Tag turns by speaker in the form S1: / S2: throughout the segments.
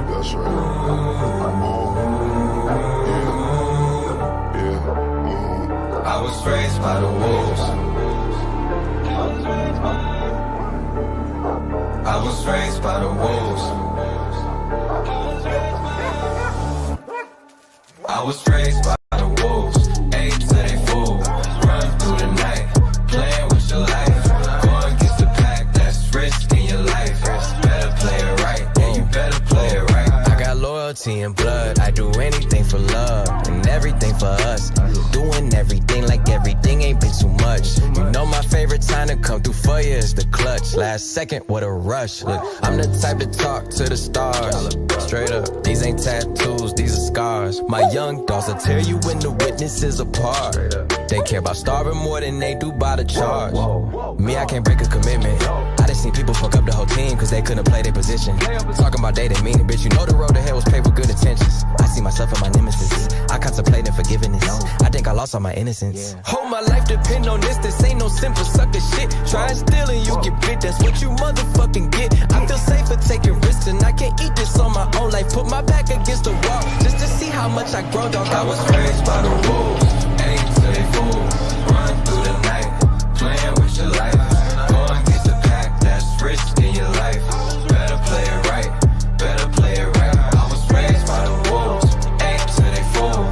S1: That's right.
S2: I was raised by the wolves. I was raised by the wolves. I was raised by the wolves. Ate till they full. Run through the night, playing with your life. Going against the pack, that's risking your life. Better play it right, yeah, you better play it right. I got loyalty and blood. I do anything for love and everything for us. Doing everything like everything ain't been too much. You know my favorite time to come through for you is the clutch. Last second, what a rush. Look, I'm the type to talk to the stars. Straight up, these ain't tattoos, these are scars. My young dogs will tear you when the witnesses apart. They care about starving more than they do by the charge. Me, I can't break a commitment. I just seen people fuck up the whole team cause they couldn't play their position. Talking about they didn't mean it, bitch. You know the road to hell was paved with good intentions. I see myself and my nemesis. I contemplate forgiveness. I think I lost all my innocence. Hold my life depend on this. This ain't no simple sucker shit. Try and steal and you get bit. That's what you motherfucking get. I feel safer taking risks and I can't eat this on my own life. Put my back against the wall just to see how much I grow, dog. I was raised by the wolves. Ate till they full. Run through the night, playing with your life. Going against the pack, that's risking your life. Better play it right, better play it right. I was raised by the wolves. Ate till they full.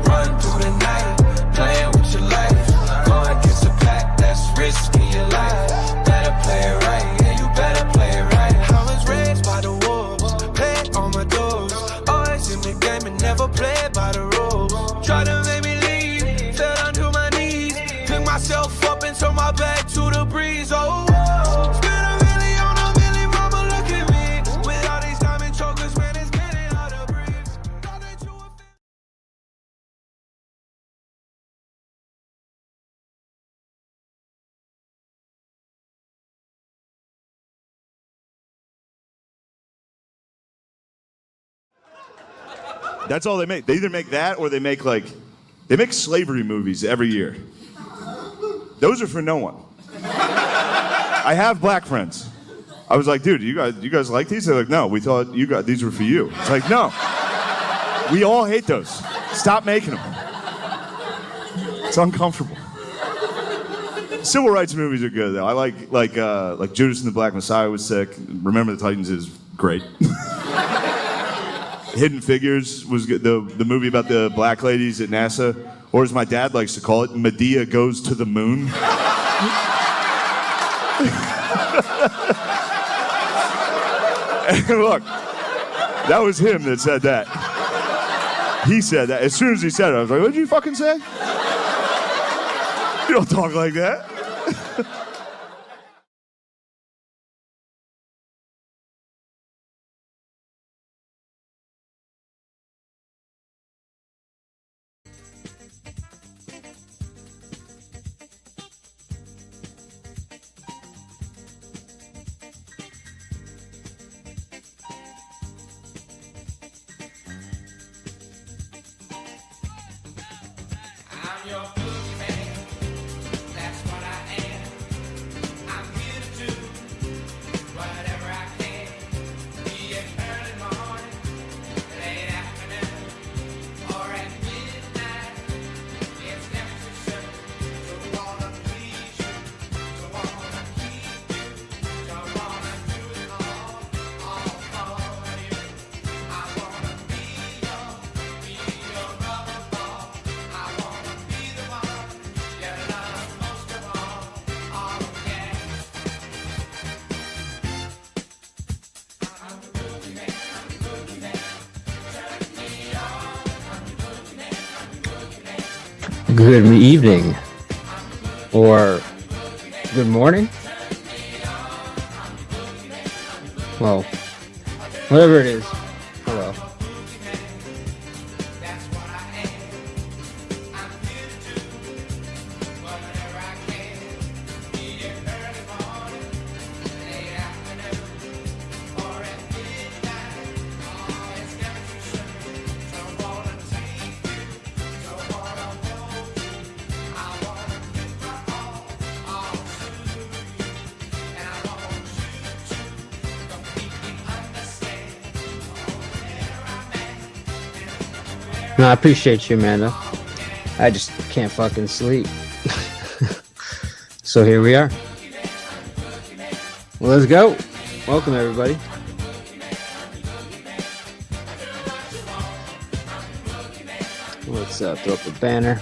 S2: Run through the night, playing with your life. Going against the pack, that's risking your life. Better play it right, yeah, you better play it right.
S3: I was raised by the wolves, played on my doors. Always in the game and never played by the rules. Try to make me leave, fell down to my knees. Pick myself up and turn my back to the breeze. Oh, spend a million on a million, mama, look at me. With all these diamond chokers, man, it's getting hard to breathe. Thought that you were
S4: That's all they make. They either make that or they make slavery movies every year. Those are for no one. I have black friends. I was like, dude, you guys like these? They're like, no, we thought these were for you. It's like, no. We all hate those. Stop making them. It's uncomfortable. Civil rights movies are good though. I like Judas and the Black Messiah was sick. Remember the Titans is great. Hidden Figures was good. The movie about the black ladies at NASA, or as my dad likes to call it, Medea Goes to the Moon. And look, that was him that said that. He said that. As soon as he said it, I was like, what did you fucking say? You don't talk like that.
S2: I'm your boogeyman, that's what I am. I'm here to do whatever I can. Be it early morning, late afternoon, or at midnight. It's never too soon to wanna please you, to wanna keep you, to wanna do it all for you. I wanna be your rubber ball. I wanna be the one you love most of all. Oh yeah. I'm the boogeyman, I'm the boogeyman. Turn me on. I'm the boogeyman, I'm the boogeyman.
S5: Good evening, or good morning. Well, whatever it is. Hello.
S2: That's what I am. I'm here to do whatever I can. Be it early morning, late afternoon, or at midnight. Oh, it's never too soon to wanna take you, to wanna hold you. I wanna give my all to you.
S5: No, I appreciate you, Amanda. I just can't fucking sleep. So here we are. Well, let's go. Welcome, everybody. Let's throw up a banner.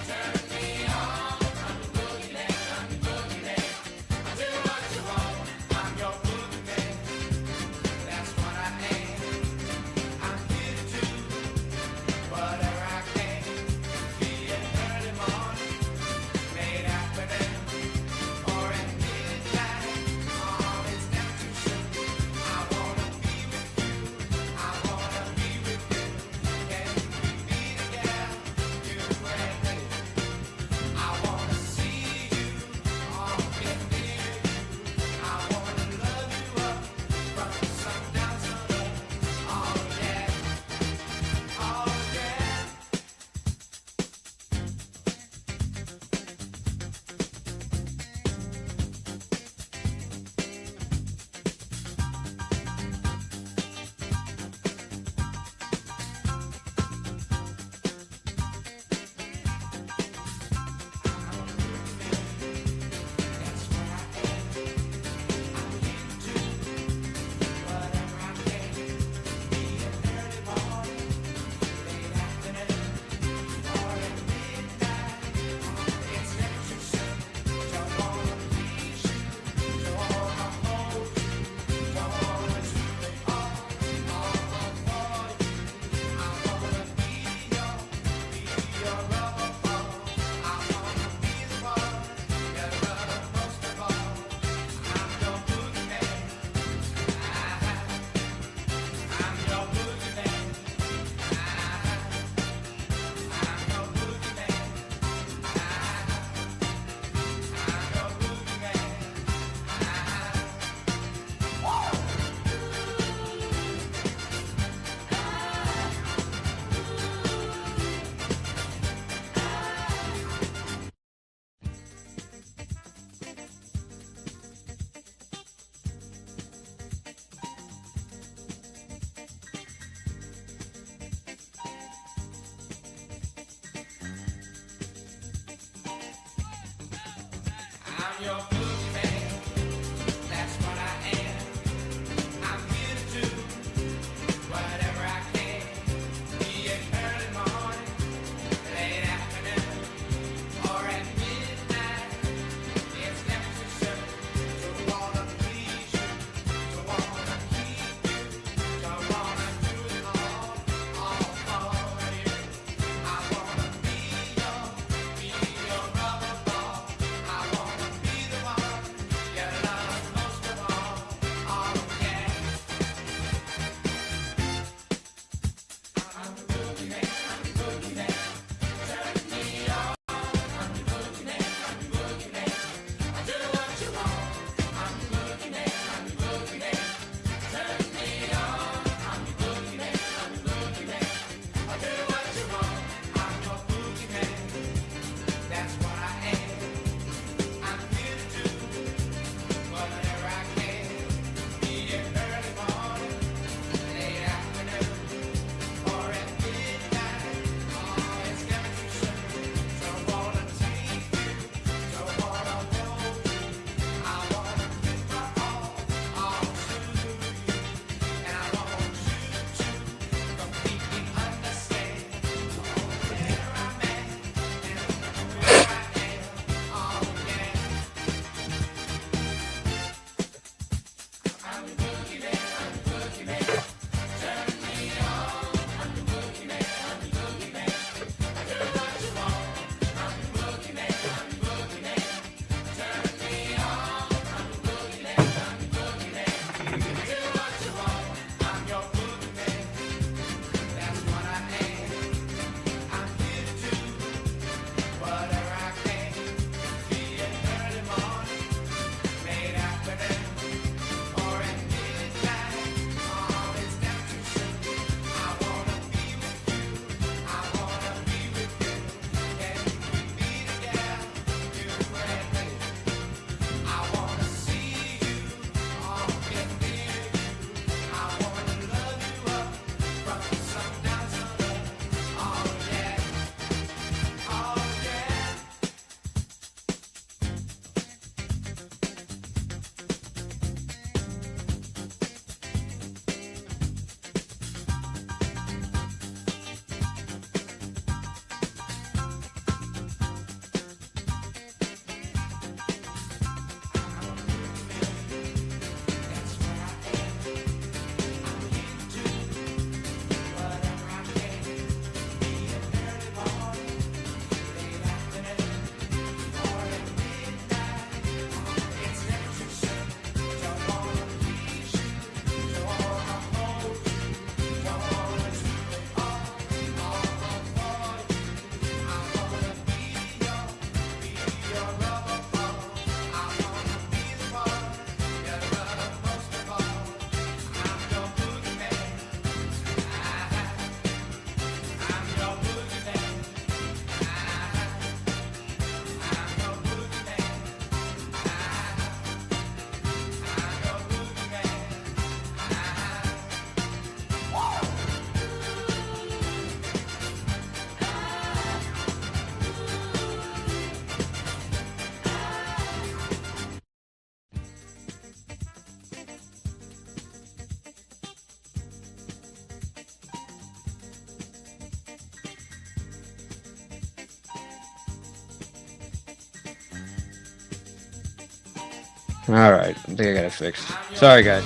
S5: All right, I think I got it fixed. Sorry, guys.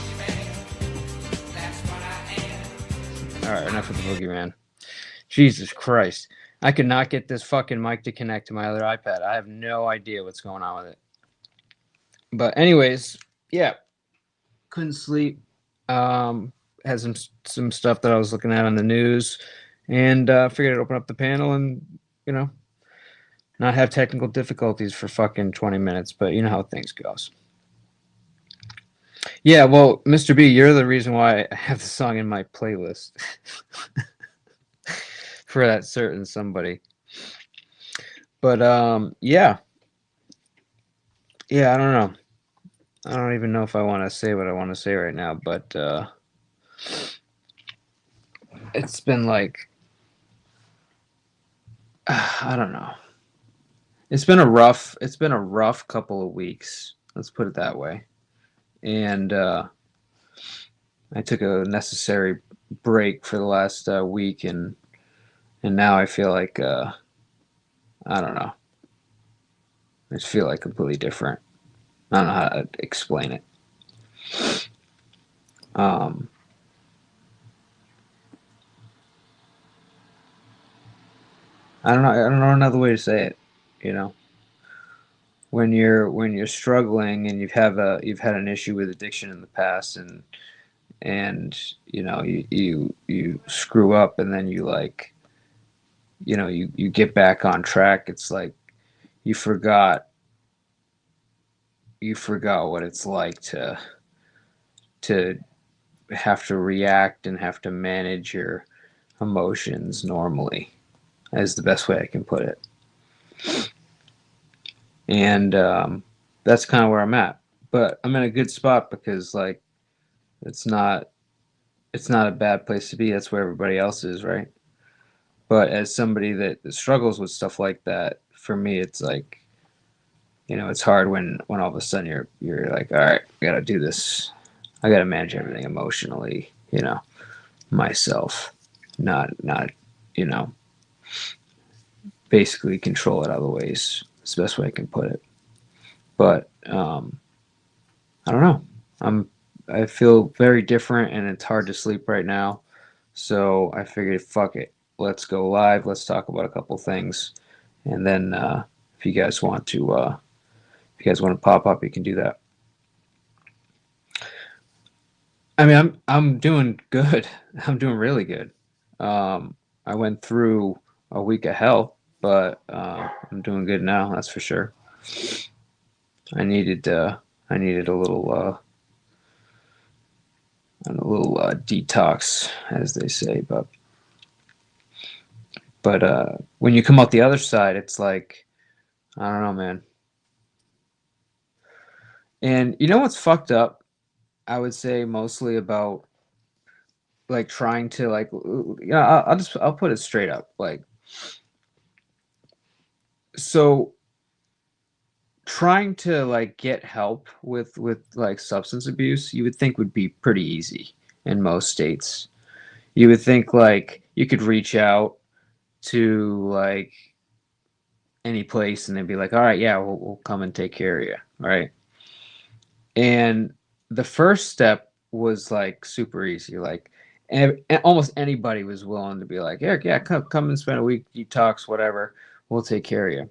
S5: All right, enough with the boogeyman. Jesus Christ. I could not get this fucking mic to connect to my other iPad. I have no idea what's going on with it. But anyways, yeah. Couldn't sleep. Had some stuff that I was looking at on the news, and figured I'd open up the panel and, you know, not have technical difficulties for fucking 20 minutes, but you know how things goes. Yeah, well, Mr. B, you're the reason why I have the song in my playlist. For that certain somebody. But yeah. Yeah, I don't know. I don't even know if I want to say what I want to say right now, but it's been like I don't know. It's been a rough couple of weeks. Let's put it that way. And I took a necessary break for the last week, and now I feel like I don't know. I just feel like completely different. I don't know how to explain it. I don't know. I don't know another way to say it. You know, when you're struggling and you've had an issue with addiction in the past, and you know you screw up, and then you like, you know, you get back on track. It's like you forgot what it's like to have to react and have to manage your emotions normally, is the best way I can put it. And that's kind of where I'm at. But I'm in a good spot because, like, it's not a bad place to be. That's where everybody else is, right? But as somebody that struggles with stuff like that, for me, it's like, you know, it's hard when all of a sudden you're like, all right, I gotta do this. I gotta manage everything emotionally, you know, myself, not you know, basically control it other ways. It's the best way I can put it. But I don't know. I feel very different, and it's hard to sleep right now. So I figured, fuck it, let's go live. Let's talk about a couple things, and then if you guys want to pop up, you can do that. I mean, I'm doing good. I'm doing really good. I went through a week of hell, but I'm doing good now. That's for sure. I needed a little detox, as they say. But when you come out the other side, it's like, I don't know, man. And you know what's fucked up? I would say mostly about, like, trying to, like, you know, I'll put it straight up, like, so trying to, like, get help with like substance abuse, you would think would be pretty easy in most states. You would think, like, you could reach out to, like, any place and they'd be like, all right, yeah, we'll come and take care of you, right? And the first step was, like, super easy. Like, and almost anybody was willing to be like, Eric, yeah, come and spend a week, detox, whatever, we'll take care of you.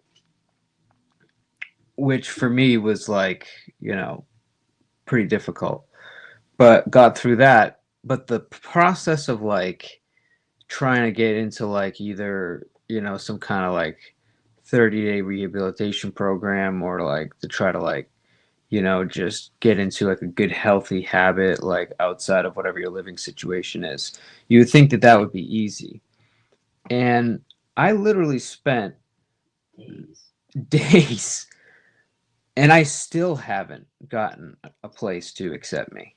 S5: Which for me was, like, you know, pretty difficult, but got through that. But the process of, like, trying to get into, like, either, you know, some kind of, like, 30-day rehabilitation program, or, like, to try to, like, you know, just get into, like, a good healthy habit, like, outside of whatever your living situation is, you would think that would be easy. And I literally spent days, and I still haven't gotten a place to accept me,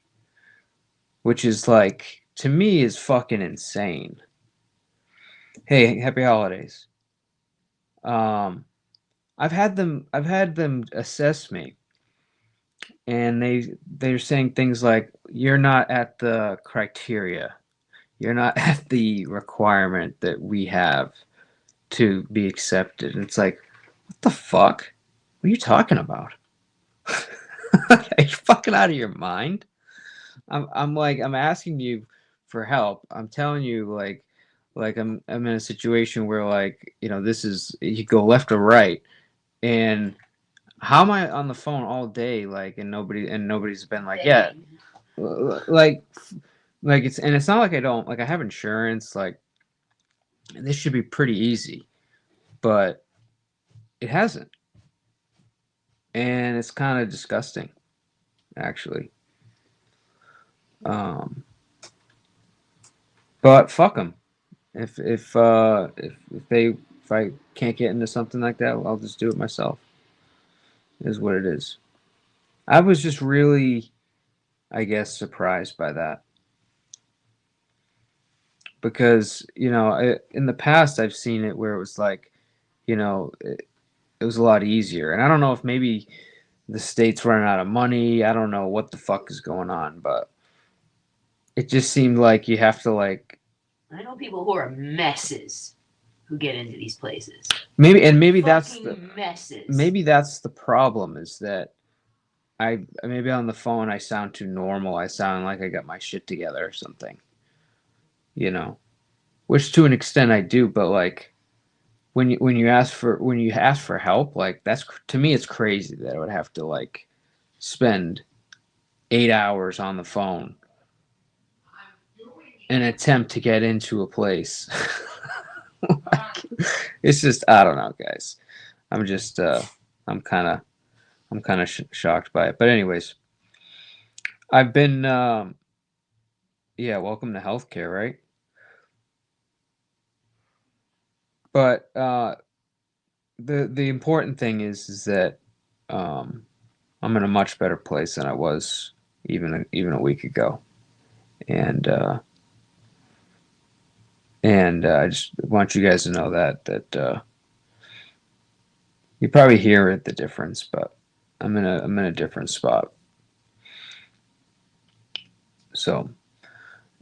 S5: which is, like, to me, is fucking insane. Hey, happy holidays. I've had them assess me, and they're saying things like, you're not at the criteria, you're not at the requirement that we have to be accepted. And it's like, what the fuck? What are you talking about? Are you fucking out of your mind? I'm asking you for help. I'm telling you I'm in a situation where like, this is you go left or right. And how am I on the phone all day like and nobody's been like, yeah, like it's not like I don't like I have insurance, like this should be pretty easy, but it hasn't. And it's kind of disgusting actually. But fuck them. If I can't get into something like that, I'll just do it myself. Is what it is. I was just really, I guess, surprised by that because in the past I've seen it where it was like, it was a lot easier, and I don't know if maybe the state's running out of money. I don't know what the fuck is going on, but it just seemed like you have to like.
S1: I know people who are messes who get into these places.
S5: Maybe that's the
S1: messes.
S5: Maybe that's the problem is that maybe on the phone I sound too normal. I sound like I got my shit together or something. Which to an extent I do, but like when you ask for help, like that's to me it's crazy that I would have to like spend 8 hours on the phone and attempt to get into a place. It's just I don't know, guys. I'm just I'm kind of shocked by it. But anyways, I've been welcome to healthcare, right? But the important thing is that I'm in a much better place than I was even a week ago, and I just want you guys to know that you probably hear the difference, but I'm in a different spot. So,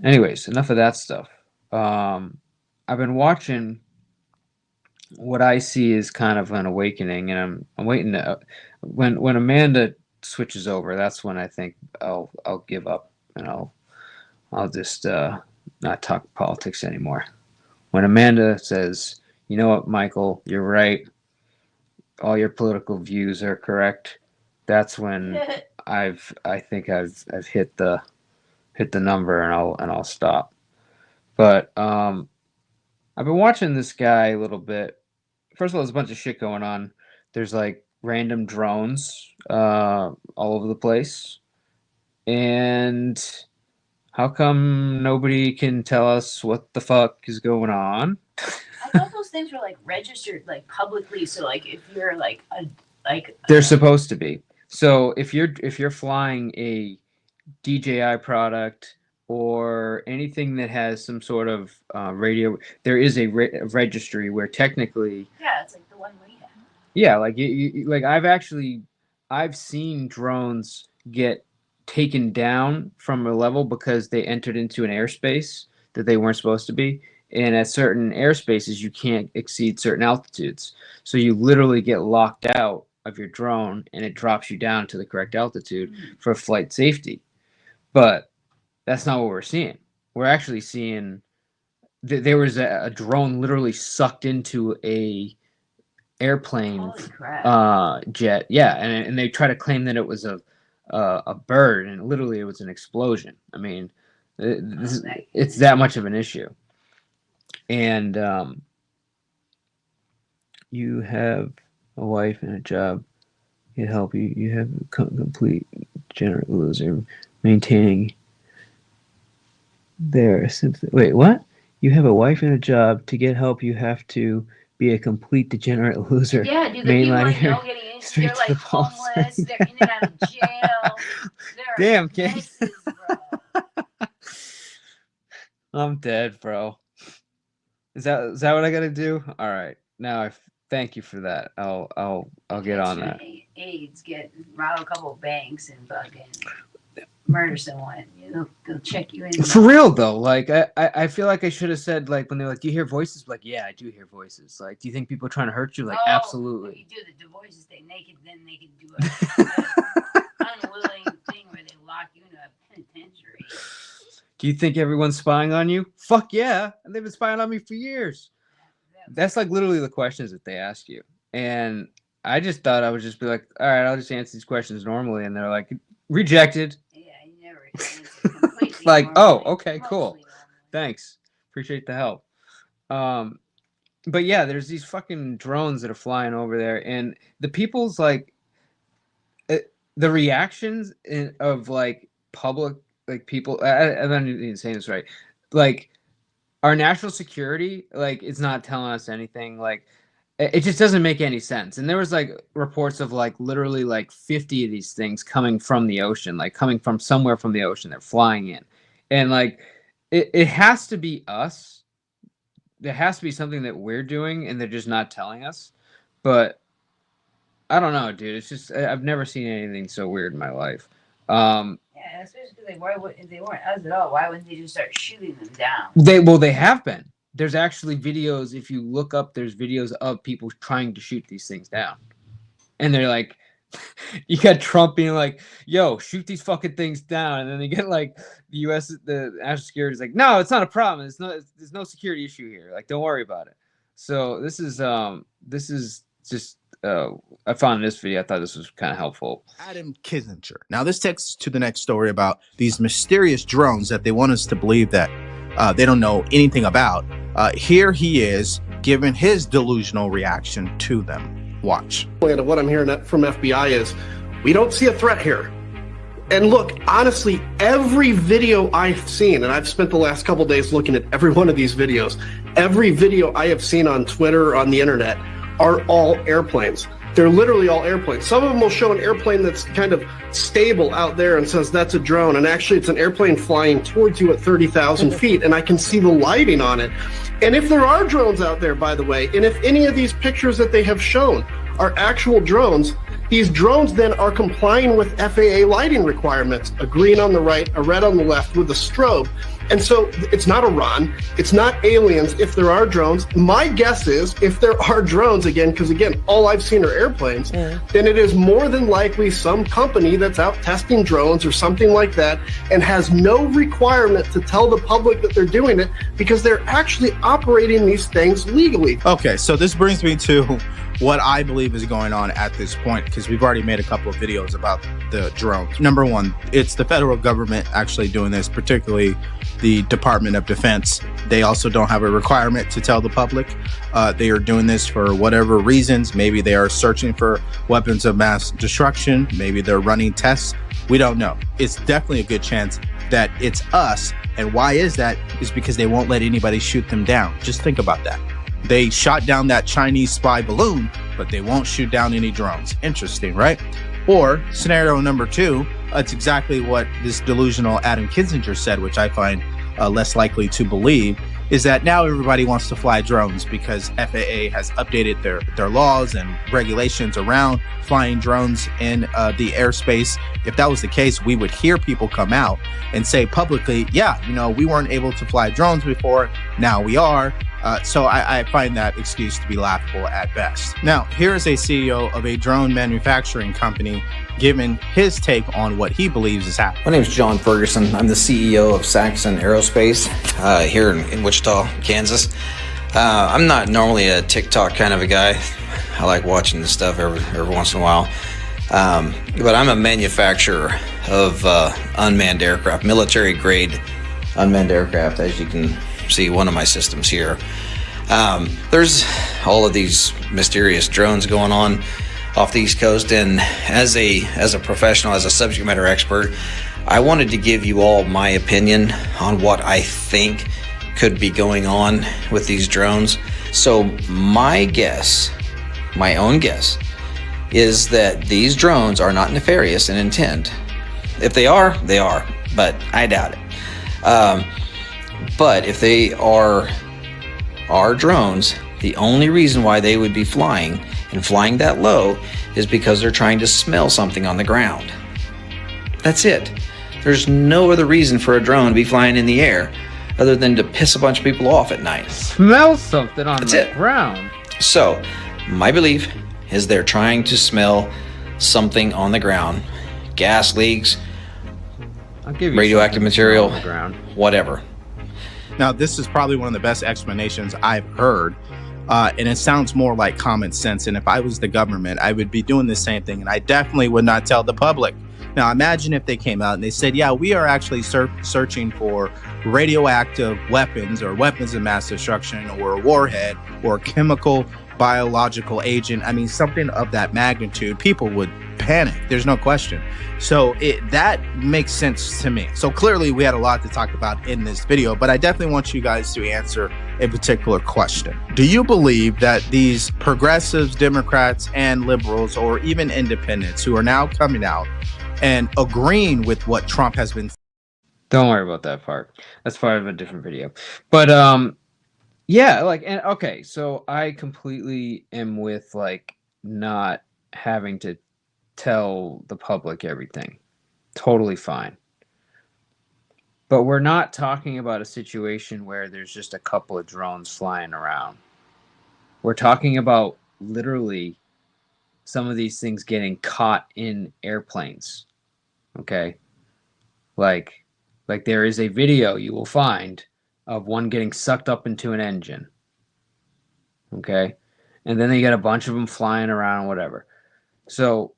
S5: anyways, enough of that stuff. I've been watching what I see is kind of an awakening, and I'm waiting to when Amanda switches over. That's when I think I'll give up and I'll just not talk politics anymore. When Amanda says, "You know what, Michael, you're right. All your political views are correct," that's when I think I've hit the number and I'll stop. But I've been watching this guy a little bit. First of all, there's a bunch of shit going on. There's like random drones all over the place. And how come nobody can tell us what the fuck is going on?
S1: I thought those things were like registered like publicly. So like if you're like
S5: they're supposed to be. So if you're flying a DJI product or anything that has some sort of radio, there is a registry where technically.
S1: Yeah, it's like the one we have.
S5: Yeah, like like I've seen drones get taken down from a level because they entered into an airspace that they weren't supposed to be, and at certain airspaces you can't exceed certain altitudes, so you literally get locked out of your drone and it drops you down to the correct altitude for flight safety. But that's not what we're seeing. We're actually seeing there was a drone literally sucked into a airplane jet. Yeah, and they try to claim that it was a bird, and literally it was an explosion. I mean, it's that much of an issue. And you have a wife and a job. It help you. You have a complete degenerate loser maintaining their sympathy. Wait, what? You have a wife and a job. To get help, you have to be a complete degenerate loser.
S1: Yeah, dude, the people I know getting into, they're like homeless, they're in and out of jail.
S5: Damn, kid. I'm dead, bro. Is that what I gotta do? All right. Now I thank you for that. I'll get on that.
S1: AIDS, rob a couple of banks and fucking murder someone. They'll check you in.
S5: For real though, like I feel like I should have said, like, when they're like, "Do you hear voices?" Like, yeah, I do hear voices. Like, do you think people are trying to hurt you? Like, absolutely.
S1: If you do the voices thing naked, then they can do it. unwilling thing where they lock you in a penitentiary.
S5: Do you think everyone's spying on you? Fuck yeah. And they've been spying on me for years. That's like literally the questions that they ask you. And I just thought I would just be like, all right, I'll just answer these questions normally. And they're like, rejected.
S1: Yeah, you never answer completely
S5: Like,
S1: normally,
S5: oh, okay, cool.
S1: mostly normally.
S5: Thanks. Appreciate the help. But yeah, there's these fucking drones that are flying over there. And the people's like, the reactions of like public, like people, I'm not even saying this right. Like, our national security, like, it's not telling us anything. Like, it just doesn't make any sense. And there was like reports of like literally like 50 of these things coming from the ocean, like coming from somewhere from the ocean. They're flying in, and like it has to be us. There has to be something that we're doing, and they're just not telling us. But I don't know, dude. It's just I've never seen anything so weird in my life.
S1: Yeah, especially because if they weren't us at all, why wouldn't they just start shooting them down?
S5: They have been. There's actually videos. If you look up, there's videos of people trying to shoot these things down, and they're like, you got Trump being like, "Yo, shoot these fucking things down," and then they get like the U.S. the national security is like, "No, it's not a problem. There's no security issue here. Like, don't worry about it." So this is just. I found this video. I thought this was kind of helpful.
S6: Adam Kinzinger. Now, this takes us to the next story about these mysterious drones that they want us to believe that they don't know anything about. Here he is giving his delusional reaction to them. Watch.
S7: What I'm hearing from FBI is, we don't see a threat here. And look, honestly, every video I've seen, and I've spent the last couple days looking at every one of these videos, every video I have seen on Twitter or on the internet are all airplanes. They're literally all airplanes. Some of them will show an airplane that's kind of stable out there and says that's a drone, and actually it's an airplane flying towards you at 30,000 feet, and I can see the lighting on it. And if there are drones out there, by the way, and if any of these pictures that they have shown are actual drones, these drones then are complying with FAA lighting requirements, a green on the right, a red on the left with a strobe. And so it's not Iran, it's not aliens if there are drones. My guess is if there are drones, again, because again, all I've seen are airplanes, then it is more than likely some company that's out testing drones or something like that and has no requirement to tell the public that they're doing it because they're actually operating these things legally.
S6: Okay, so this brings me to what I believe is going on at this point, because we've already made a couple of videos about the drones. Number one, it's the federal government actually doing this, particularly the Department of Defense. They also don't have a requirement to tell the public. They are doing this for whatever reasons. Maybe they are searching for weapons of mass destruction. Maybe they're running tests. We don't know. It's definitely a good chance that it's us. And why is that? Is because they won't let anybody shoot them down. Just think about that. They shot down that Chinese spy balloon, but they won't shoot down any drones. Interesting, right? Or scenario number two, it's exactly what this delusional Adam Kinzinger said, which I find less likely to believe, is that now everybody wants to fly drones because FAA has updated their laws and regulations around flying drones in the airspace. If that was the case, we would hear people come out and say publicly, yeah, we weren't able to fly drones before, now we are. So I find that excuse to be laughable at best. Now, here is a CEO of a drone manufacturing company giving his take on what he believes is happening.
S8: My name is John Ferguson. I'm the CEO of Saxon Aerospace here in Wichita, Kansas. I'm not normally a TikTok kind of a guy. I like watching this stuff every once in a while. But I'm a manufacturer of unmanned aircraft, military grade unmanned aircraft, as you can see one of my systems here. There's all of these mysterious drones going on off the East Coast, and as a professional, as a subject matter expert, I wanted to give you all my opinion on what I think could be going on with these drones. So my guess, my own guess, is that these drones are not nefarious in intent. If they are, they are, but I doubt it. But if they are drones, the only reason why they would be flying and flying that low is because they're trying to smell something on the ground. That's it. There's no other reason for a drone to be flying in the air other than to piss a bunch of people off at night.
S5: Smell something on the ground.
S8: So, my belief is they're trying to smell something on the ground. gas leaks,
S5: I'll give you
S8: radioactive
S5: something
S8: material,
S5: on the ground.
S8: whatever.
S6: Now, this is probably one of the best explanations I've heard, and it sounds more like common sense. And if I was the government, I would be doing the same thing, and I definitely would not tell the public. Now, imagine if they came out and they said, yeah, we are actually searching for radioactive weapons or weapons of mass destruction or a warhead or a chemical biological agent. I mean, something of that magnitude. People would panic. There's no question. So that makes sense to me. So clearly we had a lot to talk about in this video, but I definitely want you guys to answer a particular question. Do you believe that these progressives, Democrats, and liberals, or even independents who are now coming out and agreeing with what Trump has been...
S5: Don't worry about that part. That's part of a different video. But yeah, like, and okay, so I completely am with like not having to tell the public everything. Totally fine. But we're not talking about a situation where there's just a couple of drones flying around. We're talking about literally some of these things getting caught in airplanes. Okay? Like there is a video you will find of one getting sucked up into an engine. Okay? And then they get a bunch of them flying around, whatever. So,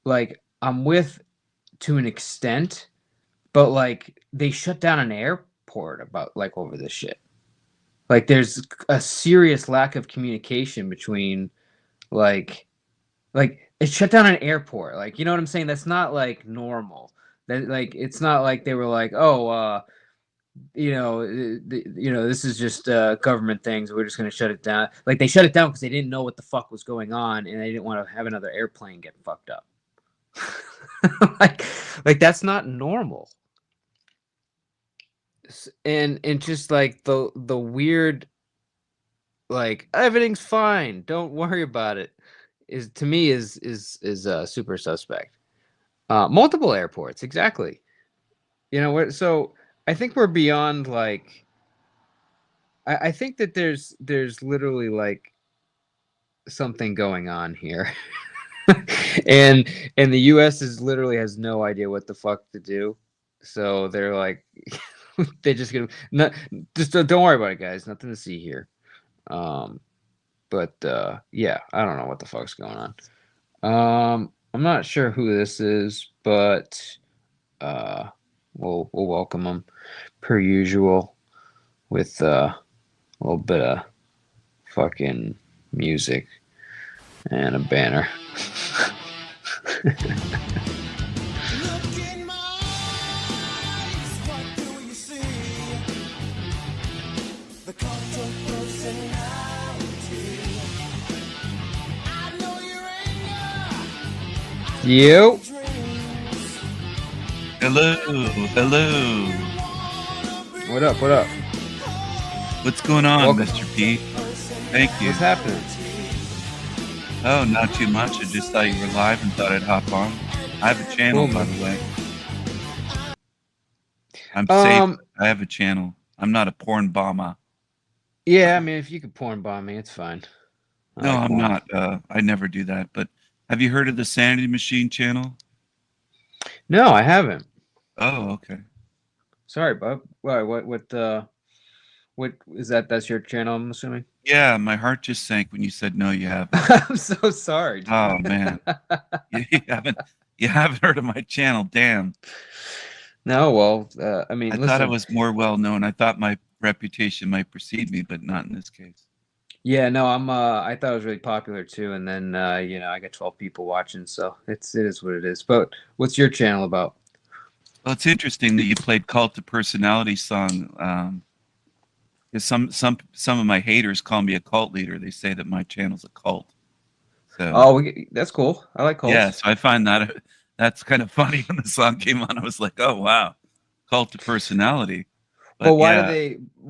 S5: like, I'm with to an extent, but like they shut down an airport about like over this shit. Like there's a serious lack of communication between like it shut down an airport. Like, you know what I'm saying? That's not like normal. That like it's not like they were like, oh, this is just government things. We're just gonna shut it down. Like they shut it down because they didn't know what the fuck was going on, and they didn't want to have another airplane get fucked up. like that's not normal. And just like the weird, like everything's fine, don't worry about it, is to me is super suspect. Multiple airports, exactly. You know what? So I think we're beyond like. I think that there's literally like something going on here. and the US literally has no idea what the fuck to do. So they're like they're just gonna don't worry about it, guys. Nothing to see here. But yeah, I don't know what the fuck's going on. I'm not sure who this is, but we'll welcome them per usual with a little bit of fucking music and a banner. You.
S9: Hello.
S5: What up? What up?
S9: What's going on,
S5: Welcome.
S9: Mr. P? Thank you.
S5: What's happening?
S9: Oh, not too much. I just thought you were live and thought I'd hop on. I have a channel,
S5: Cool,
S9: by
S5: man.
S9: the way. I'm safe. I have a channel. I'm not a porn bomber.
S5: Yeah, I mean, if you could porn bomb me, it's fine. I
S9: No,
S5: like
S9: I'm
S5: porn.
S9: not. I never do that. But have you heard of the Sanity Machine channel?
S5: No, I haven't.
S9: Oh, okay.
S5: Sorry, bub. What is that? That's your channel, I'm assuming.
S9: Yeah, my heart just sank when you said no. You haven't.
S5: I'm so sorry. Dude.
S9: Oh man, you haven't heard of my channel. Damn.
S5: No, well, I mean,
S9: I thought I was more well known. I thought my reputation might precede me, but not in this case.
S5: Yeah, no, I thought it was really popular too, and then I got 12 people watching, so it is what it is. But what's your channel about?
S9: Well, it's interesting that you played "Cult of Personality" song. Because some of my haters call me a cult leader. They say that my channel's a cult. So
S5: Oh, that's cool. I like cults.
S9: yeah, so I find that's kind of funny. When the song came on, I was like, oh wow, "Cult of Personality." But
S5: Well, why
S9: yeah,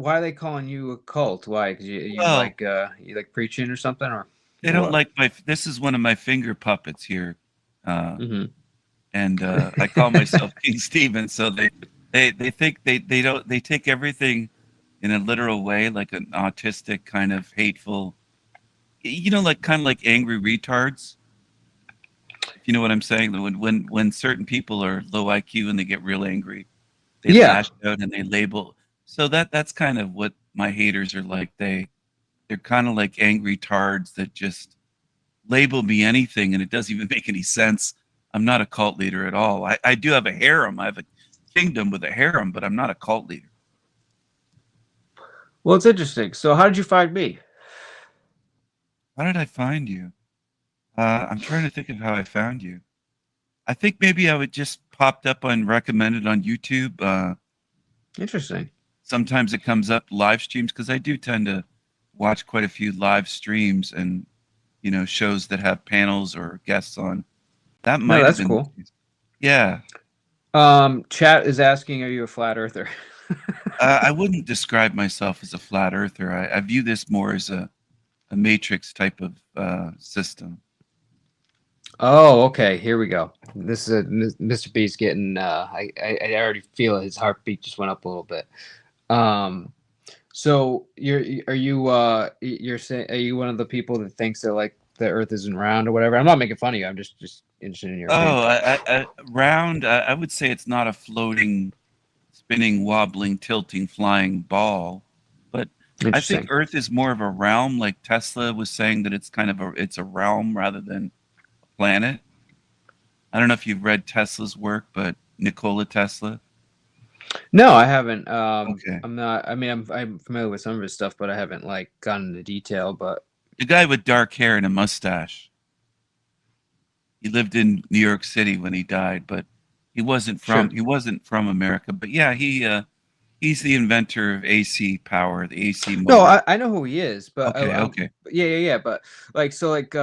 S5: are they calling you a cult? Why? Because you
S9: Well-
S5: you like preaching or something, or
S9: they don't
S5: what?
S9: like this is one of my finger puppets here.
S5: Mhm.
S9: And I call myself King Stephen. So they think they take everything in a literal way, like an autistic kind of hateful, like kind of like angry retards. If you know what I'm saying, when certain people are low IQ and they get real angry, they
S5: Yeah.
S9: lash out and they label. So that's kind of what my haters are like. They're kind of like angry tards that just label me anything, and it doesn't even make any sense. I'm not a cult leader at all. I do have a harem. I have a kingdom with a harem, but I'm not a cult leader.
S5: Well, it's interesting. So, how did you find me?
S9: How did I find you? I'm trying to think of how I found you. I think maybe I would just popped up on recommended on YouTube.
S5: Interesting.
S9: Sometimes it comes up live streams because I do tend to watch quite a few live streams and shows that have panels or guests on. That might have
S5: that's
S9: been
S5: cool.
S9: Yeah.
S5: Chat is asking, are you a flat earther?
S9: I wouldn't describe myself as a flat earther. I view this more as a matrix type of system.
S5: Oh, okay. Here we go. This is Mr. B's getting. I already feel his heartbeat just went up a little bit. So are you saying, are you one of the people that thinks that like the Earth isn't round or whatever? I'm not making fun of you. I'm just interested in your opinion.
S9: Round. I would say it's not a floating, spinning, wobbling, tilting, flying ball, but I think Earth is more of a realm. Like Tesla was saying that it's kind of it's a realm rather than a planet. I don't know if you've read Tesla's work, but Nikola Tesla.
S5: No, I haven't.
S9: Okay.
S5: I'm not. I mean, I'm familiar with some of his stuff, but I haven't like gone into detail. But
S9: the guy with dark hair and a mustache. He lived in New York City when he died, but he wasn't from America. But yeah, he's the inventor of AC power, the AC motor.
S5: No, I know who he is, but
S9: okay.
S5: Yeah. But like, so like,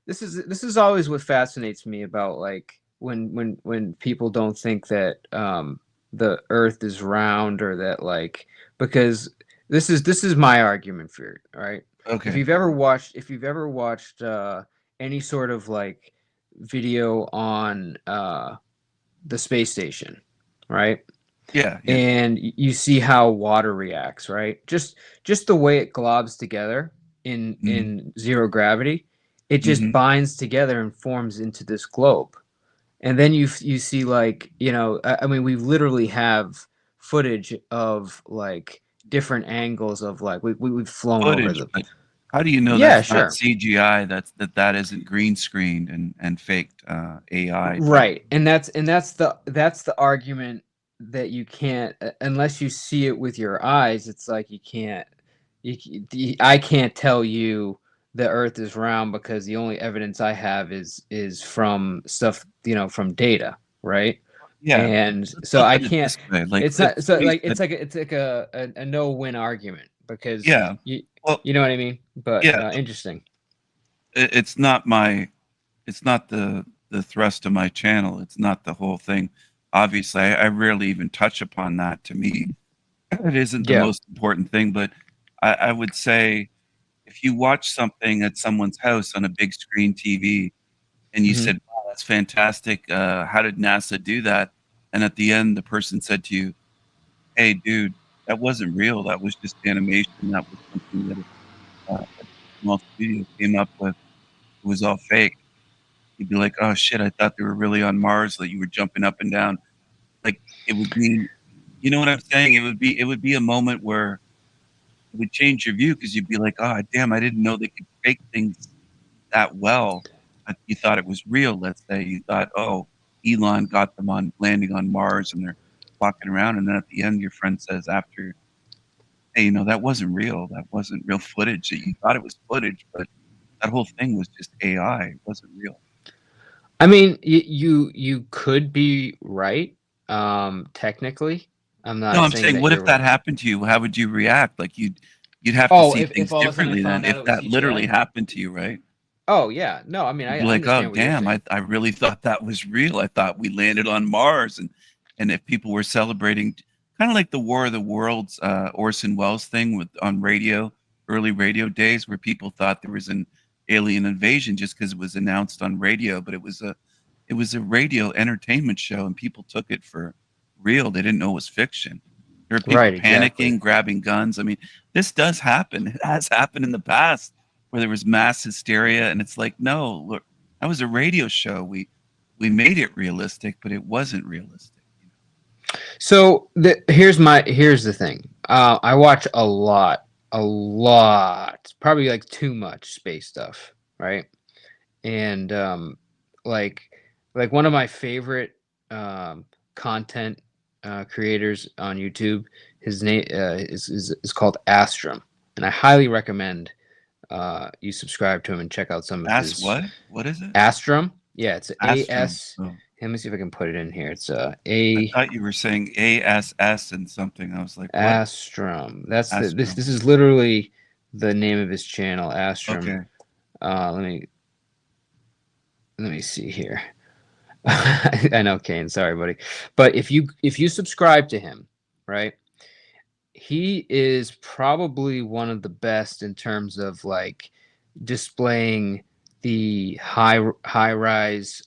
S5: this is always what fascinates me about like when people don't think that the Earth is round or that like, because this is my argument for it, right?
S9: Okay.
S5: If you've ever watched any sort of like video on the space station, right?
S9: Yeah.
S5: And you see how water reacts, right? Just the way it globs together in zero gravity, it just binds together and forms into this globe. And then you see like, I mean, we literally have footage of like different angles of like we've flown over the.
S9: How do you know that's not CGI? That isn't green screened and faked AI.
S5: Right, and that's the argument that you can't, unless you see it with your eyes. It's like I can't tell you the Earth is round because the only evidence I have is from stuff, from data, right?
S9: Yeah,
S5: and so I can't. It's like a no-win argument because you know what I mean. But interesting.
S9: It's not the thrust of my channel. It's not the whole thing. Obviously, I rarely even touch upon that. To me, it isn't the most important thing. But I would say, if you watch something at someone's house on a big screen TV, and you said, "Wow, that's fantastic! How did NASA do that?" And at the end, the person said to you, "Hey, dude, that wasn't real. That was just animation. That was something that a small studio came up with. It was all fake." You'd be like, "Oh shit! I thought they were really on Mars. That you were jumping up and down." Like it would be, you know what I'm saying? It would be a moment where it would change your view because you'd be like, "Oh damn! I didn't know they could fake things that well." You thought it was real. Let's say you thought, "Oh, Elon got them on landing on Mars and they're walking around," and then at the end, your friend says after, "Hey, that wasn't real. That wasn't real footage. That you thought it was footage, but that whole thing was just AI. It wasn't real."
S5: I mean, you could be right. Technically, I'm not.
S9: No, I'm saying, what if that happened to you? How would you react? Like you'd have to see things differently than if that literally happened to you, right?
S5: Oh yeah, no, I mean,
S9: You'd be like, "Oh damn, I really thought that was real. I thought we landed on Mars," and if people were celebrating, kind of like the War of the Worlds, Orson Welles thing on radio, early radio days, where people thought there was an alien invasion just because it was announced on radio, but it was a radio entertainment show, and people took it for real. They didn't know it was fiction. There were people panicking, grabbing guns. I mean, this does happen. It has happened in the past where there was mass hysteria, and it's like, no, look, That was a radio show. We made it realistic, but it wasn't realistic.
S5: So here's the thing. I watch a lot, probably like too much space stuff, right? And like one of my favorite content creators on YouTube, his name is called Astrum, and I highly recommend you subscribe to him and check out some of his.
S9: What is it?
S5: Astrum. Yeah, it's
S9: Astrum.
S5: AS.
S9: Oh.
S5: Let me see if I can put it in here. It's
S9: I thought you were saying ASS and something. I was like, what?
S5: Astrum. That's
S9: Astrum.
S5: This is literally the name of his channel, Astrum.
S9: Okay.
S5: Let me see here. I know, Kane. Sorry, buddy. But if you subscribe to him, right, he is probably one of the best in terms of like displaying the high rise,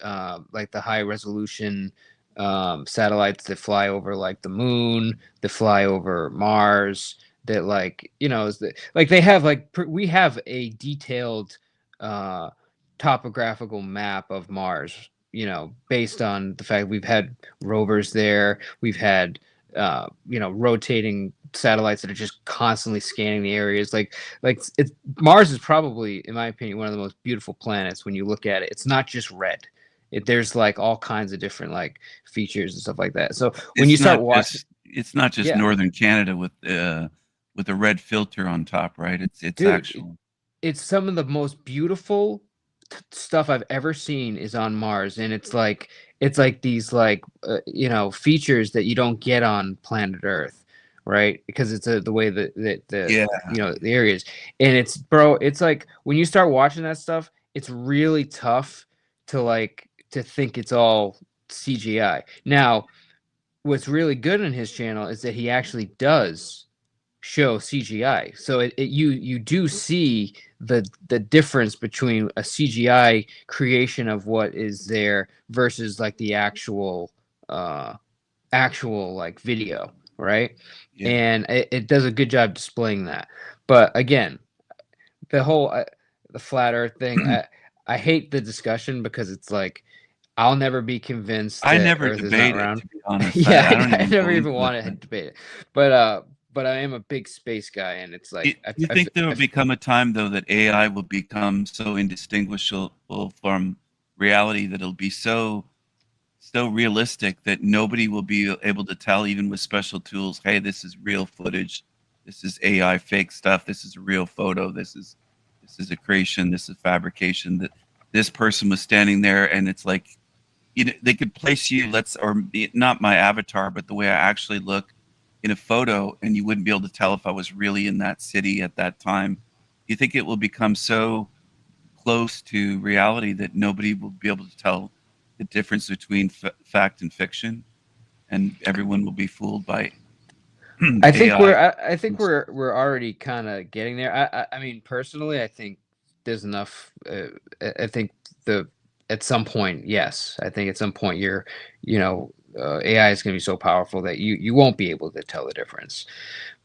S5: like the high resolution satellites that fly over like the moon, that fly over Mars, that like, you know, like they have like we have a detailed topographical map of Mars, you know, based on the fact we've had rovers there, we've had you know, rotating satellites that are just constantly scanning the areas. Like it's Mars is probably, in my opinion, one of the most beautiful planets when you look at it. It's not just red. There's like all kinds of different like features and stuff like that. So when you start watching,
S9: it's not just northern Canada with a red filter on top, right? It's
S5: dude,
S9: actual.
S5: It's some of the most beautiful stuff I've ever seen is on Mars, and it's like these like you know, features that you don't get on planet Earth, right? Because it's the way that you know, the areas, and it's like when you start watching that stuff, it's really tough to think it's all CGI. Now, what's really good on his channel is that he actually does show CGI, so you do see the difference between a CGI creation of what is there versus like the actual like video, right? Yeah. And it does a good job displaying that. But again, the whole the flat Earth thing, I hate the discussion because it's like I'll never be convinced that
S9: I never
S5: Earth is
S9: debate
S5: not round.
S9: it, to be honest.
S5: Yeah,
S9: I
S5: I never even want to debate it. But I am a big space guy, and it's like
S9: you think there will become a time though that AI will become so indistinguishable from reality that it'll be so realistic that nobody will be able to tell, even with special tools, hey, this is real footage, this is AI fake stuff, this is a real photo, this is a creation, this is fabrication, that this person was standing there, and it's like, you know, they could place you, not my avatar, but the way I actually look in a photo, and you wouldn't be able to tell if I was really in that city at that time. You think it will become so close to reality that nobody will be able to tell the difference between fact and fiction, and everyone will be fooled by
S5: I think we're already kind of getting there. I mean, personally, I think there's enough. I think at some point, yes, I think at some point AI is going to be so powerful that you won't be able to tell the difference.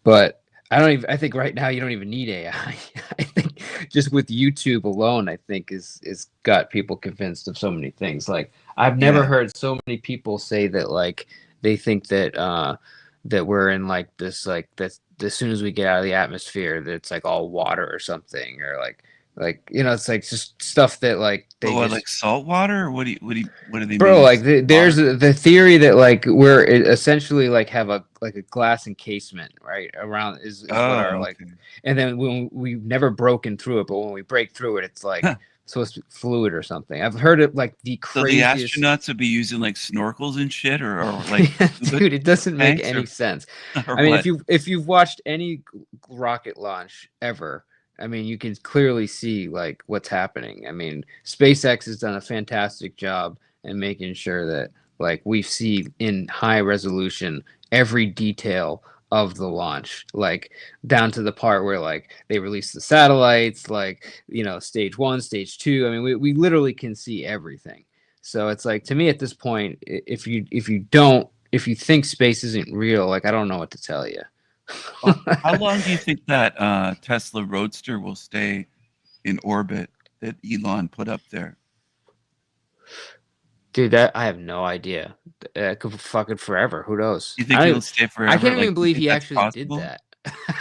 S5: But I think right now you don't even need AI. I think just with YouTube alone, I think is got people convinced of so many things. Like I've never heard so many people say that like they think that that we're in like this, like that as soon as we get out of the atmosphere, that it's like all water or something, or like you know, it's like just stuff that like they
S9: like salt water, or what do they
S5: bro
S9: mean?
S5: Like there's the theory that like we're essentially like have a glass encasement right around is what our like, and then when we've never broken through it, but when we break through it, it's like supposed to be fluid or something. I've heard it like the craziest.
S9: So the astronauts would be using like snorkels and shit, or like
S5: dude, it doesn't make any sense. I mean, if you've watched any rocket launch ever, I mean, you can clearly see like what's happening. I mean, SpaceX has done a fantastic job in making sure that like we see in high resolution every detail of the launch, like down to the part where like they release the satellites, like, you know, stage 1, stage 2. I mean, we literally can see everything. So it's like, to me at this point, if you think space isn't real, like I don't know what to tell you.
S9: How long do you think that Tesla Roadster will stay in orbit that Elon put up there?
S5: Dude, that I have no idea. It could fucking forever. Who knows?
S9: You think
S5: I,
S9: he'll
S5: don't-
S9: stay forever?
S5: I can't
S9: Like,
S5: even
S9: do you
S5: believe
S9: think
S5: he
S9: that's
S5: actually did
S9: possible?
S5: that.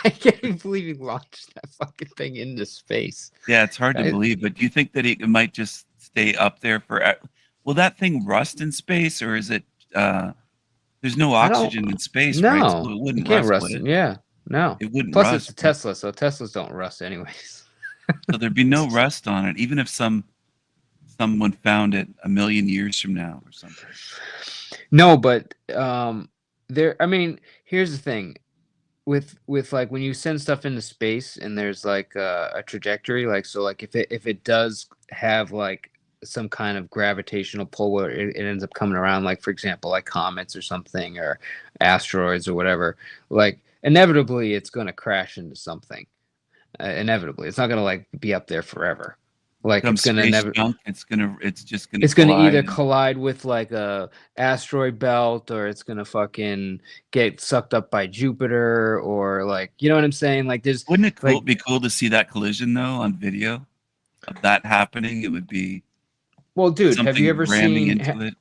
S5: I can't even believe he launched that fucking thing into space.
S9: Yeah, it's hard to
S5: I-
S9: believe, but do you think that it might just stay up there for? Will that thing rust in space, or is it? There's no
S5: I don't-
S9: oxygen in space, right? So
S5: No,
S9: it
S5: you
S9: wouldn't
S5: can't
S9: rust,
S5: rust
S9: would
S5: it.
S9: it?
S5: Yeah, no.
S9: It wouldn't
S5: Plus,
S9: rust.
S5: it's a Tesla, so Teslas don't rust anyways.
S9: So there'd be no rust on it, even if someone found it a million years from now or something.
S5: No, but there. I mean, here's the thing. With like when you send stuff into space and there's like a trajectory, like so, like if it does have like some kind of gravitational pull where it ends up coming around, like for example, like comets or something or asteroids or whatever, like inevitably it's going to crash into something. Inevitably, it's not going to like be up there forever. Like
S9: Some
S5: it's going to
S9: space
S5: never.
S9: junk, it's just gonna
S5: It's going to
S9: collide
S5: either
S9: and-
S5: collide with like a asteroid belt, or it's going to fucking get sucked up by Jupiter, or like, you know what I'm saying? Like there's
S9: Wouldn't it
S5: like,
S9: be cool to see that collision though on video of that happening? It would be
S5: well, dude, have
S9: something
S5: you ever
S9: ramming
S5: seen
S9: into it.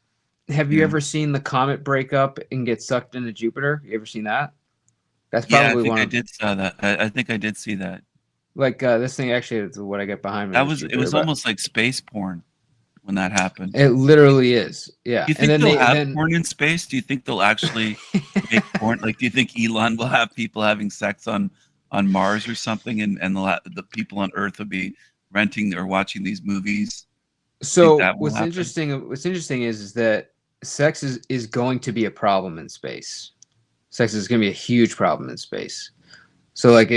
S5: have you
S9: Yeah.
S5: ever seen the comet break up and get sucked into Jupiter? You ever seen that? That's
S9: Yeah, I
S5: probably
S9: think
S5: one
S9: I
S5: of
S9: did saw that. I think I did see that.
S5: like this thing actually is what I get behind me.
S9: That
S5: is
S9: was it
S5: Jupiter,
S9: was
S5: but
S9: almost like space porn when that happened.
S5: it literally is. Yeah.
S9: Do you think they'll have porn in space? Do you think they'll actually make porn? Like, do you think Elon will have people having sex on Mars or something, and the people on Earth will be renting or watching these movies?
S5: So
S9: that will
S5: what's
S9: happen?
S5: interesting is that sex is going to be a problem in space. Sex is going to be a huge problem in space. So like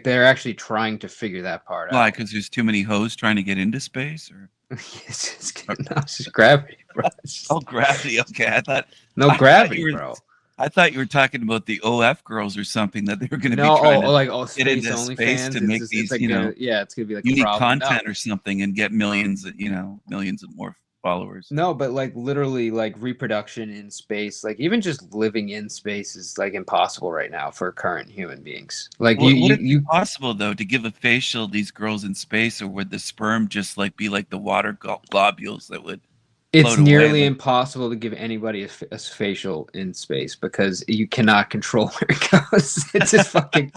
S5: they're actually trying to figure that part
S9: Why?
S5: out.
S9: Because there's too many hoes trying to get into space, or
S5: it's just gravity, bro. It's just-
S9: oh, gravity. Okay, I thought
S5: no
S9: thought
S5: gravity,
S9: you were-
S5: bro.
S9: I thought you were talking about the OF girls or something, that they were going to
S5: No,
S9: be trying to
S5: like
S9: get
S5: space
S9: into
S5: only
S9: space
S5: fans.
S9: to make these,
S5: like
S9: you know,
S5: yeah, it's gonna be like a
S9: unique
S5: problem. No.
S9: content or something, and get millions of more followers.
S5: No, but like literally like reproduction in space, like even just living in space is like impossible right now for current human beings. Like
S9: Would
S5: you
S9: it be possible though to give a facial these girls in space, or would the sperm just like be like the water globules that would?
S5: it's
S9: float away,
S5: nearly
S9: like-
S5: impossible to give anybody a facial in space because you cannot control where it goes. It's just fucking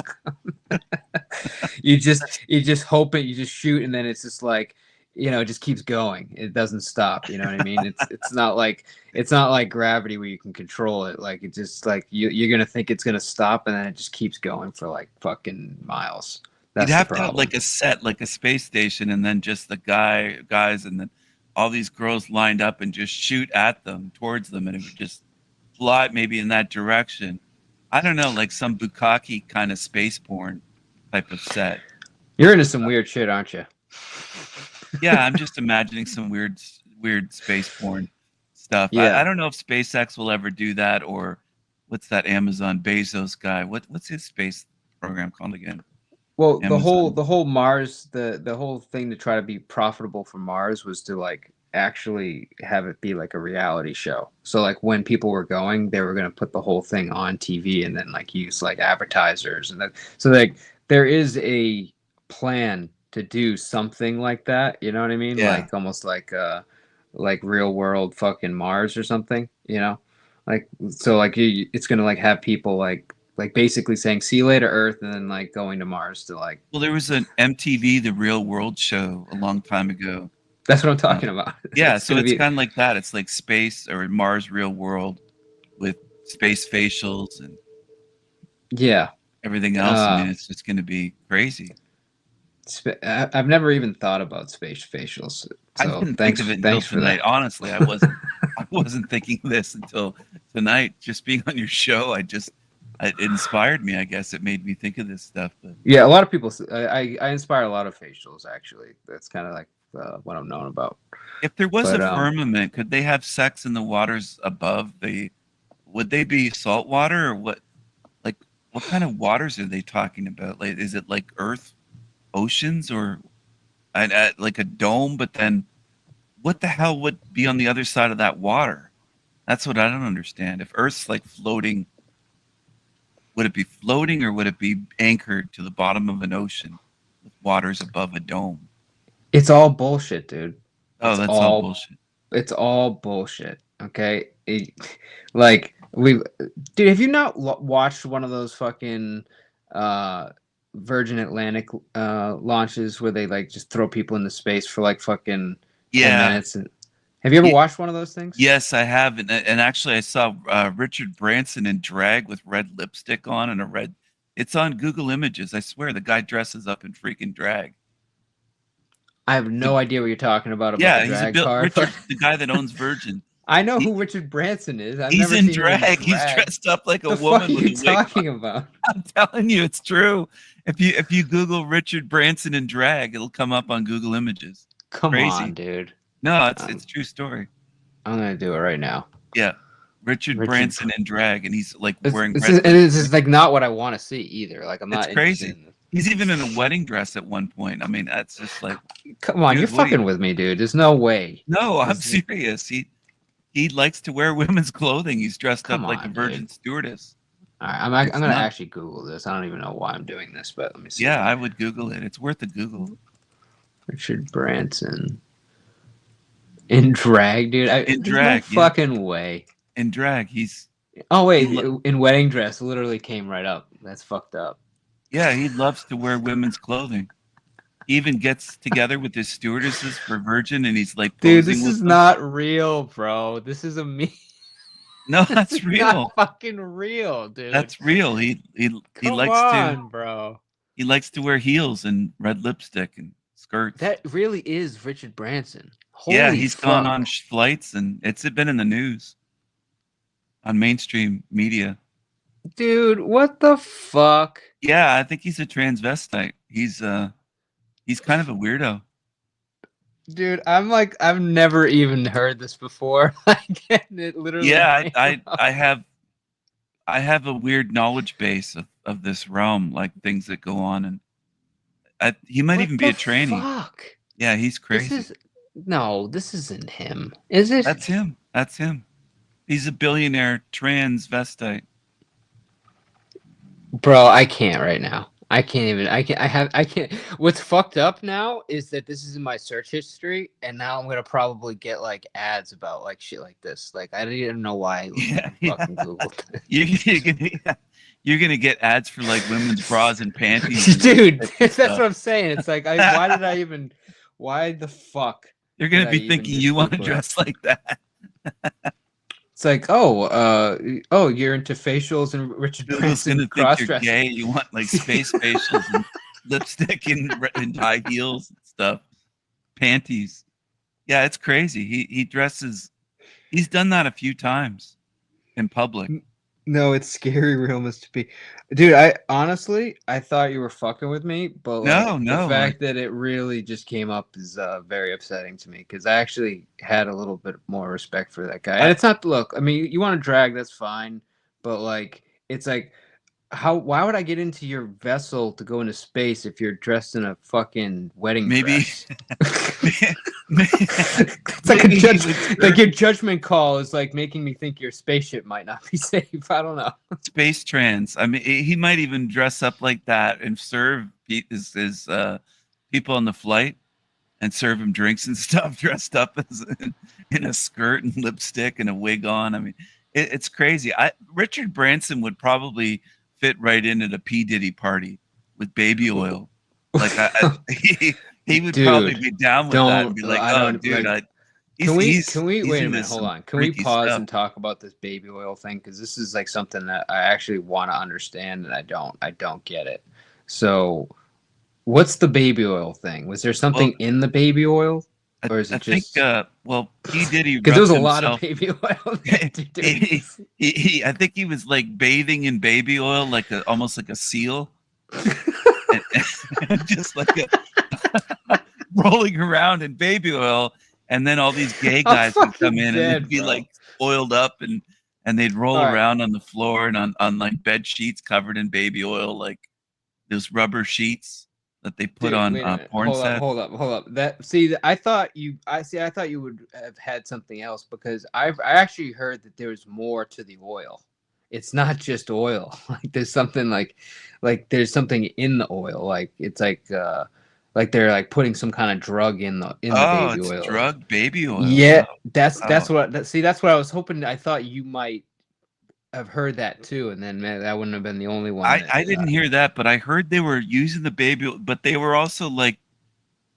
S5: you just hope it, you just shoot, and then it's just like, you know, it just keeps going. It doesn't stop. You know what I mean? It's not like gravity where you can control it. Like it just like you're gonna think it's gonna stop, and then it just keeps going for like fucking miles. That's
S9: You'd have
S5: the
S9: to have
S5: problem.
S9: like a set, like a space station, and then just the guys, and then all these girls lined up and just shoot at them, towards them, and it would just fly maybe in that direction. I don't know, like some bukkake kind of space porn type of set.
S5: You're into some weird shit, aren't you?
S9: Yeah, I'm just imagining some weird space porn stuff.
S5: Yeah.
S9: I don't know if SpaceX will ever do that, or what's that Amazon Bezos guy? What's his space program called again?
S5: Well,
S9: Amazon.
S5: the whole Mars, the whole thing to try to be profitable for Mars was to like actually have it be like a reality show. So like when people were going, they were going to put the whole thing on TV and then like use like advertisers and that. So like there is a plan to do something like that. You know what I mean?
S9: Yeah.
S5: Like almost like real world fucking Mars or something. You know, like so like it's going to like have people like basically saying see you later Earth, and then like going to Mars to like.
S9: Well, there was an MTV The Real World show a long time ago.
S5: That's what I'm talking about.
S9: Yeah, so it's
S5: gonna be-
S9: kind of like that. It's like space or Mars Real World with space facials and
S5: yeah.
S9: everything else. I mean, it's just going to be crazy.
S5: I've never even thought about space facials.
S9: I
S5: So
S9: didn't
S5: thanks,
S9: think of it until
S5: thanks for
S9: tonight.
S5: that.
S9: Honestly, I wasn't thinking this until tonight. Just being on your show, it inspired me. I guess it made me think of this stuff. But
S5: Yeah, a lot of people. I inspire a lot of facials actually. That's kind of like what I'm known about.
S9: if there was
S5: But,
S9: a firmament, could they have sex in the waters above the? Would they be salt water or what? Like, what kind of waters are they talking about? Like, is it like Earth, oceans, or like a dome? But then, what the hell would be on the other side of that water? That's what I don't understand. If Earth's like floating, would it be floating or would it be anchored to the bottom of an ocean with waters above a dome?
S5: It's all bullshit, dude.
S9: Oh,
S5: It's
S9: that's all bullshit.
S5: all bullshit. Okay, like dude, have you not watched one of those fucking Virgin Atlantic launches where they like just throw people into space for like fucking 10 minutes? And have you ever watched one of those things?
S9: Yes, I have, and actually I saw Richard Branson in drag with red lipstick on and a red. It's on Google Images. I swear the guy dresses up in freaking drag.
S5: I have no idea what you're talking about.
S9: Yeah,
S5: the drag
S9: he's
S5: part.
S9: the guy that owns Virgin.
S5: I know who Richard Branson is.
S9: He's in drag. He's dressed up like a woman.
S5: What are you
S9: with a wig
S5: talking
S9: on.
S5: about?
S9: I'm telling you, it's true. If you Google Richard Branson in drag, it'll come up on Google Images.
S5: Come
S9: Crazy.
S5: on, dude.
S9: No, it's a true story.
S5: I'm gonna do it right now.
S9: Yeah, Richard Branson in drag, and he's like wearing.
S5: This is like not what I want to see either. Like I'm not.
S9: It's crazy. He's even in a wedding dress at one point. I mean, that's just like.
S5: Come on, you're fucking with me, dude. There's no way.
S9: No, I'm serious. He likes to wear women's clothing. He's dressed up like a Virgin stewardess.
S5: All right, I'm gonna actually Google this. I don't even know why I'm doing this, but let me see.
S9: Yeah, I would Google it. It's worth a Google.
S5: Richard Branson in drag, dude.
S9: In drag,
S5: no fucking way.
S9: In drag, he's.
S5: Oh wait, in wedding dress, literally came right up. That's fucked up.
S9: Yeah, he loves to wear women's clothing. He even gets together with his stewardesses for Virgin, and he's like,
S5: dude, this is not real, bro. This is a me.
S9: No, that's real.
S5: Not fucking real, dude.
S9: That's real. He
S5: Come
S9: likes
S5: on, bro.
S9: He likes to wear heels and red lipstick and skirts.
S5: That really is Richard Branson.
S9: Yeah, he's gone on flights, and it's been in the news on mainstream media.
S5: Dude, what the fuck?
S9: Yeah, I think he's a transvestite. He's kind of a weirdo.
S5: Dude, I'm like, I've never even heard this before. It literally.
S9: Yeah, I have a weird knowledge base of this realm, like things that go on, and he might even be a tranny.
S5: Fuck?
S9: Yeah, he's crazy.
S5: This isn't him. Is it?
S9: That's him. That's him. He's a billionaire transvestite.
S5: Bro, I can't right now. I can't. What's fucked up now is that this is in my search history, and now I'm gonna probably get like ads about like shit like this. Like I didn't even know why I fucking Googled it.
S9: You're gonna get ads for like women's bras and panties,
S5: dude. That's what I'm saying. It's like, why the fuck?
S9: You're gonna be thinking you want to dress like that.
S5: It's like, you're into facials and Richard Branson cross dressing.
S9: Gay. You want like space facials and lipstick and high heels and stuff, panties. Yeah, it's crazy. He dresses. He's done that a few times in public.
S5: No, it's scary real to be. Dude, I honestly thought you were fucking with me, but the fact that it really just came up is very upsetting to me because I actually had a little bit more respect for that guy. And it's not look, I mean, you want to drag, that's fine, but like it's like why would I get into your vessel to go into space if you're dressed in a fucking wedding dress? It's like your judgment call is like making me think your spaceship might not be safe. I don't know.
S9: Space trans. I mean, he might even dress up like that and serve his people on the flight and serve him drinks and stuff, dressed up as in a skirt and lipstick and a wig on. I mean, it's crazy. Richard Branson would probably fit right in at a P. Diddy party with baby oil. Like he would probably be down with that and be like, "Oh, dude, can we
S5: wait a minute? Hold on. Can we pause and talk about this baby oil thing? Because this is like something that I actually want to understand, and I don't get it. So, what's the baby oil thing? Was there something in the baby oil, or is it just?
S9: P. Diddy
S5: because there was a lot of baby oil.
S9: I think he was like bathing in baby oil, like almost like a seal, and just like rolling around in baby oil, and then all these gay guys would come in and they'd be like oiled up and they'd roll around on the floor and on like bed sheets covered in baby oil, like those rubber sheets that they put on porn sets.
S5: Hold up. I thought you would have had something else because I actually heard that there's more to the oil. It's not just oil. Like there's something like there's something in the oil. Like it's like Like they're like putting some kind of drug in the
S9: Oh,
S5: baby
S9: it's
S5: oil.
S9: drug baby oil.
S5: Yeah,
S9: Oh,
S5: that's
S9: oh.
S5: what that's what I was hoping. I thought you might have heard that too, and then man, that wouldn't have been the only one.
S9: I didn't hear that, but I heard they were using the baby oil, but they were also like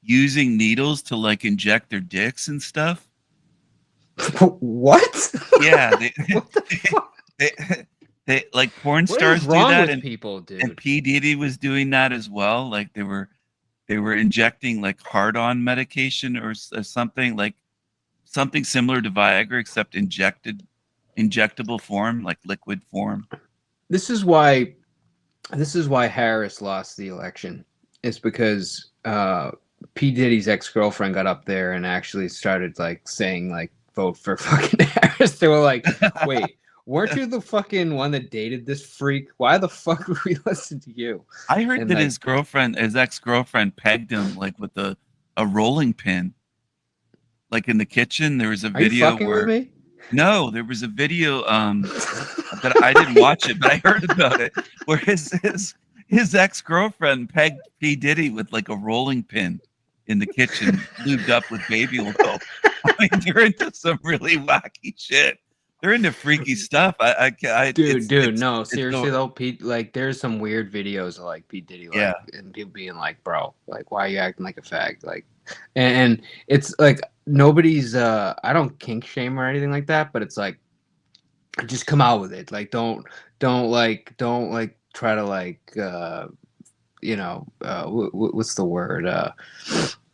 S9: using needles to like inject their dicks and stuff.
S5: What?
S9: Yeah,
S5: What the fuck?
S9: they like porn
S5: What
S9: stars
S5: is
S9: do
S5: wrong
S9: that,
S5: with
S9: and
S5: people, dude?
S9: and P Diddy was doing that as well. Like they were injecting like hard-on medication or something, like something similar to Viagra, except injectable form, like liquid form.
S5: This is why Harris lost the election. It's because P Diddy's ex-girlfriend got up there and actually started like saying like vote for fucking Harris. They were like, wait, weren't you the fucking one that dated this freak? Why the fuck would we listen to you?
S9: I heard
S5: And,
S9: that
S5: like,
S9: his ex-girlfriend pegged him like with a rolling pin. Like in the kitchen, there was a
S5: Are you
S9: video
S5: fucking
S9: where
S5: with me?
S9: no, there was a video that I didn't watch it, but I heard about it, where his ex-girlfriend pegged P Diddy with like a rolling pin in the kitchen, lubed up with baby oil. I mean, they're into some really wacky shit. They're into freaky stuff.
S5: Dude, no,
S9: it's
S5: seriously though, Pete, like there's some weird videos of like Pete Diddy, like,
S9: Yeah.
S5: and people being like, bro, like, why are you acting like a fag? Like, and it's like nobody's, I don't kink shame or anything like that, but it's like, just come out with it. Like, don't try to like, what's the word?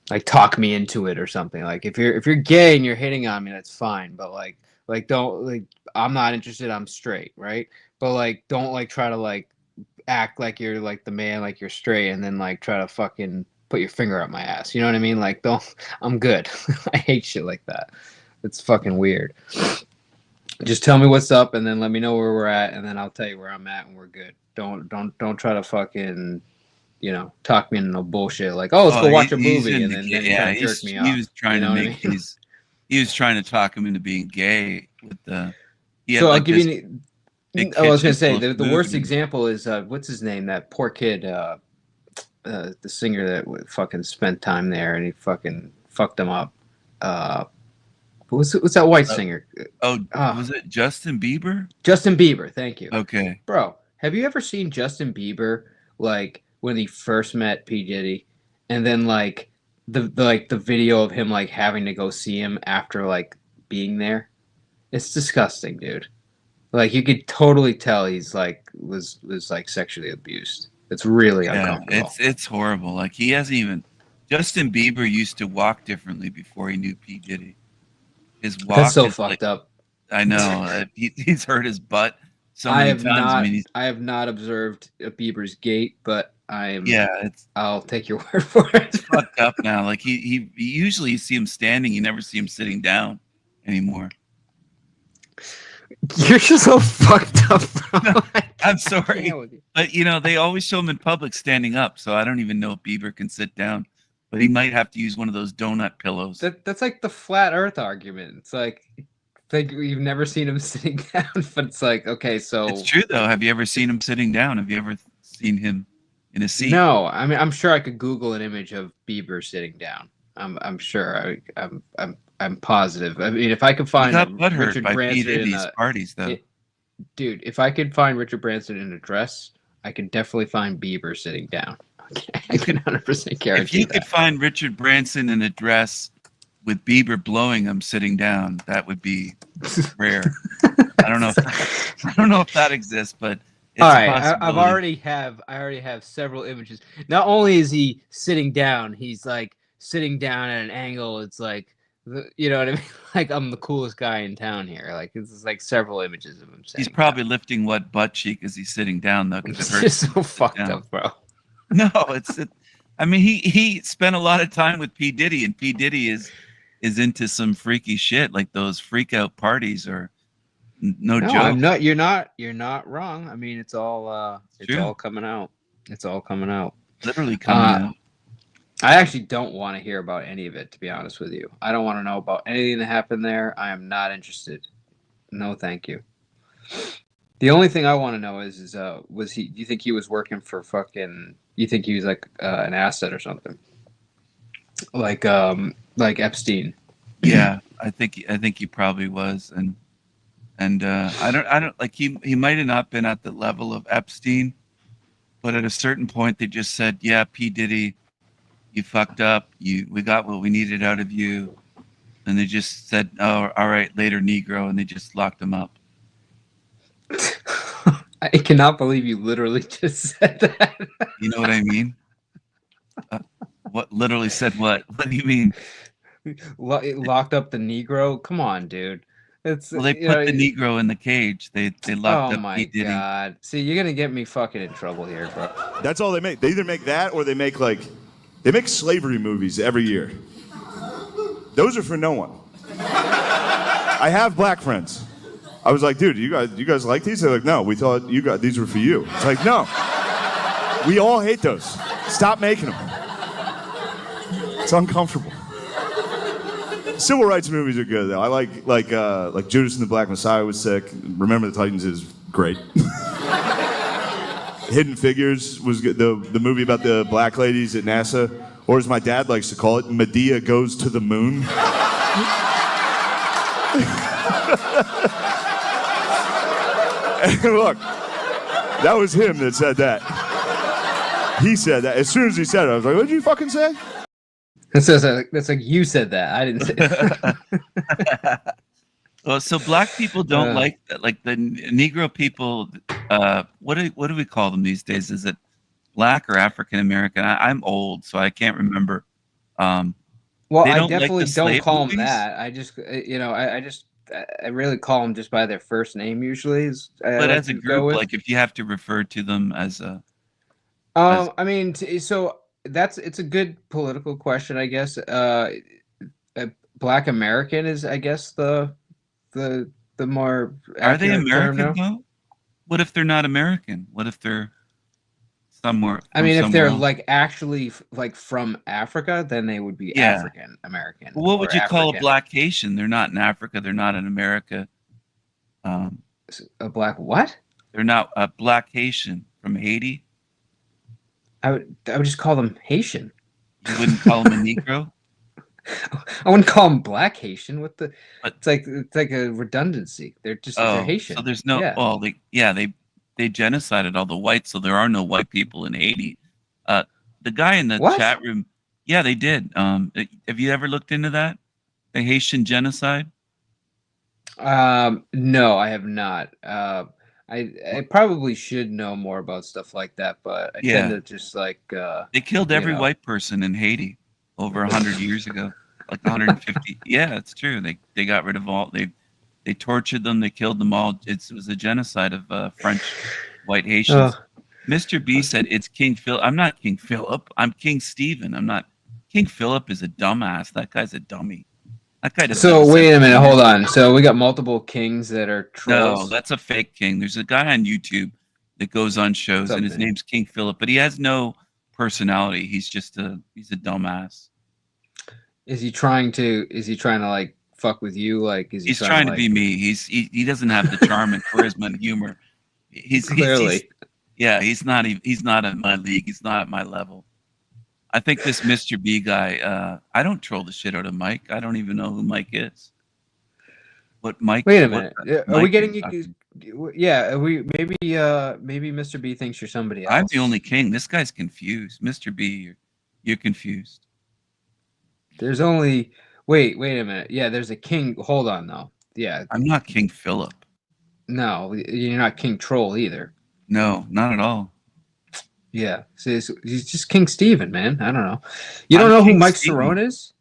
S5: Like talk me into it or something. Like if you're gay and you're hitting on me, that's fine, but like don't like I'm not interested, I'm straight, right? But like don't like try to like act like you're like the man, like you're straight, and then like try to fucking put your finger up my ass. You know what I mean? Like don't I'm good. I hate shit like that. It's fucking weird. Just tell me what's up and then let me know where we're at, and then I'll tell you where I'm at and we're good. Don't try to fucking talk me into no bullshit like, oh, let's go watch a movie, and then try to jerk me off.
S9: He was trying to make he was trying to talk him into being gay with the. So
S5: I'll give you. I was gonna say the worst
S9: movie.
S5: example is what's his name? That poor kid, the singer that fucking spent time there and he fucking fucked him up. What's that white singer?
S9: Was it Justin Bieber?
S5: Justin Bieber, thank you.
S9: Okay,
S5: bro, have you ever seen Justin Bieber like when he first met P Diddy, and then like the video of him like having to go see him after like being there? It's disgusting, dude. Like you could totally tell he's like was like sexually abused. It's really uncomfortable.
S9: It's horrible. Like he hasn't even. Justin Bieber used to walk differently before he knew P Diddy. His walk.
S5: That's so fucked up.
S9: I know. He's hurt his butt so many times.
S5: I have not observed Bieber's gait, but I'll take your word for it.
S9: It's fucked up now. Like he usually you see him standing, you never see him sitting down anymore.
S5: You're just so fucked up, bro.
S9: No, I'm sorry, but they always show him in public standing up, so I don't even know if Bieber can sit down. But he might have to use one of those donut pillows.
S5: That's like the flat Earth argument. It's like you've never seen him sitting down, but it's like, okay, so
S9: it's true though. Have you ever seen him sitting down? Have you ever seen him in a seat?
S5: No, I mean I'm sure I could Google an image of Bieber sitting down. I'm sure. I'm positive. I mean, if I could find Richard Branson in
S9: parties, though,
S5: dude, if I could find Richard Branson in a dress, I could definitely find Bieber sitting down. Okay, I can 100% guarantee.
S9: If you could find Richard Branson in a dress with Bieber blowing him sitting down, that would be rare. I don't know if that exists, but it's
S5: all right.
S9: I
S5: already have several images. Not only is he sitting down, he's like sitting down at an angle. It's like, you know what I mean? Like I'm the coolest guy in town here. Like it's like several images of him.
S9: He's probably lifting what butt cheek as he's sitting down though, because it hurts.
S5: It's so fucked up, bro.
S9: No, I mean, he spent a lot of time with P Diddy, and P Diddy is into some freaky shit, like those freak out parties or no joke.
S5: I'm not. You're not wrong. I mean, it's all all coming out. It's all coming out.
S9: Literally coming out.
S5: I actually don't want to hear about any of it, to be honest with you. I don't want to know about anything that happened there. I am not interested. No, thank you. The only thing I want to know is do you think he was working for fucking? You think he was like an asset or something? like Epstein.
S9: Yeah, I think he probably was, and I don't like he might have not been at the level of Epstein, but at a certain point they just said, yeah, P Diddy, you fucked up, we got what we needed out of you, and they just said, oh, all right, later, Negro, and they just locked him up.
S5: I cannot believe you literally just said that.
S9: You know what I mean? What literally said what? What do you mean?
S5: Locked up the Negro? Come on, dude. It's
S9: Well, they put the Negro in the cage. They locked
S5: oh
S9: up
S5: my
S9: P Diddy.
S5: god! See, you're gonna get me fucking in trouble here, bro.
S4: That's all they make. They either make that or they make slavery movies every year. Those are for no one. I have black friends. I was like, dude, you guys like these? They're like, no, we thought these were for you. It's like, no. We all hate those. Stop making them. It's uncomfortable. Civil rights movies are good though. I like Judas and the Black Messiah was sick. Remember the Titans is great. Hidden Figures was good. The movie about the black ladies at NASA, or as my dad likes to call it, Medea Goes to the Moon. And look, that was him that said that. He said that. As soon as he said it, I was like, what did you fucking say?
S5: That's like you said that. I didn't say that.
S9: Well, so black people don't like that. Like the Negro people, what do we call them these days? Is it black or African American? I'm old, so I can't remember.
S5: Well, I definitely don't call them that. I just, I really call them just by their first name usually.
S9: But as a group, like if you have to refer to them as a,
S5: I mean, so it's a good political question, I guess. Black American is, I guess, the more.
S9: Are they American though? What if they're not American? What if they're somewhere?
S5: I mean, if they're like actually like from Africa, then they would be African American.
S9: Well, what would you call a black Haitian? They're not in Africa. They're not in America.
S5: A black what?
S9: They're not a black Haitian from Haiti.
S5: I would just call them Haitian.
S9: You wouldn't call them a Negro?
S5: I wouldn't call them black Haitian. It's like a redundancy. They're Haitian.
S9: So there's no. Yeah. Well, they genocided all the whites, so there are no white people in Haiti. The guy in the chat room, yeah, they did. Have you ever looked into that? The Haitian genocide?
S5: No, I have not. I probably should know more about stuff like that, but I tend to just like.
S9: They killed every white person in Haiti over 100 years ago, like 150. Yeah, it's true. They got rid of all. They tortured them. They killed them all. It was a genocide of French white Haitians. Mr. B said it's King Philip. I'm not King Philip. I'm King Stephen. I'm not. King Philip is a dumbass. That guy's a dummy. That guy doesn't.
S5: So wait a minute. Hold on. So we got multiple kings that are trolls.
S9: No, that's a fake king. There's a guy on YouTube that goes on shows, and his name's King Philip, but he has no personality. He's just he's a dumbass.
S5: Is he trying to like fuck with you? Like,
S9: he's trying to be me. He doesn't have the charm and charisma and humor. He's clearly. He's not in my league. He's not at my level. I think this Mr. B guy, I don't troll the shit out of Mike. I don't even know who Mike is. What Mike?
S5: Wait a minute. Are we getting you? Yeah, maybe Mr. B thinks you're somebody else.
S9: I'm the only king. This guy's confused. Mr. B, you're confused.
S5: There's only wait a minute. Yeah, there's a king. Hold on though. Yeah.
S9: I'm not King Philip.
S5: No, you're not King Troll either.
S9: No, not at all.
S5: Yeah, he's just King Stephen, man. I don't know. You don't know who Mike Cerrone is?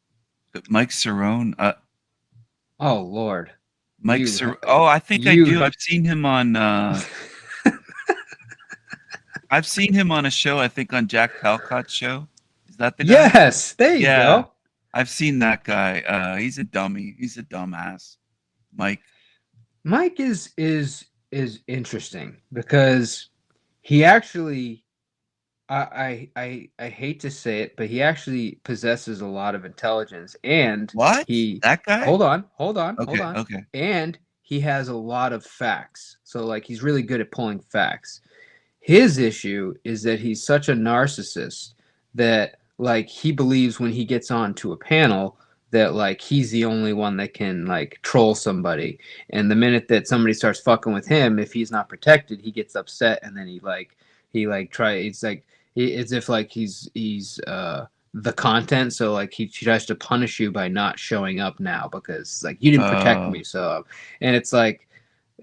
S9: Mike Cerrone.
S5: Oh Lord.
S9: Mike Cerrone. Oh, I think I do. I've seen him on. I've seen him on a show. I think on Jack Palcott's show. Is that the guy?
S5: Yes. There you go.
S9: I've seen that guy. He's a dummy. He's a dumbass. Mike
S5: is interesting because he actually. I hate to say it, but he actually possesses a lot of intelligence, and
S9: that guy.
S5: Hold on.
S9: Okay.
S5: And he has a lot of facts. So like he's really good at pulling facts. His issue is that he's such a narcissist that like he believes when he gets onto a panel that like he's the only one that can like troll somebody, and the minute that somebody starts fucking with him, if he's not protected, he gets upset, and then it's like it's if like he's the content, so like he tries to punish you by not showing up now because like you didn't protect me. So and it's like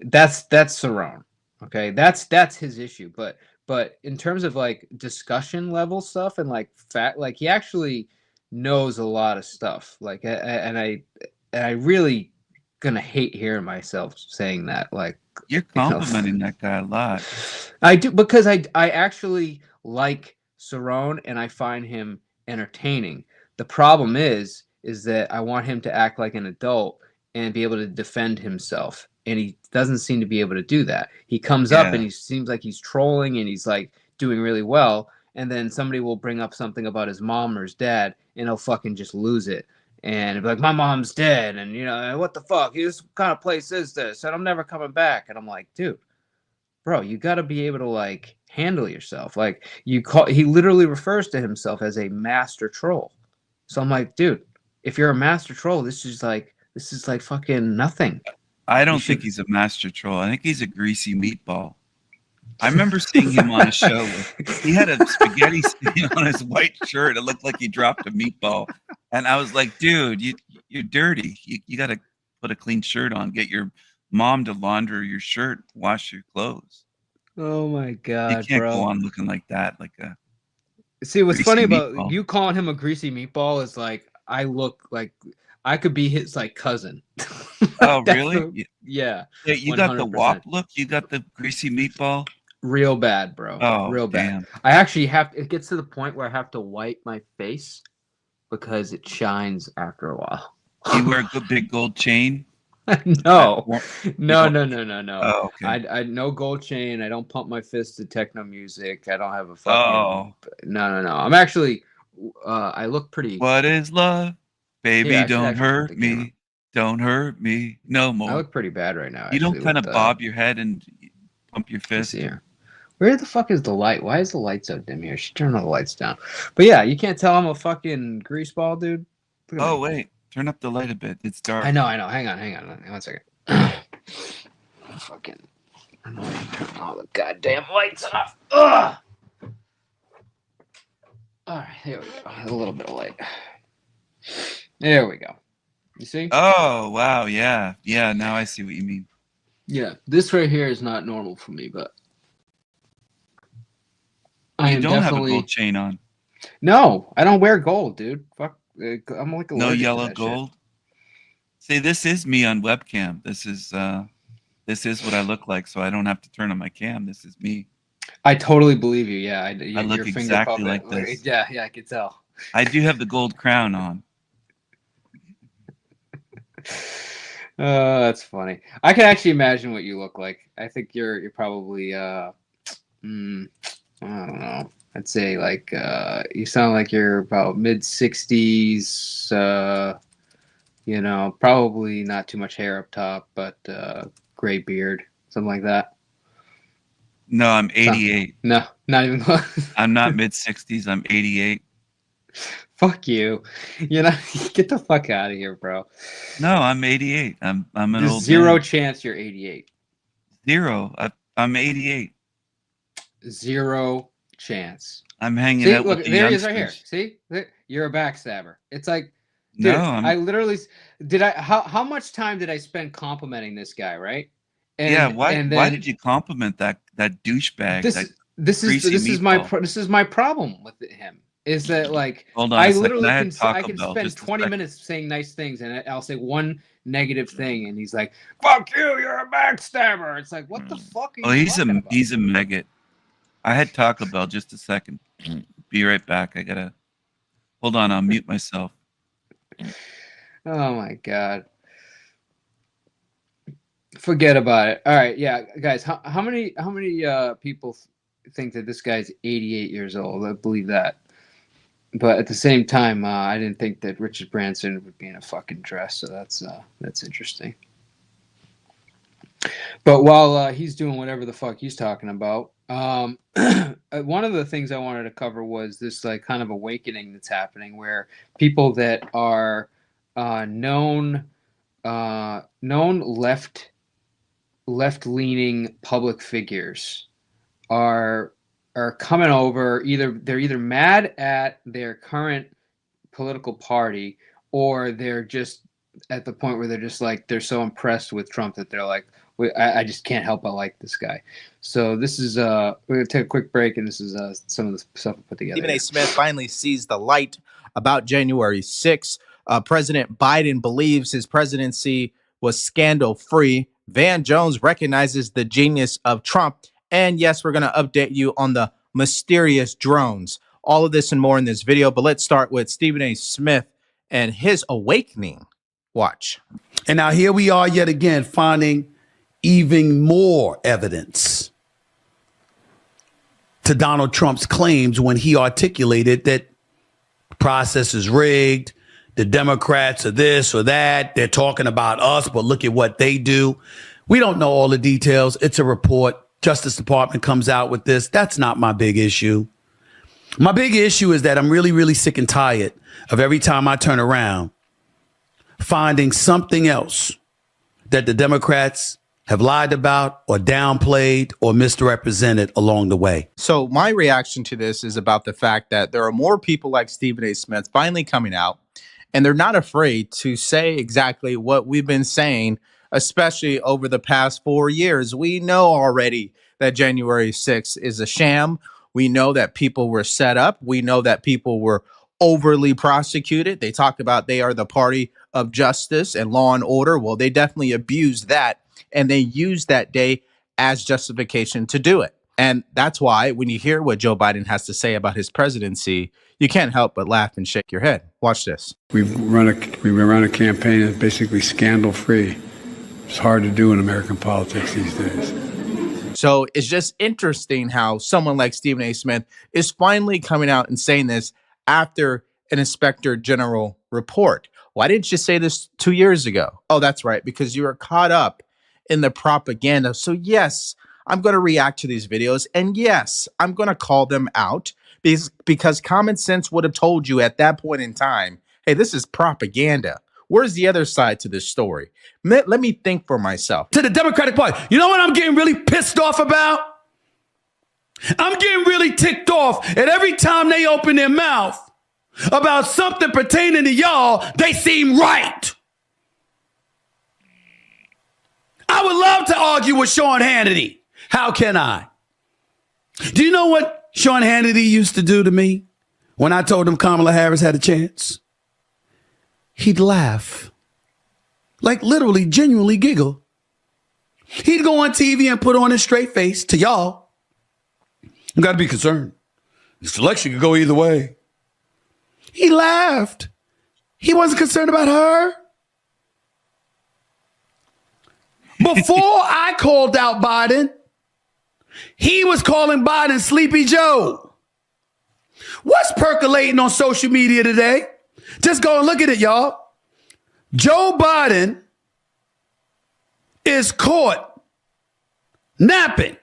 S5: that's Cerrone. Okay, that's his issue. But in terms of like discussion level stuff and like like he actually knows a lot of stuff. Like and I really gonna hate hearing myself saying that. Like
S9: You're complimenting that guy a lot.
S5: I do, because I actually like Cerrone and I find him entertaining. The problem is that I want him to act like an adult and be able to defend himself, and he doesn't seem to be able to do that. He comes up and he seems like he's trolling and he's like doing really well, and then somebody will bring up something about his mom or his dad and he'll fucking just lose it and be like, my mom's dead, and you know, what the fuck, this kind of place is this, and I'm never coming back. And I'm like, dude, bro, you got to be able to like handle yourself. Like he literally refers to himself as a master troll. So I'm like, dude, if you're a master troll, this is like fucking nothing.
S9: I don't think he's a master troll. I think he's a greasy meatball. I remember seeing him on a show. He had a spaghetti stain on his white shirt. It looked like he dropped a meatball. And I was like, dude, you're dirty. You got to put a clean shirt on. Get your mom to launder your shirt. Wash your clothes.
S5: Oh my God,
S9: you can't
S5: bro.
S9: go on looking like that. Like a
S5: See, what's funny about
S9: meatball.
S5: you calling him a greasy meatball is like I look like I could be his like cousin.
S9: Oh, really?
S5: Yeah.
S9: You got the wop look. You got the greasy meatball.
S5: Real bad, bro.
S9: Oh,
S5: real bad.
S9: damn.
S5: I actually it gets to the point where I have to wipe my face because it shines after a while.
S9: You wear a good big gold chain?
S5: No.
S9: Oh, okay.
S5: I no gold chain. I don't pump my fist to techno music. I don't have a fucking. No. I'm actually. I look pretty.
S9: What is love, baby?
S5: Yeah,
S9: don't hurt me. Don't hurt me no more.
S5: I look pretty bad right now.
S9: You don't kind of bob your head and pump your fist.
S5: Here. Where the fuck is the light? Why is the light so dim here? She turned all the lights down. But yeah, you can't tell I'm a fucking greaseball, dude.
S9: Oh wait, turn up the light a bit. It's dark.
S5: I know. Hang on. 1 second. Fucking annoying. Turn all the goddamn lights off. Ugh! All right, here we go. A little bit of light. There we go. You see?
S9: Oh wow, yeah. Now I see what you mean.
S5: Yeah, this right here is not normal for me, but I am
S9: don't
S5: definitely
S9: have a gold chain on.
S5: No, I don't wear gold, dude. Fuck, I'm like
S9: no yellow gold. See, this is me on webcam. This is what I look like, so I don't have to turn on my cam. This is me.
S5: I totally believe you. Yeah,
S9: I look exactly like this.
S5: Yeah, I can tell.
S9: I do have the gold crown on.
S5: That's funny. I can actually imagine what you look like. I think you're probably I don't know. I'd say like you sound like you're about mid-60s. You know, probably not too much hair up top, but gray beard, something like that.
S9: No, I'm 88.
S5: No, not even close.
S9: I'm not mid-60s. I'm 88.
S5: Fuck you. You know, get the fuck out of here, bro.
S9: No, I'm 88. I'm an
S5: There's
S9: old
S5: zero
S9: man.
S5: chance you're 88.
S9: Zero. I'm 88.
S5: Zero chance.
S9: I'm hanging
S5: See,
S9: out
S5: look,
S9: with the
S5: there he is
S9: youngsters.
S5: right here. See? You're a backstabber. It's like,
S9: No,
S5: dude,
S9: I'm,
S5: I literally did. How much time did I spend complimenting this guy, right? And,
S9: yeah. Why?
S5: and
S9: Why
S5: then
S9: did you compliment that douchebag?
S5: This
S9: greasy
S5: is
S9: meatball?
S5: my problem with him. Is that like
S9: Hold on
S5: I
S9: a second.
S5: literally
S9: I had
S5: can
S9: Taco Bell,
S5: spend
S9: just a
S5: 20
S9: second.
S5: minutes saying nice things and I'll say one negative thing and he's like, "Fuck you, you're a backstabber." It's like, what the fuck are
S9: Oh,
S5: you
S9: he's
S5: talking about?
S9: a maggot. I had Taco Bell. Just a second. Be right back. I gotta. Hold on. I'll mute myself.
S5: Oh my god. Forget about it. All right, yeah, guys. How many people think that this guy's 88 years old? I believe that. But at the same time, I didn't think that Richard Branson would be in a fucking dress, so that's interesting. But while he's doing whatever the fuck he's talking about, one of the things I wanted to cover was this like kind of awakening that's happening, where people that are known left-leaning public figures are coming over. They're either mad at their current political party, or they're just at the point where they're just like, they're so impressed with Trump that they're like, I just can't help but like this guy. So this is we're gonna take a quick break, and this is some of the stuff we put together.
S6: Stephen A. Smith finally sees the light about January 6th. President Biden believes his presidency was scandal-free. Van Jones recognizes the genius of Trump. And yes, we're going to update you on the mysterious drones. All of this and more in this video, but let's start with Stephen A. Smith and his awakening. Watch.
S10: And now here we are yet again finding even more evidence to Donald Trump's claims when he articulated that the process is rigged, the Democrats are this or that, they're talking about us, but look at what they do. We don't know all the details. It's a report. Justice Department comes out with this. That's not my big issue. My big issue is that I'm really, really sick and tired of every time I turn around finding something else that the Democrats have lied about or downplayed or misrepresented along the way.
S6: So my reaction to this is about the fact that there are more people like Stephen A. Smith finally coming out, and they're not afraid to say exactly what we've been saying, especially over the past 4 years. We know already that January 6th is a sham. We know that people were set up. We know that people were overly prosecuted. They talk about they are the party of justice and law and order. Well, they definitely abused that, and they used that day as justification to do it. And that's why when you hear what Joe Biden has to say about his presidency, you can't help but laugh and shake your head. Watch this.
S11: We've run a campaign that's basically scandal-free. It's hard to do in American politics these days.
S6: So it's just interesting how someone like Stephen A. Smith is finally coming out and saying this after an inspector general report. Why didn't you say this 2 years ago? Oh, that's right, because you were caught up in the propaganda. So yes, I'm going to react to these videos, and yes, I'm going to call them out because common sense would have told you at that point in time, hey, this is propaganda. Where's the other side to this story? Let me think for myself.
S10: To the Democratic Party. You know what I'm getting really pissed off about? I'm getting really ticked off at every time they open their mouth about something pertaining to y'all, they seem right. I would love to argue with Sean Hannity. How can I? Do you know what Sean Hannity used to do to me when I told him Kamala Harris had a chance? He'd laugh. Like literally, genuinely giggle. He'd go on TV and put on his straight face to y'all. You got to be concerned. This election could go either way. He laughed. He wasn't concerned about her. Before I called out Biden, he was calling Biden Sleepy Joe. What's percolating on social media today? Just go and look at it, y'all. Joe Biden is caught napping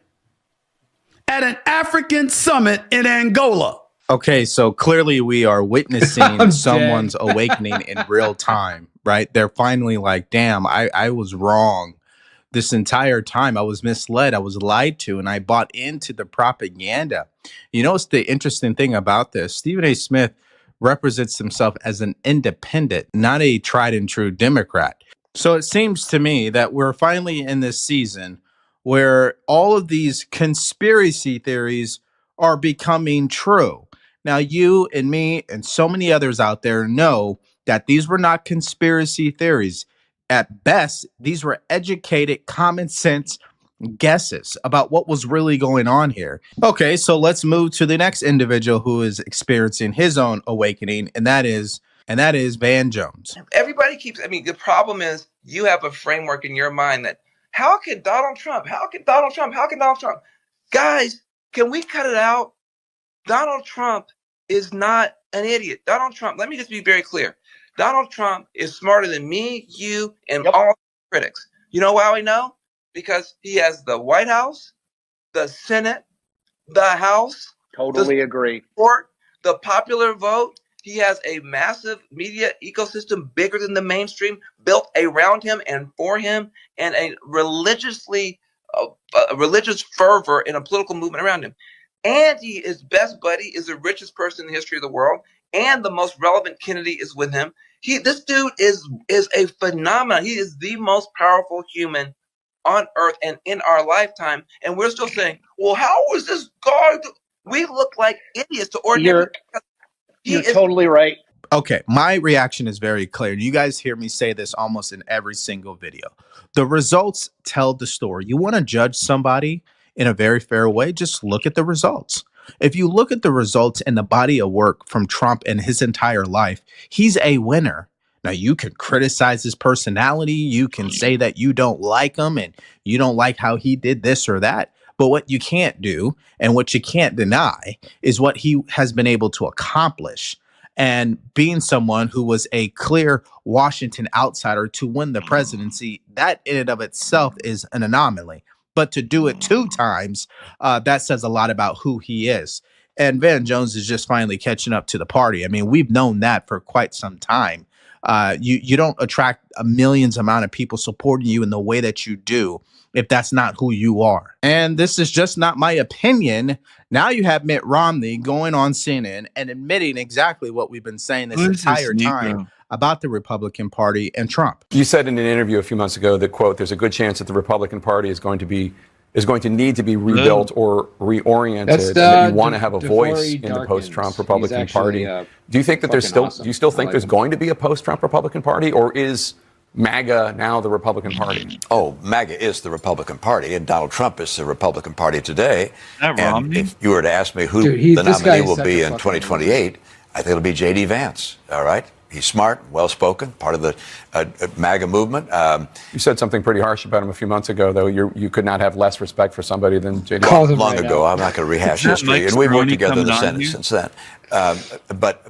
S10: at an African summit in Angola.
S6: Okay, so clearly we are witnessing someone's awakening in real time, right? They're finally like, damn, I was wrong. This entire time I was misled, I was lied to, and I bought into the propaganda. You know what's the interesting thing about this? Stephen A. Smith represents himself as an independent, not a tried and true Democrat. So it seems to me that we're finally in this season where all of these conspiracy theories are becoming true. Now, you and me and so many others out there know that these were not conspiracy theories. At best, these were educated, common sense guesses about what was really going on here. Okay, so let's move to the next individual who is experiencing his own awakening, and that is Van Jones.
S12: Everybody keeps, the problem is you have a framework in your mind that how can Donald Trump? Guys, can we cut it out? Donald Trump is not an idiot. Donald Trump, let me just be very clear. Donald Trump is smarter than me, you, and all critics. You know why we know? Because he has the White House, the Senate, the House,
S7: Totally agree.
S12: For the popular vote, he has a massive media ecosystem bigger than the mainstream built around him and for him, and a religious fervor in a political movement around him. And his best buddy is the richest person in the history of the world, and the most relevant Kennedy is with him. This dude is a phenomenon. He is the most powerful human on earth and in our lifetime, and we're still saying, well, how was this guy? We look like idiots to ordinary.
S7: You're totally right.
S6: Okay, my reaction is very clear. You guys hear me say this almost in every single video. The results tell the story. You want to judge somebody in a very fair way, just look at the results. If you look at the results and the body of work from Trump and his entire life, he's a winner. Now, you can criticize his personality. You can say that you don't like him and you don't like how he did this or that. But what you can't do and what you can't deny is what he has been able to accomplish. And being someone who was a clear Washington outsider to win the presidency, that in and of itself is an anomaly. But to do it 2 times, that says a lot about who he is. And Van Jones is just finally catching up to the party. I mean, we've known that for quite some time. You don't attract a millions amount of people supporting you in the way that you do if that's not who you are. And this is just not my opinion. Now you have Mitt Romney going on CNN and admitting exactly what we've been saying this entire time about the Republican Party and Trump.
S13: You said in an interview a few months ago that, quote, there's a good chance that the Republican Party is going to need to be rebuilt or reoriented, and that you want to have a voice in the post-Trump Republican Party. Do you think that there's still, do you still think there's going to be a post-Trump Republican Party, or is MAGA now the Republican Party?
S14: Oh, MAGA is the Republican Party, and Donald Trump is the Republican Party today.
S9: And
S14: Romney? If you were to ask me who the nominee will be in 2028, I think it'll be J.D. Vance, all right? He's smart, well-spoken, part of the MAGA movement.
S13: You said something pretty harsh about him a few months ago, though. You could not have less respect for somebody than J.D.
S14: Long ago. I'm not going to rehash history, and we've worked together in the Senate since then. But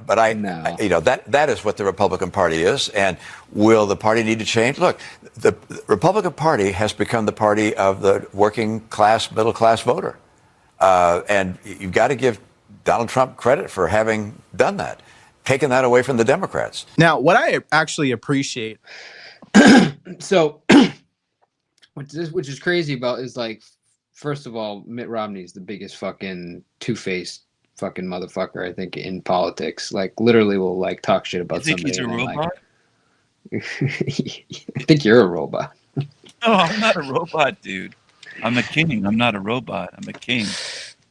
S14: you know, that is what the Republican Party is. And will the party need to change? Look, the Republican Party has become the party of the working class, middle class voter, and you've got to give Donald Trump credit for having done that. Taking that away from the Democrats.
S6: Now, what I actually appreciate.
S5: So, which is crazy about is, like, first of all, Mitt Romney is the biggest fucking two-faced fucking motherfucker, I think, in politics. Like, literally will, like, talk shit about somebody.
S9: Think he's a robot?
S5: Like, I think you're a robot.
S9: No, I'm not a robot, dude. I'm a king. I'm not a robot. I'm a king.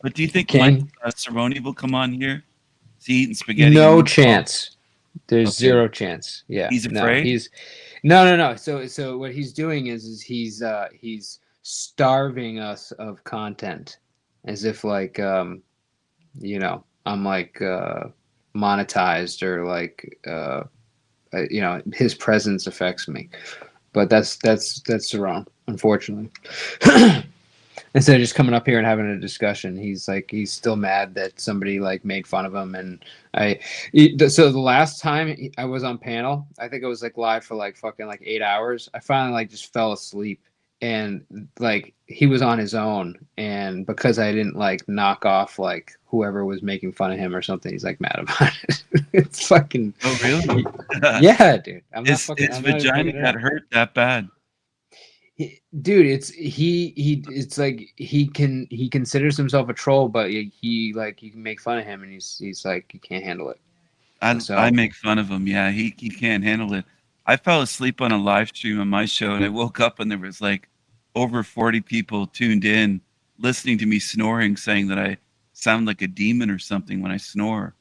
S9: But do you think Mike Cerrone will come on here? Eating spaghetti?
S5: No chance. There's zero chance. Yeah,
S9: he's afraid.
S5: No. So what he's doing is he's starving us of content, as if like you know, I'm like monetized, or like you know, his presence affects me. But that's wrong, unfortunately. Instead of just coming up here and having a discussion, he's still mad that somebody like made fun of him. And so the last time I was on panel, I think I was like live for like fucking like 8 hours. I finally like just fell asleep, and like he was on his own. And because I didn't like knock off like whoever was making fun of him or something, he's like mad about it. It's fucking.
S9: Oh really?
S5: Yeah, dude.
S9: His vagina got hurt that bad.
S5: Dude, it's like he considers himself a troll, but he like, you can make fun of him, and he's like, he can't handle it.
S9: I make fun of him. Yeah, he can't handle it. I fell asleep on a live stream on my show, and I woke up and there was like over 40 people tuned in, listening to me snoring, saying that I sound like a demon or something when I snore.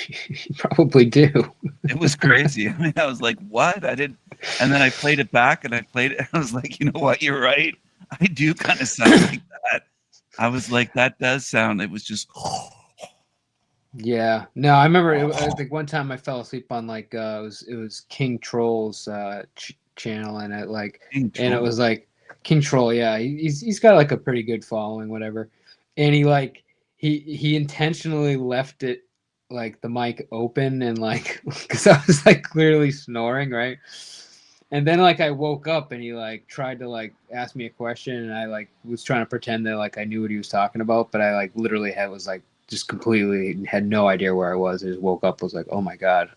S5: You probably do.
S9: It was crazy. I mean, I was like, what? I didn't. And then I played it back, and I was like, you know what? You're right. I do kind of sound like that. I was like, that does sound. It was just.
S5: Yeah. No, I remember. I think one time I fell asleep on like it was King Troll's channel, and it was like King Troll. Yeah, he's got like a pretty good following, whatever. And he intentionally left it like the mic open, and like because I was like clearly snoring, right? And then like I woke up and he like tried to like ask me a question, and I like was trying to pretend that like I knew what he was talking about, but I like literally was like just completely had no idea where I was. I just woke up, was like, oh my god,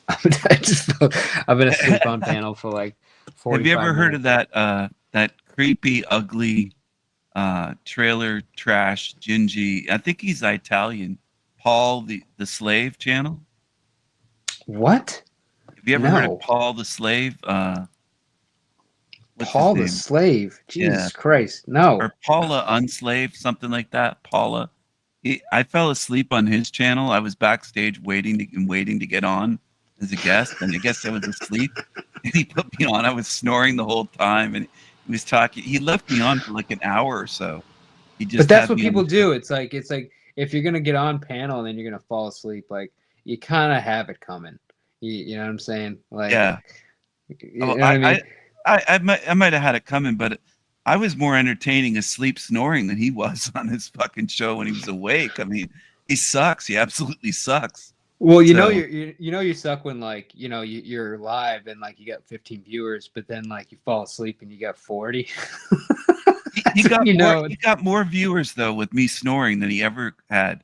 S5: I've been asleep on panel for like 45
S9: Have you ever heard
S5: minutes.
S9: of that creepy, ugly trailer trash Gingy? I think he's Italian. Paul the Slave channel.
S5: What?
S9: Have you ever heard of Paul the Slave?
S5: Paul the Slave. Jesus Christ. No.
S9: Or Paula Unslave, something like that. Paula. I fell asleep on his channel. I was backstage waiting to get on as a guest, and I guess I was asleep. And he put me on. I was snoring the whole time, and he was talking. He left me on for like an hour or so.
S5: But that's what people do. It's like if you're gonna get on panel and then you're gonna fall asleep, like you kind of have it coming. You know what I'm saying? Like,
S9: yeah.
S5: You know what I mean?
S9: I might have had it coming, but I was more entertaining asleep snoring than he was on his fucking show when he was awake. I mean, he sucks. He absolutely sucks.
S5: Well, you know you suck when like you're live and like you got 15 viewers, but then like you fall asleep and you got 40.
S9: He got more viewers though with me snoring than he ever had.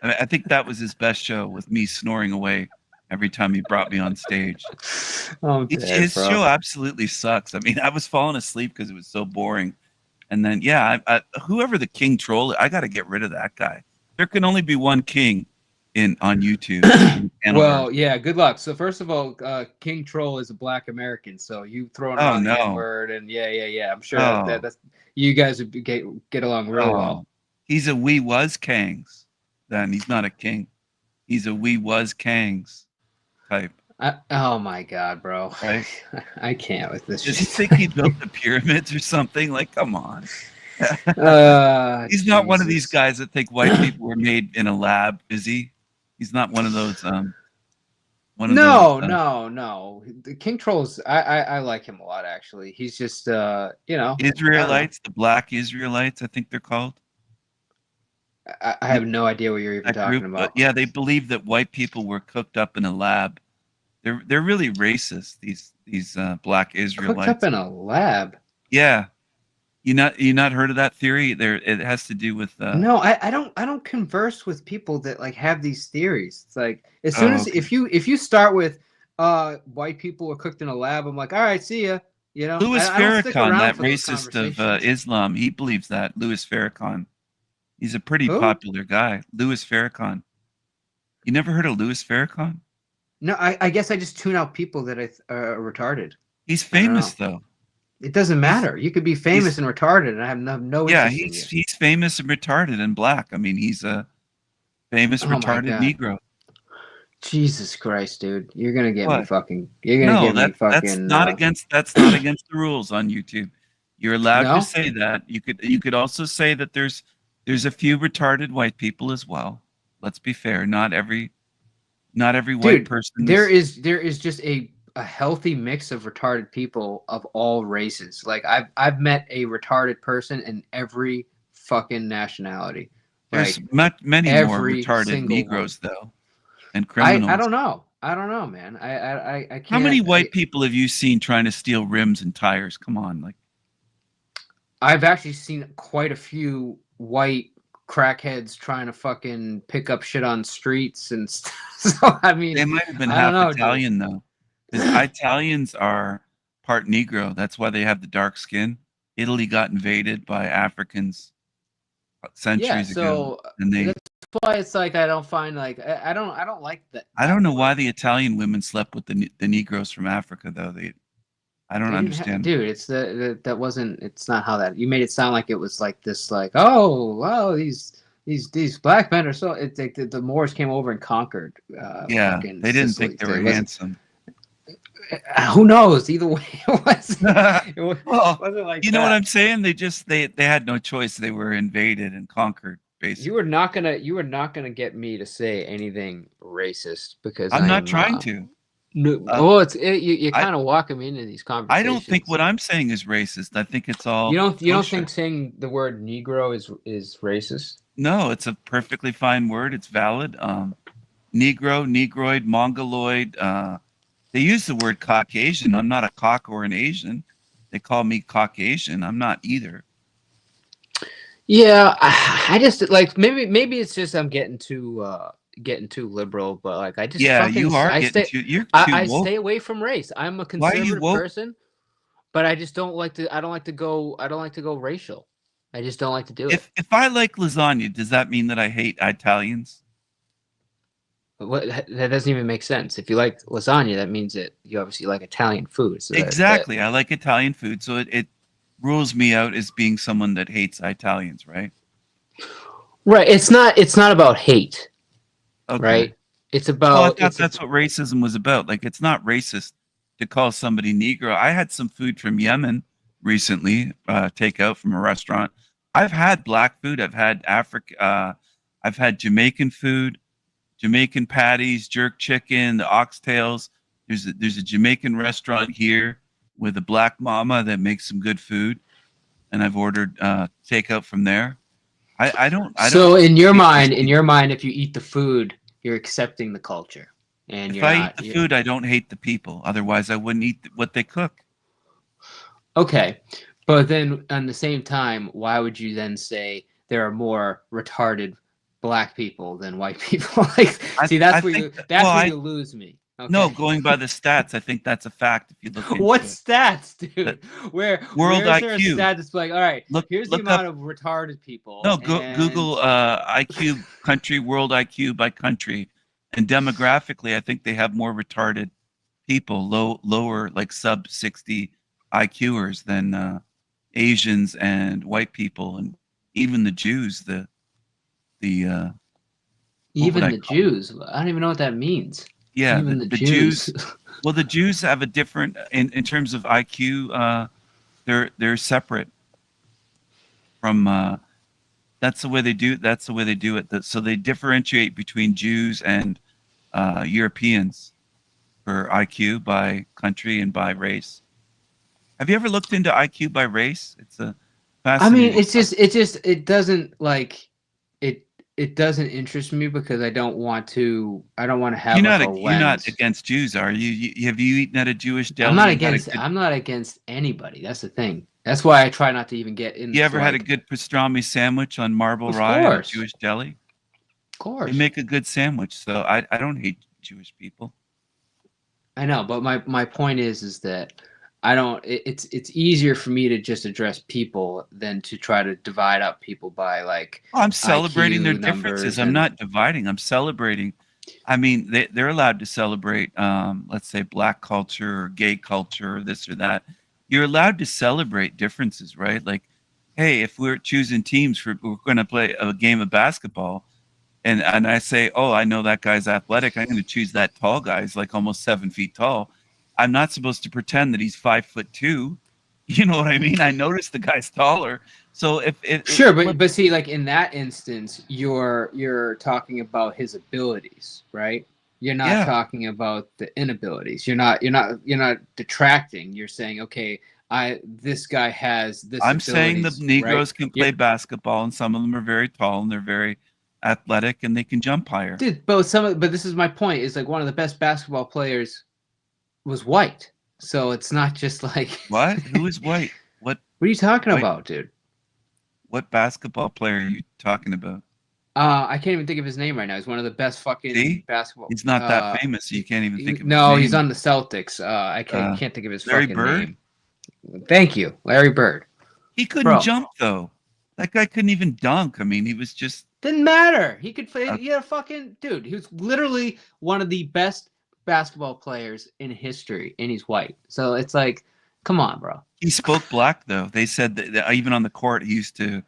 S9: I think that was his best show, with me snoring away every time he brought me on stage. His show absolutely sucks. I mean, I was falling asleep because it was so boring. And then, whoever the King Troll, I got to get rid of that guy. There can only be one king on YouTube.
S5: Well, yeah, good luck. So first of all, King Troll is a Black American, so you throwing around the N-word, and yeah. I'm sure that's you guys would get along real well.
S9: He's a we was Kangs. Then he's not a king. He's a we was Kangs type.
S5: Oh my god, bro!
S9: Right?
S5: I can't with this.
S9: Does he think he built the pyramids or something? Like, come on. He's not one of these guys that think white people were made in a lab, is he? He's not one of those.
S5: No. The King Trolls. I like him a lot, actually. He's just
S9: Israelites, the Black Israelites, I think they're called.
S5: I have no idea what you're even talking about.
S9: Yeah, they believe that white people were cooked up in a lab. They're really racist. These Black Israelites.
S5: Cooked up in a lab.
S9: Yeah, you not heard of that theory? It has to do with.
S5: No, I don't converse with people that like have these theories. It's like as soon as if you start with white people were cooked in a lab, I'm like, all right, see ya. You know,
S9: Louis Farrakhan, that racist of Islam, he believes that. Louis Farrakhan. He's a pretty popular guy. Louis Farrakhan. You never heard of Louis Farrakhan?
S5: No, I guess I just tune out people that are retarded.
S9: He's famous though.
S5: It doesn't matter. You could be famous and retarded, and I have no.
S9: Yeah, he's famous and retarded and black. I mean, he's a famous retarded Negro.
S5: Jesus Christ, dude! You're gonna get me fucking. You're gonna get me fucking.
S9: That's not against the rules on YouTube. You're allowed to say that. You could also say that there's a few retarded white people as well. Let's be fair. Not every white person.
S5: There is just a healthy mix of retarded people of all races. Like I've met a retarded person in every fucking nationality.
S9: There's many more retarded Negroes though, and criminals.
S5: I don't know, man. I can't.
S9: How many white people have you seen trying to steal rims and tires? Come on, like.
S5: I've actually seen quite a few white crackheads trying to fucking pick up shit on streets and stuff. So I mean,
S9: they might have been half Italian though, because Italians are part Negro. That's why they have the dark skin. Italy got invaded by Africans centuries ago, and that's
S5: why it's like I don't find like I don't like that.
S9: I don't know why the Italian women slept with the Negroes from Africa though. I don't understand.
S5: Dude, it's that wasn't. It's not how that. You made it sound like it was like this. Like, oh, wow, these black men are so. It's like the Moors came over and conquered.
S9: Yeah, they didn't think they were handsome.
S5: Who knows? Either way, it wasn't like
S9: you know what I'm saying? They had no choice. They were invaded and conquered. Basically,
S5: you were not gonna get me to say anything racist because
S9: I'm not trying to.
S5: No, well, you're kind of walking me into these conversations.
S9: I don't think what I'm saying is racist. I think it's all.
S5: You don't think saying the word Negro is racist?
S9: No, it's a perfectly fine word. It's valid. Negro, Negroid, Mongoloid. They use the word Caucasian. I'm not a cock or an Asian. They call me Caucasian. I'm not either.
S5: Yeah, I just like maybe it's just I'm getting too liberal, but like I just
S9: you are
S5: I
S9: getting
S5: stay,
S9: too. You're too
S5: I
S9: woke.
S5: stay away from race. I'm a
S9: Why are you
S5: conservative
S9: woke?
S5: person, but I just don't like to. I don't like to go racial. I just don't like to do it.
S9: If I like lasagna, does that mean that I hate Italians?
S5: That doesn't even make sense. If you like lasagna, that means that you obviously like Italian food. So
S9: Exactly. I like Italian food, so it rules me out as being someone that hates Italians, right?
S5: Right. It's not about hate.
S9: Okay.
S5: Right. It's
S9: Well, I
S5: about
S9: thought that's what racism was about. Like, it's not racist to call somebody Negro. I had some food from Yemen recently, takeout from a restaurant. I've had black food. I've had I've had Jamaican food, Jamaican patties, jerk chicken, the oxtails. There's a Jamaican restaurant here with a black mama that makes some good food, and I've ordered takeout from there. I don't.
S5: So in your mind, if you eat the food, you're accepting the culture, and
S9: If
S5: you're
S9: I
S5: not.
S9: eat the food, I don't hate the people. Otherwise, I wouldn't eat what they cook.
S5: Okay, but then at the same time, why would you then say there are more retarded black people than white people? Like, see, that's where you lose me. Okay.
S9: No, going by the stats, I think that's a fact. If you look into
S5: What
S9: it.
S5: stats, dude? Where's
S9: World
S5: there a
S9: IQ.
S5: stat that's like, all right, here's the
S9: look
S5: amount
S9: up-
S5: of retarded people.
S9: No,
S5: and-
S9: Google IQ country, world IQ by country, and demographically, I think they have more retarded people, lower like sub 60 IQers than Asians and white people, and even the Jews.
S5: even the Jews. I don't even know what that means.
S9: Yeah,
S5: Even
S9: the Jews. Well, the Jews have a different in terms of IQ. They're separate from. That's the way they do. That's the way they do it. So they differentiate between Jews and Europeans for IQ by country and by race. Have you ever looked into IQ by race? It's a fascinating.
S5: I mean, it doesn't like it doesn't interest me because I don't want to have
S9: You're
S5: like
S9: not,
S5: a lens.
S9: you're not against Jews, are you? Have you eaten at a Jewish deli?
S5: I'm not
S9: and had a
S5: against.
S9: good-
S5: I'm not against anybody. That's the thing. That's why I try not to even get in.
S9: You ever had a good pastrami sandwich on Marble
S5: Of
S9: Rye at a
S5: course.
S9: Jewish deli?
S5: Of course.
S9: They make a good sandwich, so I don't hate Jewish people.
S5: I know, but my point is that I don't. It's easier for me to just address people than to try to divide up people by like.
S9: I'm celebrating
S5: IQ
S9: their
S5: numbers
S9: differences. I'm
S5: and-
S9: not dividing. I'm celebrating. I mean, they're allowed to celebrate, let's say, black culture or gay culture or this or that. You're allowed to celebrate differences, right? Like, hey, if we're choosing teams we're going to play a game of basketball, and I say, oh, I know that guy's athletic. I'm going to choose that tall guy. He's like almost 7 feet tall. I'm not supposed to pretend that he's 5'2". You know what I mean? I noticed the guy's taller. So
S5: Sure, but see, like in that instance, you're talking about his abilities, right? You're not talking about the inabilities. You're not detracting. You're saying, okay, this guy has this.
S9: I'm saying the Negroes
S5: right?
S9: can play basketball, and some of them are very tall and they're very athletic and they can jump higher.
S5: Dude, but this is my point. Is like one of the best basketball players was white, so it's not just like
S9: What? Who is white? What
S5: are you talking
S9: White.
S5: about, dude?
S9: What basketball player are you talking about?
S5: I can't even think of his name right now. He's one of the best fucking
S9: See?
S5: basketball.
S9: He's not that famous, so you can't even think of his
S5: No,
S9: name.
S5: he's on the Celtics. I can't think of his
S9: Larry
S5: fucking
S9: Bird?
S5: name. Thank you, Larry Bird.
S9: He couldn't
S5: Bro.
S9: jump though. That guy couldn't even dunk. I mean, he was just
S5: Didn't matter. He could play. He had a fucking dude. He was literally one of the best basketball players in history, and he's white. So it's like, come on, bro.
S9: he spoke black though. They said that even on the court he used to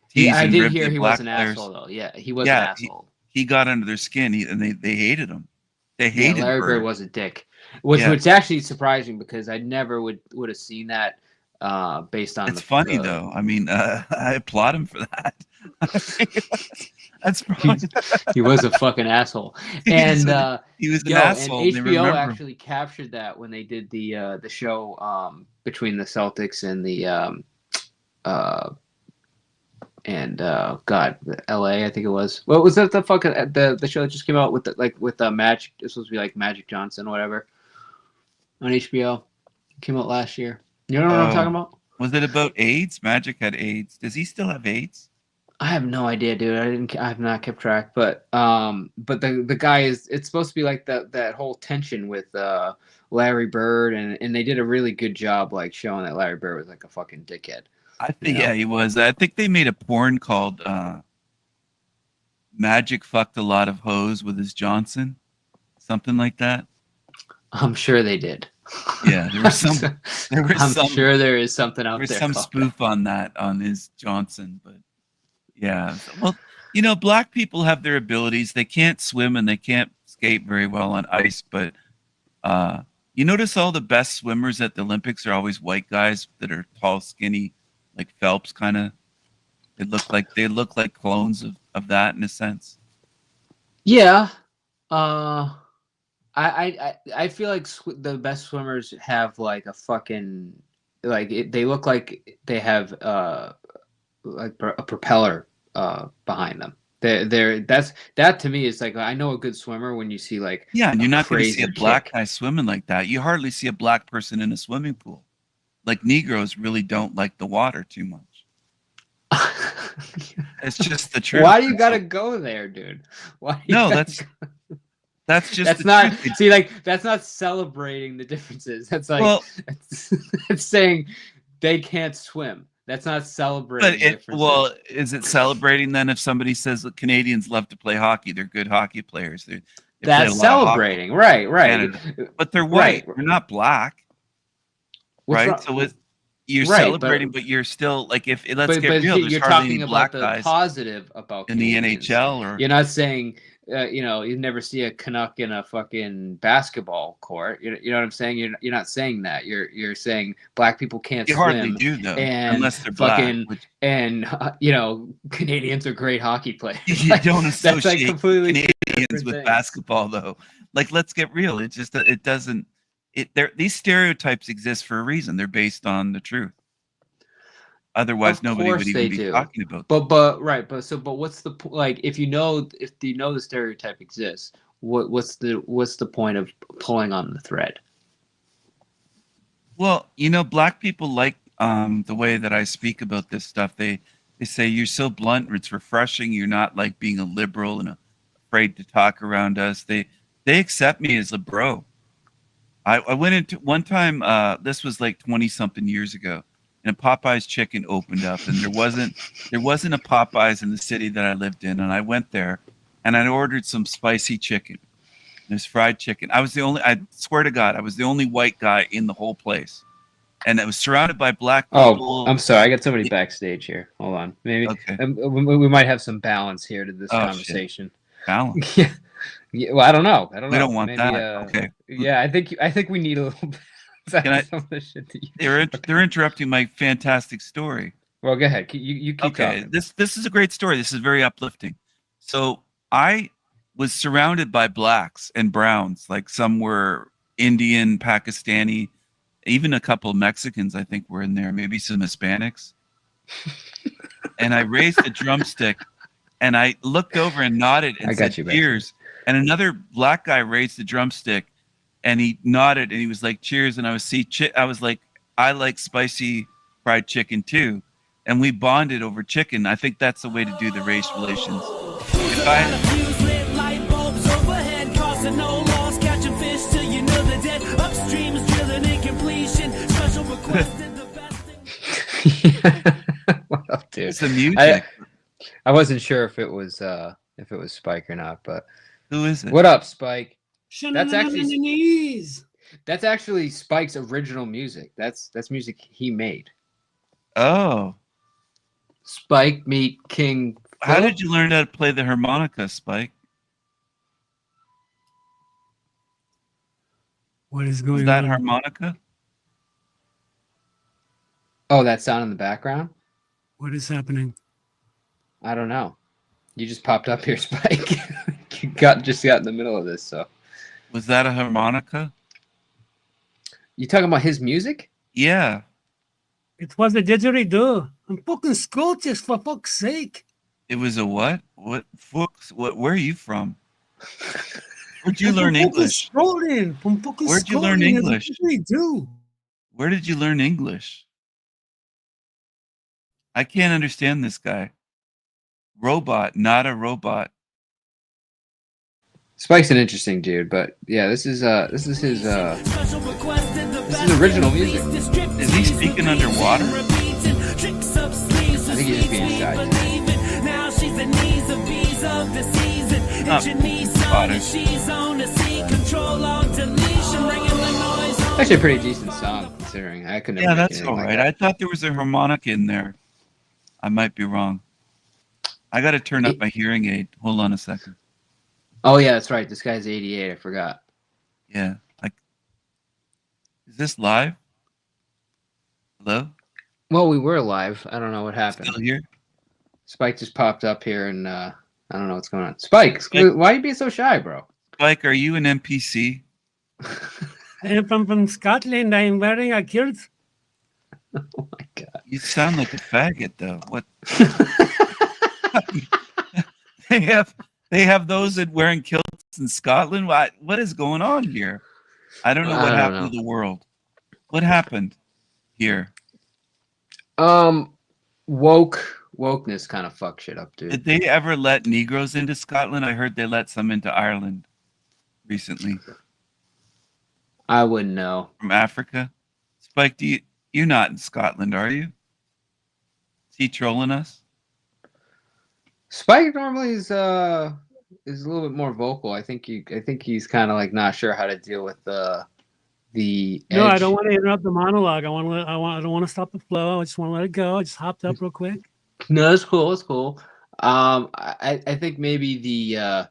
S9: tease
S5: I
S9: and
S5: did
S9: rib
S5: hear
S9: the
S5: he
S9: black
S5: was an
S9: players.
S5: asshole though. Yeah, he was
S9: Yeah,
S5: an asshole.
S9: He got under their skin, and they hated him. They
S5: Yeah,
S9: hated
S5: Larry Bird
S9: Bird.
S5: was a dick, which
S9: Yeah.
S5: was actually surprising because I never would have seen that based on.
S9: It's funny though. I mean, I applaud him for that. That's probably
S5: He was a fucking asshole,
S9: He was
S5: and
S9: a- he was an
S5: yo,
S9: asshole,
S5: And
S9: they
S5: HBO
S9: remember him.
S5: actually captured that when they did the show between the Celtics and the LA, I think it was. What was that? The fucking the show that just came out with with Magic. This was supposed to be like Magic Johnson or whatever. on HBO. Came out last year. You know what I'm talking about?
S9: Was it about AIDS? Magic had AIDS. Does he still have AIDS?
S5: I have no idea, dude. I have not kept track, but the guy is. It's supposed to be like that whole tension with Larry Bird, and they did a really good job like showing that Larry Bird was like a fucking dickhead.
S9: I think yeah, he was. I think they made a porn called Magic Fucked a Lot of Hoes with His Johnson, something like that.
S5: I'm sure they did.
S9: Yeah, there was some.
S5: I'm sure there is something out there.
S9: There's some spoof on that on his Johnson, but yeah. Well, you know, black people have their abilities. They can't swim and they can't skate very well on ice, but you notice all the best swimmers at the Olympics are always white guys that are tall, skinny, like Phelps kind of. They look like clones of that in a sense.
S5: Yeah. I feel like the best swimmers have like a fucking they look like they have like a propeller behind them. That to me is like, I know a good swimmer when you see like
S9: and you're not going to see a black guy swimming like that. You hardly see a black person in a swimming pool. Like Negroes really don't like the water too much. It's just the truth.
S5: Why do you gotta go there, dude?
S9: That's just
S5: that's not truth. See, like that's not celebrating the differences. That's like it's saying they can't swim. That's not celebrating.
S9: Well, is it celebrating then if somebody says that Canadians love to play hockey? They're good hockey players.
S5: That's celebrating, right?
S9: But they're white. They're not black, right? So you're celebrating, but you're still like if let's get real. There's
S5: you're
S9: hardly
S5: talking
S9: any black
S5: about the
S9: guys
S5: positive about
S9: in
S5: Canadians.
S9: The NHL, or
S5: you're not saying. You never see a Canuck in a fucking basketball court. You know what I'm saying? You're not saying that. You're saying black people can't
S9: you
S5: swim.
S9: Hardly do though,
S5: and
S9: unless they're fucking
S5: black. And Canadians are great hockey players.
S9: You don't associate
S5: like completely
S9: Canadians with basketball though. Like, let's get real. It just it doesn't. These stereotypes exist for a reason. They're based on the truth. Otherwise, nobody would even be talking about them.
S5: But what's the like? If you know the stereotype exists, what's the point of pulling on the thread?
S9: Well, black people like the way that I speak about this stuff. They say you're so blunt, it's refreshing. You're not like being a liberal and afraid to talk around us. They accept me as a bro. I went into one time. This was like 20-something years ago. And a Popeye's chicken opened up, and there wasn't a Popeye's in the city that I lived in. And I went there, and I ordered some spicy chicken. There's fried chicken. I swear to God, I was the only white guy in the whole place, and it was surrounded by black people.
S5: Oh, I'm sorry, I got somebody backstage here. Hold on, maybe we might have some balance here to this conversation.
S9: Shit. Balance?
S5: Yeah. Well, I don't know.
S9: We don't want that. Okay.
S5: Yeah, I think we need a little bit.
S9: They're interrupting my fantastic story.
S5: Well, go ahead. You keep talking.
S9: This is a great story. This is very uplifting. So I was surrounded by blacks and browns. Like some were Indian, Pakistani, even a couple of Mexicans. I think were in there. Maybe some Hispanics. And I raised a drumstick, and I looked over and nodded and said, "Cheers." And another black guy raised the drumstick. And he nodded and he was like, "Cheers." And I was like, "I like spicy fried chicken too." And we bonded over chicken. I think that's the way to do the race relations.
S5: Well, dude,
S9: it's the music.
S5: I wasn't sure if it was Spike or not, but
S9: who is it?
S5: What up, Spike?
S15: That's
S5: actually Spike's original music. That's music he made.
S9: Oh.
S5: Spike meet King Philip.
S9: How did you learn how to play the harmonica, Spike?
S15: What is going on?
S9: Is that harmonica?
S5: Oh, that sound in the background?
S15: What is happening?
S5: I don't know. You just popped up here, Spike. You just got in the middle of this, so.
S9: Was that a harmonica?
S5: You talking about his music?
S9: Yeah.
S15: It was a didgeridoo. I'm fucking Scottish, for fuck's sake.
S9: It was a what? What? Where are you from? Where'd you learn English? Where'd you learn English?
S15: What do you do?
S9: Where did you learn English? I can't understand this guy. Robot, not a robot.
S5: Spike's an interesting dude, but yeah, this is his original music.
S9: Is he speaking underwater?
S5: I think he's just being shy. Actually, a pretty decent song considering. I couldn't.
S9: Yeah, that's all right. I thought there was a harmonica in there. I might be wrong. I got to turn up my hearing aid. Hold on a second.
S5: Oh yeah, that's right. This guy's 88. I forgot.
S9: Yeah. Is this live? Hello?
S5: Well, we were live. I don't know what happened.
S9: Still here?
S5: Spike just popped up here, and I don't know what's going on. Spike, why are you being so shy, bro?
S9: Spike, are you an NPC?
S15: I'm from Scotland. I'm wearing a kilt.
S5: Oh my god!
S9: You sound like a faggot, though. What? They have those that wearing kilts in Scotland. What is going on here? I don't know what happened to the world. What happened here?
S5: Wokeness kind of fuck shit up, dude.
S9: Did they ever let Negroes into Scotland? I heard they let some into Ireland recently.
S5: I wouldn't know.
S9: From Africa? Spike, you're not in Scotland, are you? Is he trolling us?
S5: Spike normally is a little bit more vocal. I think he's kind of like not sure how to deal with the edge.
S15: No, I don't want to interrupt the monologue. I don't want to stop the flow. I just want to let it go. I just hopped up real quick.
S5: No, it's cool. It's cool. I think maybe the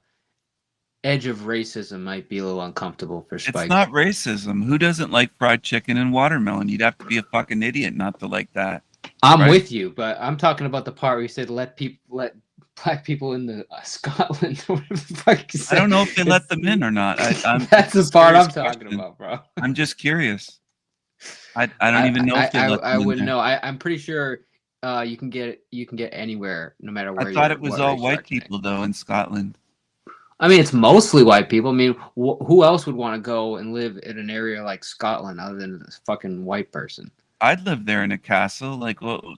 S5: edge of racism might be a little uncomfortable for Spike.
S9: It's not racism. Who doesn't like fried chicken and watermelon? You'd have to be a fucking idiot not to like that.
S5: I'm with you, but I'm talking about the part where you said let black people in the Scotland.
S9: I don't know if they let them in or not.
S5: That's the part I'm talking about, bro.
S9: I'm just curious. I don't even know if they let them
S5: I
S9: in
S5: wouldn't
S9: there.
S5: know. I'm pretty sure you can get anywhere, no matter where.
S9: I thought it was all white people though in Scotland.
S5: I mean, it's mostly white people. I mean, who else would want to go and live in an area like Scotland other than a fucking white person?
S9: I'd live there in a castle. Like, well,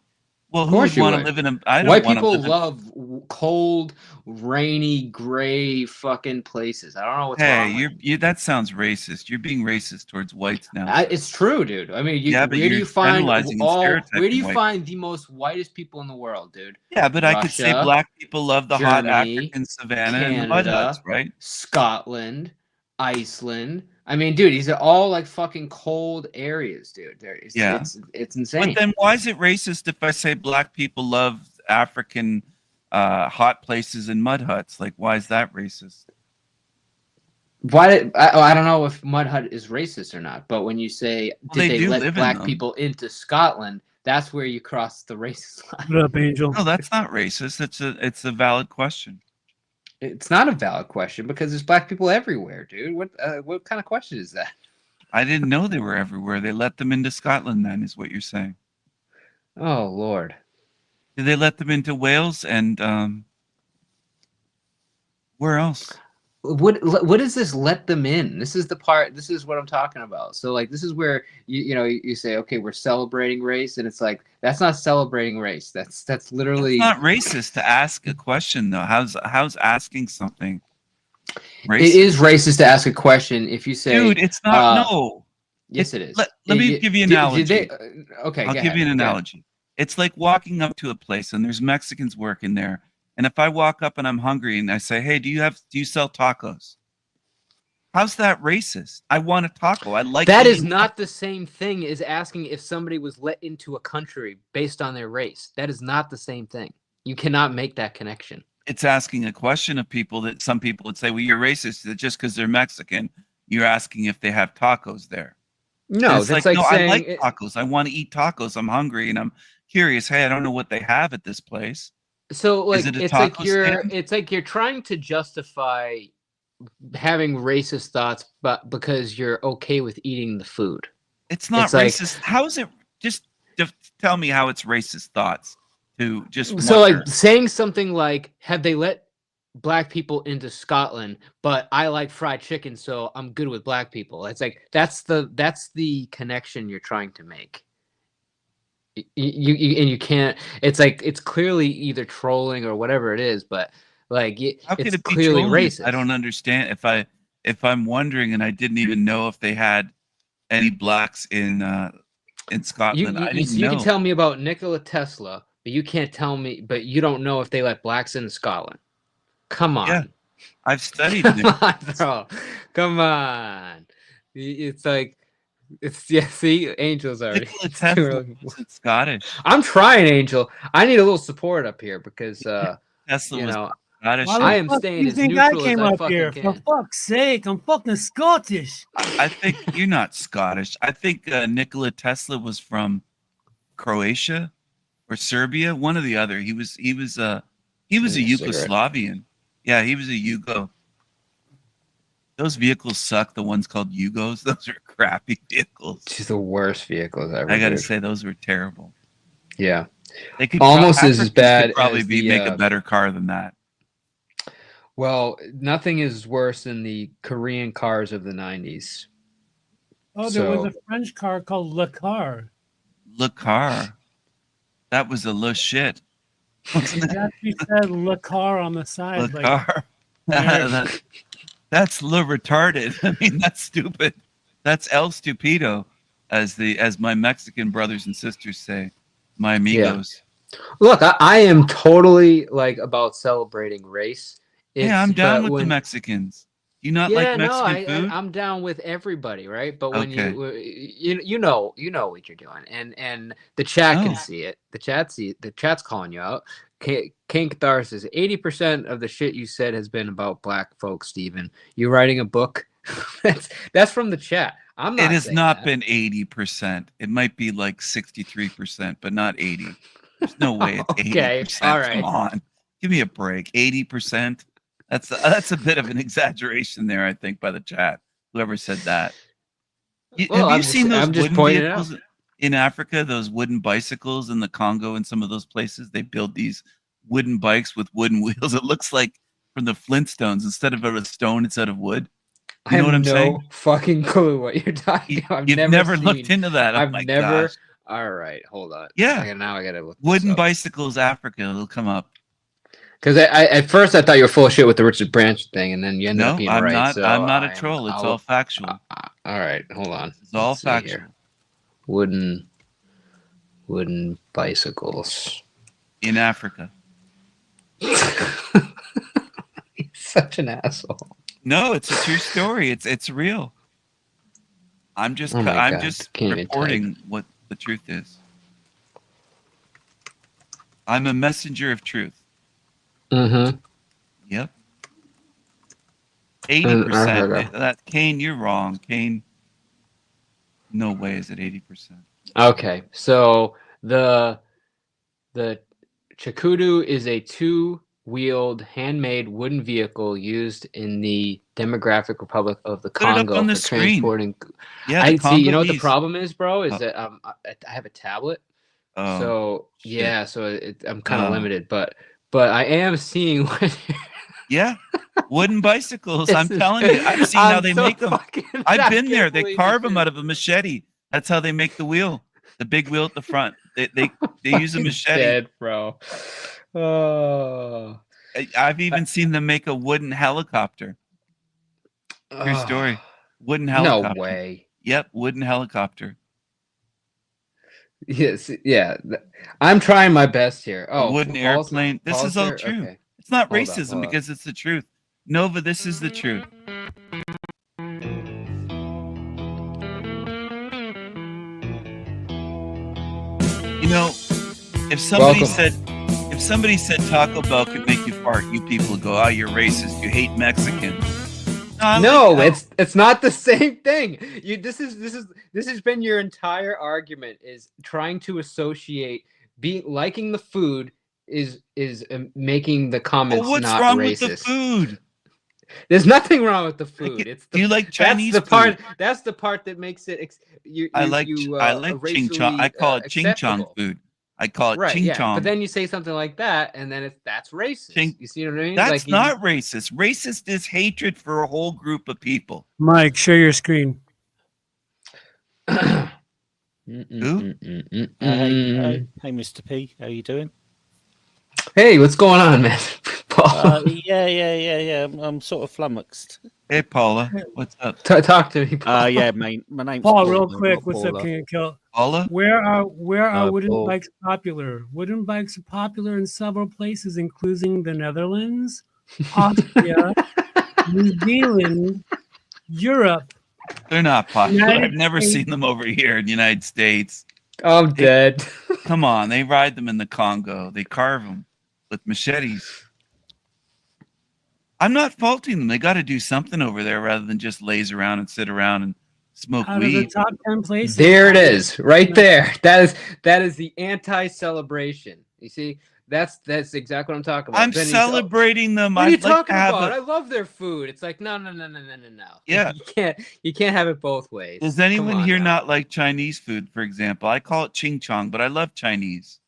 S5: Of
S9: who
S5: course
S9: would
S5: you
S9: want to
S5: would.
S9: live in a? I don't
S5: White
S9: wanna
S5: people
S9: live in-
S5: love cold, rainy, gray fucking places. I don't know what's wrong.
S9: Hey, you that sounds racist. You're being racist towards whites now.
S5: It's true, dude. I mean,
S9: Yeah, but
S5: where do
S9: you're
S5: you find
S9: generalizing and
S5: where do
S9: stereotyping
S5: you
S9: white
S5: find the most whitest people in the world, dude?
S9: Yeah, but I could say
S5: Russia,
S9: black people love the hot
S5: Germany,
S9: African savannah and the mud
S5: Canada,
S9: huts, right?
S5: Scotland, Iceland. I mean, dude, these are all like fucking cold areas, dude.
S9: Yeah.
S5: It's insane.
S9: But then why is it racist if I say black people love African hot places and mud huts? Like, why is that racist?
S5: I don't know if Mud Hut is racist or not, but when you say
S9: they
S5: did they
S9: do
S5: let
S9: live in
S5: black
S9: them.
S5: people into Scotland, that's where you cross the racist line.
S15: What up, Angel?
S9: No, that's not racist. It's a valid question.
S5: It's not a valid question because there's black people everywhere, dude. What kind of question is that?
S9: I didn't know they were everywhere. They let them into Scotland then, is what you're saying.
S5: Oh Lord.
S9: Did they let them into Wales and where else?
S5: What is this let them in? This is the part, this is what I'm talking about. So like this is where you say, okay, we're celebrating race, and it's like that's not celebrating race. That's literally
S9: It's not racist to ask a question though. How's asking something racist?
S5: It is racist to ask a question if you say,
S9: dude, it's not no.
S5: Yes, it is.
S9: Let me give you an analogy.
S5: Okay,
S9: I'll give you an analogy. It's like walking up to a place and there's Mexicans working there. And if I walk up and I'm hungry and I say, "Hey, do you sell tacos?" How's that racist? I want a taco. I like
S5: that is
S9: eating
S5: not the same thing as asking if somebody was let into a country based on their race. That is not the same thing. You cannot make that connection.
S9: It's asking a question of people that some people would say, well, you're racist that just because they're Mexican, you're asking if they have tacos there.
S5: No,
S9: And it's
S5: that's
S9: like,
S5: like
S9: no,
S5: saying
S9: I like tacos. I want to eat tacos. I'm hungry and I'm curious. Hey, I don't know what they have at this place.
S5: So like
S9: Is it a
S5: it's like
S9: taco
S5: you're
S9: stand?
S5: it's like you're trying to justify having racist thoughts, but because you're okay with eating the food.
S9: It's not
S5: It's like-
S9: racist. How is it? Just tell me how it's racist thoughts to just
S5: So
S9: wonder.
S5: like saying something like, have they let black people into Scotland, but I like fried chicken, so I'm good with black people. It's like that's the connection you're trying to make. You can't. It's like it's clearly either trolling or whatever it is, but like
S9: How could
S5: it's
S9: it be
S5: clearly
S9: trolling?
S5: racist.
S9: I don't understand. If I'm wondering, and I didn't even know if they had any blacks in Scotland, I didn't
S5: you
S9: know.
S5: can tell me about Nikola Tesla, but you can't tell me. But you don't know if they let blacks in Scotland. Come on.
S9: Yeah, I've studied.
S5: Come on, bro. Come on. It's like see, Angel's already.
S9: Nikola Tesla wasn't Scottish.
S5: I'm trying, Angel. I need a little support up here because
S9: Tesla
S5: you
S9: was
S5: know
S9: Scottish.
S5: I am staying as neutral as I fucking
S15: here?
S5: can.
S15: For fuck's sake, I'm fucking Scottish.
S9: I think you're not Scottish. I think Nikola Tesla was from Croatia or Serbia, one or the other. He was a Yugoslavian. Yeah, he was a Yugo. Those vehicles suck. The ones called Yugos, those are crappy vehicles.
S5: She's the worst vehicles ever.
S9: I gotta
S5: dude.
S9: say, those were terrible.
S5: Yeah,
S9: They could
S5: almost as
S9: Africans
S5: bad.
S9: could probably
S5: as
S9: make a better car than that.
S5: Well, nothing is worse than the Korean cars of the 90s.
S15: Oh, there was a French car called Le Car.
S9: Le Car. That was a le shit.
S15: It actually said Le Car on the side.
S9: Le
S15: like,
S9: Car. That's le retarded. I mean, that's stupid. That's el stupido, as my Mexican brothers and sisters say, my amigos.
S5: Yeah. Look, I am totally like about celebrating race.
S9: Yeah, I'm down with the Mexicans. You not like Mexican food?
S5: I'm down with everybody, right? But when you know what you're doing, and the chat can see it. The chat's calling you out. King Cathar says 80% of the shit you said has been about black folks. Steven, you writing a book? that's from the chat. I'm not.
S9: It has
S5: saying
S9: not
S5: that.
S9: been 80%. It might be like 63%, but not 80. There's no way it's 80%.
S5: Okay, all right.
S9: Come on, give me a break. 80%. That's a bit of an exaggeration there, I think, by the chat. Whoever said that. Have you seen those wooden vehicles in Africa? Those wooden bicycles in the Congo and some of those places. They build these wooden bikes with wooden wheels. It looks like from the Flintstones. Instead of a stone, it's out of wood. You know what I'm saying?
S5: Fucking clue what you're talking about.
S9: You've never looked into that. Oh my gosh.
S5: All right, hold on.
S9: Yeah.
S5: Now I gotta look.
S9: Wooden bicycles, Africa. It'll come up.
S5: Because I at first I thought you were full of shit with the Richard Branch thing, and then you ended up being right.
S9: Not,
S5: so
S9: I'm not a troll. It's all factual.
S5: All right, hold on.
S9: It's all factual.
S5: Wooden bicycles
S9: in Africa.
S5: He's such an asshole.
S9: No, it's a true story. It's real. I'm just reporting what the truth is. I'm a messenger of truth.
S5: Mm-hmm.
S9: Yep. 80%. That Kane, you're wrong. Kane. No way is it 80%.
S5: Okay, so the Chakudu is a two-wheeled, handmade wooden vehicle used in the Democratic Republic of the Congo for transporting.
S9: Yeah,
S5: I see. You know what the problem is, bro? Is that I have a tablet,
S9: Oh,
S5: so
S9: shit.
S5: yeah, so I'm kind of limited, but I am seeing.
S9: Yeah, wooden bicycles. I'm telling you, I've seen how they make them. I've been there. They carve them out of a machete. That's how they make the wheel, the big wheel at the front. They use a machete.
S5: Dead, bro. Oh.
S9: I've even seen them make a wooden helicopter. True story. Wooden helicopter.
S5: No way.
S9: Yep, wooden helicopter.
S5: Yes, yeah. I'm trying my best here.
S9: A wooden airplane. This is all true.
S5: Okay.
S9: It's not
S5: Hold
S9: racism
S5: on.
S9: because it's the truth. Nova, this is the truth. You know, if somebody said Taco Bell could make you fart, you people go, "Oh, you're racist. You hate Mexicans."
S5: No, it's not the same thing. This has been your entire argument, is trying to associate liking the food is making the comments
S9: Well, what's
S5: not
S9: wrong
S5: racist.
S9: with the food?
S5: There's nothing wrong with the food.
S9: Do you like Chinese
S5: that's the part,
S9: food?
S5: That's the part that makes it.
S9: I like ching chong. I call it ching chong food. I call it
S5: Right,
S9: ching
S5: yeah.
S9: chong.
S5: But then you say something like that, and then that's racist. You see what I mean?
S9: That's
S5: Like,
S9: not racist. Racist is hatred for a whole group of people.
S15: Mike, share your screen.
S16: Hey, Mr. P, how you doing?
S5: Hey, what's going on, man?
S16: Yeah. I'm sort of flummoxed.
S9: Hey, Paula, what's up?
S5: Talk to me, Paul.
S16: Yeah, mate. My name's
S15: Paul,
S16: Paul,
S15: real
S16: not
S15: quick, what's up,
S16: Paula.
S15: King of Kill?
S9: Paula?
S15: Where are wooden
S16: Paul.
S15: bikes popular? Wooden bikes are popular in several places, including the Netherlands, Austria, New Zealand, Europe.
S9: They're not popular.
S15: United
S9: I've never
S15: States.
S9: seen them over here in the United States.
S5: I'm dead.
S9: Come on, they ride them in the Congo. They carve them with machetes. I'm not faulting them. They got to do something over there rather than just laze around and sit around and smoke
S15: Out of the
S9: weed.
S15: top 10 places.
S5: There it is, right there. That is the anti-celebration. You see, that's exactly what I'm talking about.
S9: I'm
S5: Then he's-
S9: celebrating them.
S5: What are you
S9: I'd like
S5: talking
S9: to have
S5: about?
S9: a-
S5: I love their food. It's like no.
S9: Yeah.
S5: You can't have it both ways.
S9: Does
S5: Come
S9: anyone
S5: on
S9: here
S5: now.
S9: not like Chinese food, for example? I call it ching chong, but I love Chinese.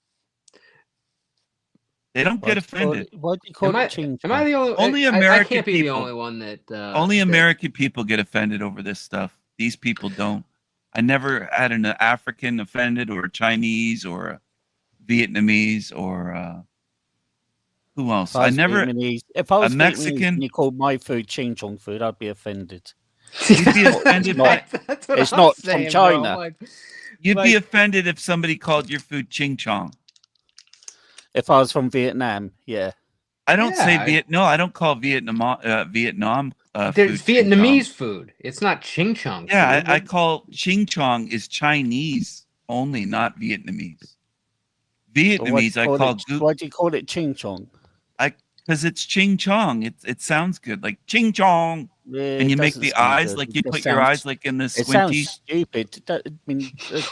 S9: They don't get offended.
S16: Why do you call it ching
S5: Am I the only?
S9: Only
S5: I
S9: American
S5: can't be
S9: people.
S5: the only one that.
S9: Only American people get offended over this stuff. These people don't. I never had an African offended or a Chinese or a Vietnamese or who else?
S16: If I
S9: I
S16: was
S9: never.
S16: Vietnamese- if I was
S9: a
S16: Vietnamese
S9: Mexican.
S16: and you called my food ching chong food, I'd be offended.
S9: You'd be offended by.
S5: That's what
S16: It's
S5: I'm
S16: not
S5: saying,
S16: from
S5: bro. I'm
S16: China.
S5: like-
S9: You'd
S5: like-
S9: be offended if somebody called your food ching chong.
S16: If I was from Vietnam, yeah.
S9: I don't say
S5: Yeah,
S9: No, I don't call Vietnam. Vietnam.
S5: There's
S9: food ching chong.
S5: Vietnamese food. It's not ching chong.
S9: Yeah,
S5: food.
S9: I call ching chong is Chinese only, not Vietnamese. Vietnamese, I call
S16: Why do you call it ching chong?
S9: because it's ching chong. It sounds good, like ching chong.
S16: Yeah,
S9: And you
S16: it
S9: make
S16: doesn't
S9: the
S16: sound
S9: eyes
S16: good.
S9: like
S16: It
S9: you
S16: just
S9: put your
S16: sounds-
S9: eyes like in the
S16: It
S9: squinty.
S16: sounds stupid. I mean, it's just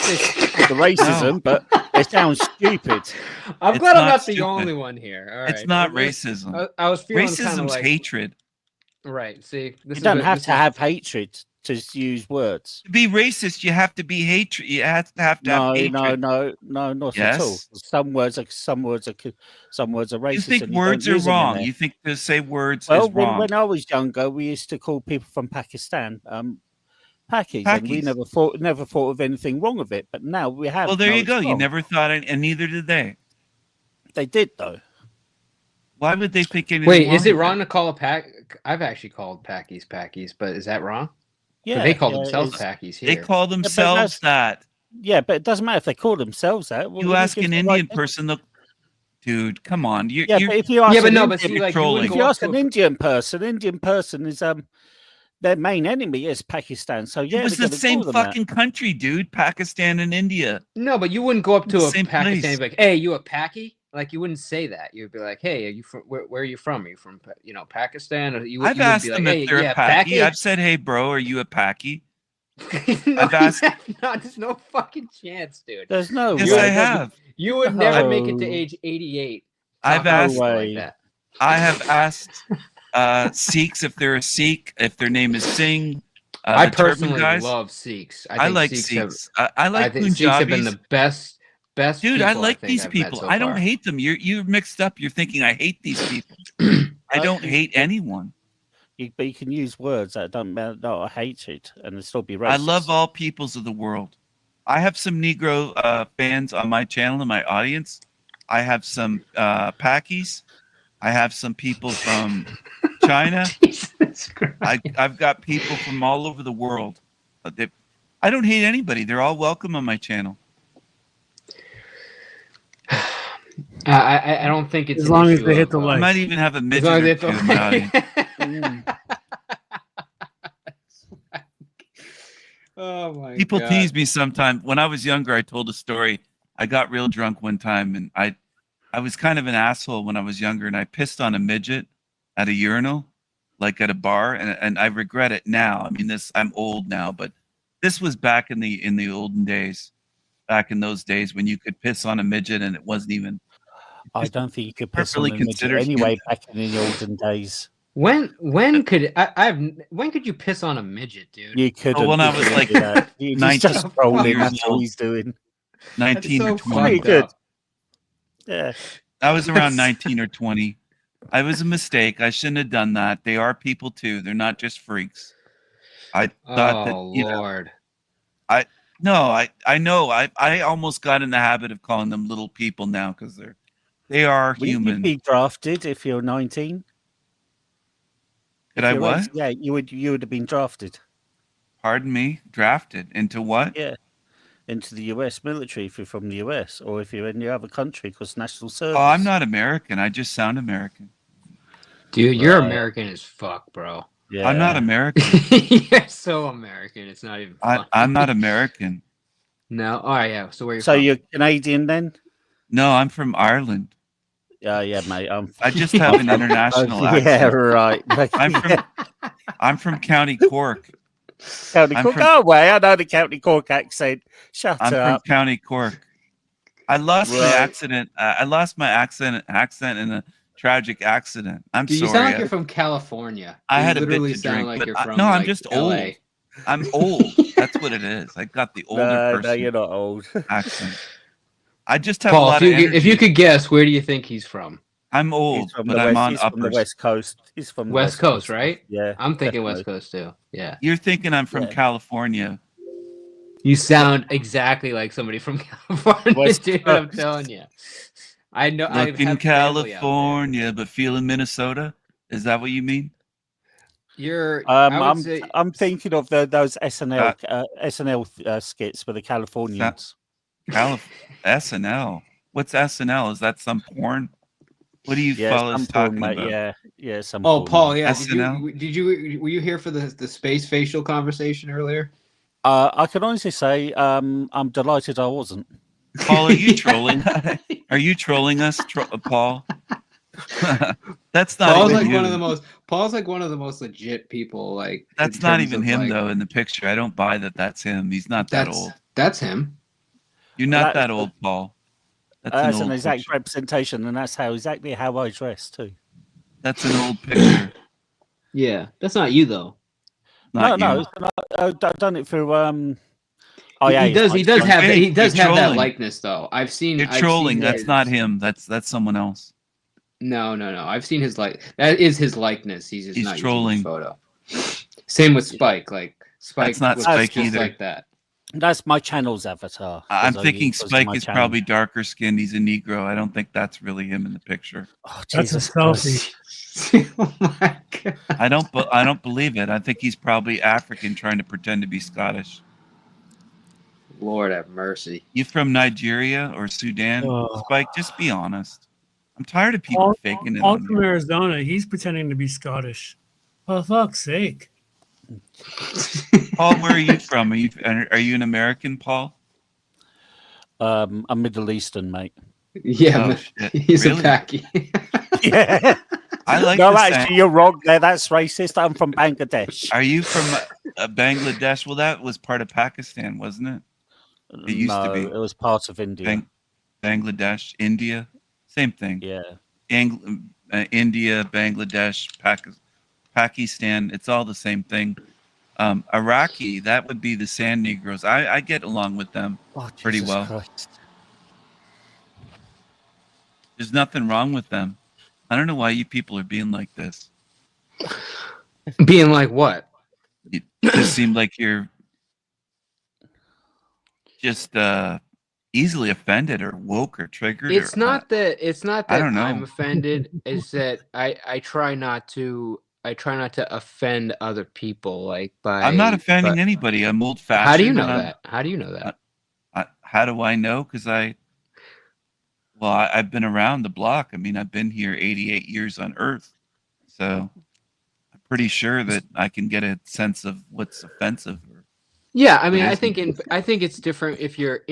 S16: the racism, but it sounds stupid.
S5: I'm
S9: It's
S5: glad I'm
S9: not
S5: not the
S9: stupid.
S5: only one here. All right.
S9: It's not
S5: I was-
S9: racism.
S5: I was feeling kind of
S9: Racism's
S5: like
S9: hatred.
S5: right. See, this
S16: You
S5: is
S16: don't
S5: what-
S16: have
S5: this
S16: to
S5: is-
S16: have hatred to use words.
S9: To be racist, you have to be hatred. You have to have
S16: No,
S9: hatred.
S16: no, not at all.
S9: Yes.
S16: Some words are racist.
S9: You think
S16: and
S9: words
S16: don't
S9: are
S16: use them in
S9: wrong?
S16: there.
S9: You think to say words
S16: Well,
S9: is wrong?
S16: when I was younger, we used to call people from Pakistan Pakis, and we
S9: Pakis.
S16: never thought of anything wrong with it. But now we have.
S9: Well, there
S16: No,
S9: you
S16: it's
S9: go. You
S16: wrong.
S9: never thought, and neither did they.
S16: They did though.
S9: Why would they think anything?
S5: Wait, is it
S9: with
S5: wrong to call a pack? I've actually called Packies, but is that wrong? 'Cause
S16: Yeah,
S5: they call
S16: yeah,
S5: themselves
S16: it's-
S5: Packies
S9: They
S5: here.
S9: call themselves that.
S16: Yeah, but it doesn't matter if they call themselves that. Well,
S9: You
S16: who
S9: ask
S16: gives
S9: an
S16: a
S9: Indian
S16: right-
S9: person, they'll, dude, come on. You're,
S16: Yeah,
S9: you're,
S16: but if you ask
S5: Yeah, but
S16: an
S5: no, but
S16: Indian,
S5: see, like, you
S9: trolling.
S5: wouldn't
S16: if
S5: go
S16: you
S5: up
S16: ask
S5: to
S16: an
S5: a-
S16: Indian person is their main enemy is Pakistan. So yeah,
S9: it was
S16: they're
S9: the
S16: gonna
S9: same
S16: call them that.
S9: fucking country, dude. Pakistan and India.
S5: No, but you wouldn't go up to
S9: The
S5: a
S9: same
S5: Pakistani and
S9: place.
S5: be like, "Hey, you a Paki?" Like you wouldn't say that. You'd be like, "Hey, are you from where are you from? Are you from Pakistan?" Or you,
S9: I've
S5: you
S9: asked
S5: be
S9: them
S5: like,
S9: if
S5: "Hey,
S9: they're
S5: yeah,
S9: a Paki.
S5: Paki?"
S9: I've said, hey, bro, are you a Paki?
S5: No,
S9: I've asked.
S5: there's no fucking chance, dude.
S16: There's no
S9: Yes,
S16: way.
S9: I have.
S5: You would never make it to
S16: No.
S5: age 88.
S9: I've
S5: talking
S9: asked.
S5: like that.
S9: I have asked Sikhs if they're a Sikh, if their name is Singh.
S5: I
S9: the turban
S5: personally
S9: guys.
S5: love Sikhs.
S9: I
S5: think
S9: like
S5: Sikhs.
S9: I like
S5: I think Sikhs have been
S9: Punjabis.
S5: the best.
S9: Dude, I
S5: people
S9: like
S5: think
S9: these
S5: I've met
S9: people.
S5: so
S9: I don't
S5: far.
S9: hate them. You're mixed up. You're thinking I hate these people. I don't hate anyone.
S16: But you can use words that don't matter. No, I hate it, and it still be racist.
S9: I love all peoples of the world. I have some Negro fans on my channel in my audience. I have some Pakis. I have some people from China. I've got people from all over the world. I don't hate anybody. They're all welcome on my channel.
S5: I don't think it's
S15: As
S5: an
S15: long as
S5: issue
S15: they hit
S5: of,
S15: the
S9: I
S15: like.
S9: might even have a
S5: As
S9: midget
S5: long as
S9: or
S5: they
S9: two
S5: hit
S9: in
S5: the
S9: my audience.
S5: Oh my
S9: People
S5: God.
S9: tease me sometimes. When I was younger, I told a story. I got real drunk one time, and I was kind of an asshole when I was younger, and I pissed on a midget at a urinal, like at a bar, and I regret it now. I mean, I'm old now, but this was back in the olden days, back in those days when you could piss on a midget and it wasn't even.
S16: I don't think you could piss
S9: really
S16: on a midget
S9: considered
S16: anyway
S9: human.
S16: back in the olden days.
S5: When could when could you piss on a midget, dude?
S16: You couldn't.
S9: when I
S16: you
S9: was
S16: couldn't
S9: like
S16: do that. He's
S9: 19
S16: just trolling.
S9: years
S16: That's all
S9: old.
S16: he's doing.
S9: 19 or
S5: so
S9: 20.
S16: Pretty good. Yeah.
S9: I was around 19 or 20. I was a mistake. I shouldn't have done that. They are people too. They're not just freaks. I thought that,
S5: Lord.
S9: I know. I almost got in the habit of calling them little people now because they are human.
S16: You'd be drafted if you're 19.
S9: Could I what?
S16: Yeah, you would have been drafted.
S9: Pardon me? Drafted into what?
S16: Yeah. Into the US military if you're from the US, or if you're in the other country because national service.
S9: Oh, I'm not American. I just sound American.
S5: Dude, you're American as fuck, bro.
S9: Yeah. I'm not American.
S5: You're so American. It's not even funny.
S9: I'm not American.
S5: No. Oh, yeah. So where you
S16: So
S5: from?
S16: you're Canadian then?
S9: No, I'm from Ireland.
S16: Yeah, mate.
S9: I just have an international accent.
S16: Yeah, right.
S9: I'm from County Cork.
S16: County Cork. Go away. I know the County Cork accent. Shut
S9: I'm
S16: up.
S9: from County Cork. I lost my accident. I lost my accent in a tragic accident. I'm
S5: Dude,
S9: sorry.
S5: You sound like you're from California.
S9: I
S5: You
S9: had a bit
S5: literally
S9: to
S5: sound
S9: drink,
S5: like
S9: but
S5: you're from,
S9: no, I'm
S5: like,
S9: just
S5: LA.
S9: old. I'm old. That's what it is. I got the older person.
S16: No, you're not old.
S9: Accent. I just have
S5: Paul,
S9: a lot of energy.
S5: if you could guess, where do you think he's from?
S9: I'm old, but I'm on
S16: he's
S9: uppers.
S16: from the West Coast. He's from the
S5: West Coast, right?
S16: Yeah.
S5: I'm thinking
S16: definitely.
S5: West Coast too. Yeah.
S9: You're thinking I'm from California.
S5: You sound exactly like somebody from California,
S16: West
S5: dude.
S16: Coast.
S5: I'm telling you. I know. I
S9: Look in
S5: have family out
S9: California, but feel in Minnesota. Is that what you mean?
S5: You're. I would say,
S16: I'm thinking of those SNL skits with the Californians.
S9: SNL. What's SNL? Is that some porn? What are you fellas talking about?
S16: Yeah, some.
S5: Oh,
S16: porn.
S5: Paul. Yeah.
S9: SNL?
S5: Were you here for the space facial conversation earlier?
S16: I can honestly say I'm delighted I wasn't.
S9: Paul, are you trolling? Are you trolling us, Paul? That's not.
S5: Paul's
S9: even
S5: like
S9: you.
S5: one of the most. Paul's like one of the most legit people. Like
S9: That's
S5: in
S9: not
S5: terms
S9: even
S5: of,
S9: him
S5: like,
S9: though. In the picture, I don't buy that. That's him. He's not that old.
S5: That's him.
S9: You're not that old, Paul.
S16: That's
S9: an
S16: an
S9: old
S16: exact
S9: picture.
S16: representation, and that's exactly how I dress too.
S9: That's an old picture.
S5: Yeah, that's not you though.
S9: Not
S16: no,
S9: you.
S16: it's not, I've done it through.
S5: He does have that. He does
S9: You're
S5: have that
S9: trolling.
S5: likeness though. I've seen.
S9: You're
S5: I've seen
S9: trolling. That's
S5: his-
S9: not him. That's someone else.
S5: No. I've seen his That is his likeness. He's just
S9: He's
S5: not
S9: trolling.
S5: using the photo. Same with Spike. Like Spike.
S9: That's not
S5: was
S9: Spike
S5: just
S9: either.
S5: Like that.
S16: That's my channel's avatar.
S9: I'm
S16: 'cause I
S9: thinking
S16: use those
S9: Spike
S16: my
S9: is
S16: channel.
S9: probably darker skinned. He's a Negro. I don't think that's really him in the picture.
S16: Oh,
S15: That's a
S16: Jesus Christ.
S15: selfie.
S5: Oh my god.
S9: I don't believe it. I think he's probably African trying to pretend to be Scottish.
S5: Lord have mercy.
S9: You from Nigeria or Sudan?
S15: Oh.
S9: Spike, just be honest. I'm tired of people
S15: Paul,
S9: faking it
S15: Paul
S9: on
S15: from
S9: you.
S15: Arizona. He's pretending to be Scottish. For fuck's sake.
S9: Paul, where are you from? Are you an American, Paul?
S16: I'm Middle Eastern, mate.
S5: Yeah,
S9: Oh,
S5: but
S9: shit.
S5: he's
S9: Really?
S5: a Paki.
S16: Yeah.
S9: I like
S16: No,
S9: the
S16: actually,
S9: sound.
S16: you're wrong there. That's racist. I'm from Bangladesh.
S9: Are you from Bangladesh? Well, that was part of Pakistan, wasn't it? It used
S16: no,
S9: to be.
S16: it was part of India.
S9: Bangladesh, India, same thing.
S16: Yeah.
S9: India, Bangladesh, Pakistan, it's all the same thing. Iraqi, that would be the Sand Negroes. I get along with them pretty
S16: Jesus
S9: well.
S16: Christ.
S9: There's nothing wrong with them. I don't know why you people are being like this.
S5: Being like what?
S9: It just seemed like you're just easily offended or woke or triggered.
S5: It's
S9: or,
S5: not that. It's not that
S9: I don't know.
S5: I'm offended. It's that I try not to. I try not to offend other people. Like by.
S9: I'm not offending
S5: but-
S9: anybody. I'm old fashioned.
S5: How do you know that? How do you know that?
S9: How do I know? Because I've been around the block. I mean, I've been here 88 years on Earth, so I'm pretty sure that I can get a sense of what's offensive.
S5: Yeah, I mean,
S9: What
S5: I
S9: isn't.
S5: think it's different if you're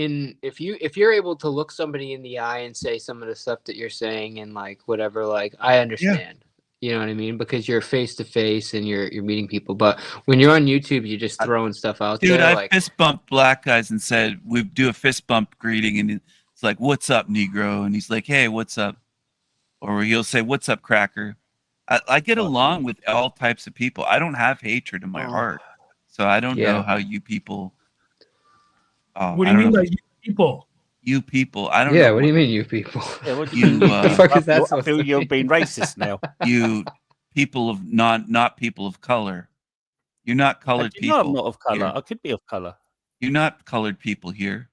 S5: able to look somebody in the eye and say some of the stuff that you're saying and like whatever. Like I understand. You know what I mean? Because you're face to face and you're meeting people. But when you're on YouTube, you're just throwing stuff out
S9: Dude,
S5: there.
S9: I
S5: like,
S9: fist bumped black guys and said we do a fist bump greeting, and it's like, "What's up, Negro?" And he's like, "Hey, what's up?" Or he'll say, "What's up, Cracker?" I get along with all types of people. I don't have hatred in my heart, so I don't know how you people.
S15: What do you mean by you people?
S9: You people. I don't
S5: Yeah,
S9: know.
S5: what do you mean, you people?
S16: Yeah, what do
S9: You,
S16: you mean?
S9: uh,
S5: the fuck is that
S16: I
S5: supposed
S16: feel
S5: to
S16: you're
S5: mean?
S16: being racist now.
S9: You people of not people of color. You're not colored
S16: How do you know I'm
S9: people.
S16: not of colour?
S9: here.
S16: I could be of colour.
S9: You're not colored people here,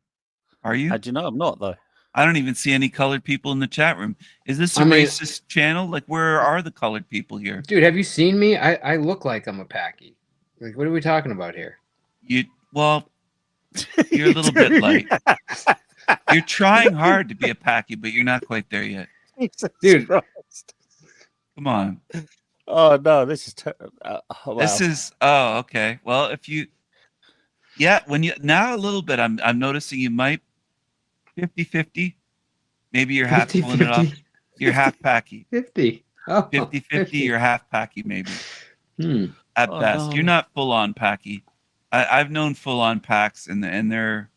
S9: are you?
S16: How do you know I'm not though?
S9: I don't even see any colored people in the chat room. Is this a
S5: I mean-
S9: racist channel? Like, where are the colored people here?
S5: Dude, have you seen me? I look like I'm a Paki. Like, what are we talking about here?
S9: Well, you're a little bit light. You're trying hard to be a Paki, but you're not quite there yet.
S5: Dude.
S9: Come on.
S16: Oh no, this is
S9: This is okay. Well, if you when you now a little bit I'm noticing you might 50-50. Maybe you're half pulling it off. You're half Paki.
S5: 50. Oh,
S9: 50-50, you're half Paki maybe. At
S5: Oh,
S9: best.
S5: no.
S9: You're not full on Paki. I've known full on packs and they're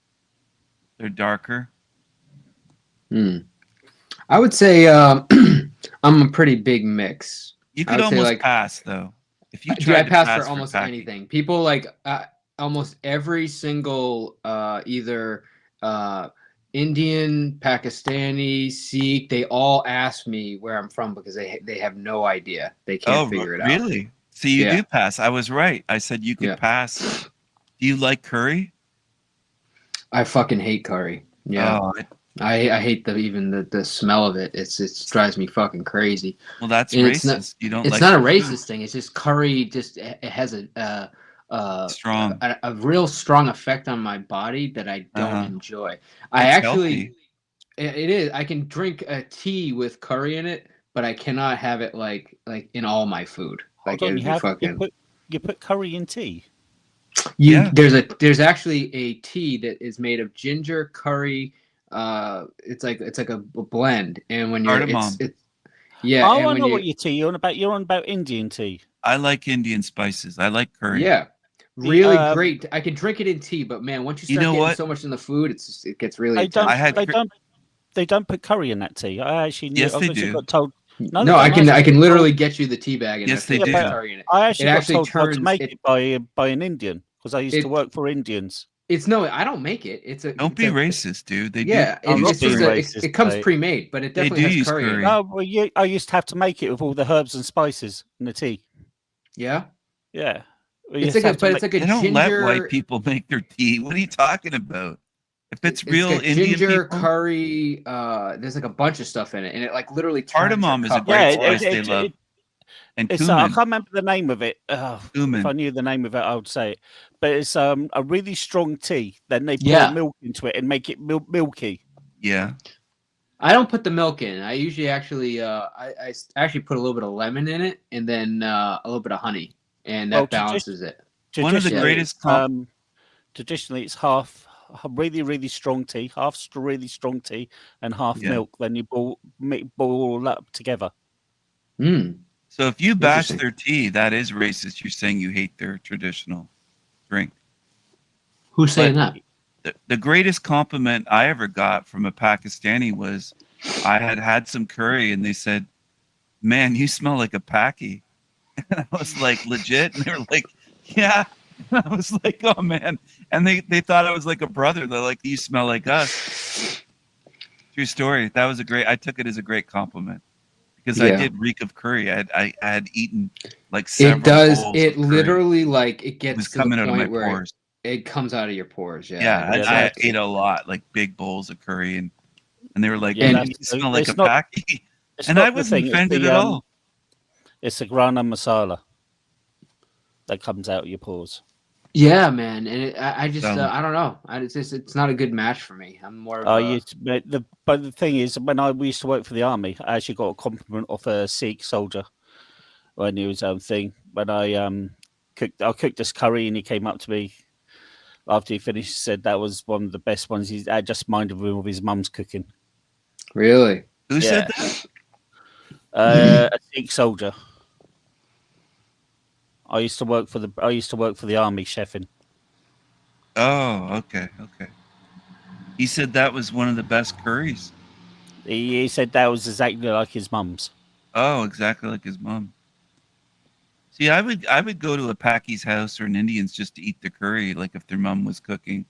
S9: darker.
S5: I would say I'm a pretty big mix.
S9: You
S5: I
S9: could
S5: would say,
S9: almost
S5: like,
S9: pass though. If you
S5: Dude,
S9: tried
S5: I
S9: to
S5: pass
S9: pass
S5: for almost
S9: Paki.
S5: anything. People like almost every single either Indian, Pakistani, Sikh, they all ask me where I'm from because they have no idea. They can't figure it out.
S9: Really? So you
S5: Yeah.
S9: do pass. I was right. I said you could
S5: Yeah.
S9: pass. Do you like curry?
S5: I fucking hate curry. Yeah.
S9: Oh,
S5: I hate the smell of it. It drives me fucking crazy.
S9: Well, that's
S5: And
S9: racist. You don't
S5: It's
S9: like
S5: not a
S9: the food.
S5: racist thing. It's just curry. It has
S9: Strong.
S5: a real strong effect on my body that I don't
S9: Uh-huh.
S5: enjoy. I
S9: It's
S5: actually
S9: healthy.
S5: it is. I can drink a tea with curry in it, but I cannot have it like in all my food. Like
S16: Hold on,
S5: it would be fucking.
S16: you put curry in tea.
S5: There's actually a tea that is made of ginger, curry. It's like a blend, and when you're
S9: Cardamom.
S5: it's yeah.
S16: Oh,
S5: and
S16: I
S5: when
S16: know
S5: you-
S16: what your tea you're on about. You're on about Indian tea.
S9: I like Indian spices. I like curry.
S5: Yeah, really great. I can drink it in tea, but man, once you
S9: You
S5: start
S9: know
S5: getting
S9: what?
S5: so much in the food, it gets really.
S16: They don't.
S5: intense.
S16: They don't put curry in that tea. I actually knew.
S9: Yes,
S16: I
S9: they
S16: actually
S9: do.
S16: got told.
S5: No,
S16: they
S5: I
S16: don't.
S5: can
S16: actually got
S5: literally
S16: told-
S5: get you the tea bag and
S9: Yes,
S5: it
S9: they
S5: has
S9: do.
S5: curry in it.
S16: I actually
S5: It
S16: got
S5: actually
S16: told how to
S5: turns
S16: make
S5: it-
S16: it by an Indian because I used to work for Indians.
S5: It's no, I don't make it.
S9: Don't be racist, dude. They
S5: Yeah,
S9: do.
S5: it's just it comes pre-made, but it
S9: They
S5: definitely
S9: do
S5: has
S9: use
S5: curry. In
S9: curry.
S5: it.
S16: No, well, I used to have to make it with all the herbs and spices in the tea.
S5: Yeah,
S16: Yeah. We
S5: it's
S16: used
S5: like
S16: to
S5: a
S16: have to
S5: but
S16: make-
S5: it's like a
S9: They don't
S5: ginger.
S9: let white people make their tea. What are you talking about? If it's real
S5: like
S9: Indian
S5: ginger
S9: people,
S5: curry. There's like a bunch of stuff in it, and it like literally turns
S9: cardamom
S5: your
S9: is a
S5: cup.
S9: great
S16: Yeah,
S9: spice they love. And
S16: It's
S9: cumin.
S16: I can't remember the name of it.
S9: Cumin.
S16: If I knew the name of it, I would say it. But it's a really strong tea. Then they pour
S5: Yeah.
S16: milk into it and make it milky.
S9: Yeah.
S5: I don't put the milk in. I usually actually I actually put a little bit of lemon in it, and then a little bit of honey, and that
S16: Well,
S5: balances it.
S9: One of the
S16: Traditionally,
S9: greatest
S16: it's, traditionally, it's half really strong tea, really strong tea, and half
S9: Yeah.
S16: milk. Then you boil all that up together.
S9: So if you bash
S5: Interesting.
S9: their tea, that is racist. You're saying you hate their traditional drink.
S5: Who's saying
S9: But
S5: that?
S9: The greatest compliment I ever got from a Pakistani was I had some curry and they said, "Man, you smell like a Paki." And I was like, legit? And they were like, yeah. And I was like, oh man. And they thought I was like a brother. They're like, you smell like us. True story. That was I took it as a great compliment. Because I
S5: Yeah.
S9: did reek of curry. I had eaten like several
S5: It does.
S9: bowls
S5: It
S9: of curry.
S5: literally like it
S9: It
S5: gets
S9: was
S5: to the
S9: coming out of my
S5: point where
S9: pores.
S5: it comes out of your pores. Yeah.
S9: Yeah,
S5: It's
S9: I
S5: like-
S9: ate a lot, like big bowls of curry, and they were like,
S16: Yeah,
S9: "Man, you
S16: that's-
S9: smell like a
S16: it's not-
S9: Paki,"
S16: It's
S9: and
S16: not
S9: I
S16: the
S9: wasn't
S16: thing, it's
S9: offended
S16: the,
S9: at all.
S16: It's the grana masala that comes out of your pores.
S5: Yeah, man, and I just
S9: So-
S5: I don't know. It's not a good match for me. I'm more. Of
S16: Oh,
S5: a,
S16: but the thing is, when we used to work for the army, I actually got a compliment off a Sikh soldier when he was thing. When I cooked this curry, and he came up to me after he finished, said that was one of the best ones. I just minded him of his mum's cooking.
S5: Really?
S9: Who said
S16: Yeah.
S9: that?
S16: A Sikh soldier. I used to work for the army chefing.
S9: Oh, okay. He said that was one of the best curries.
S16: He said that was exactly like his mum's.
S9: Oh, exactly like his mom. See, I would go to a Paki's house or an Indian's just to eat the curry, like if their mom was cooking.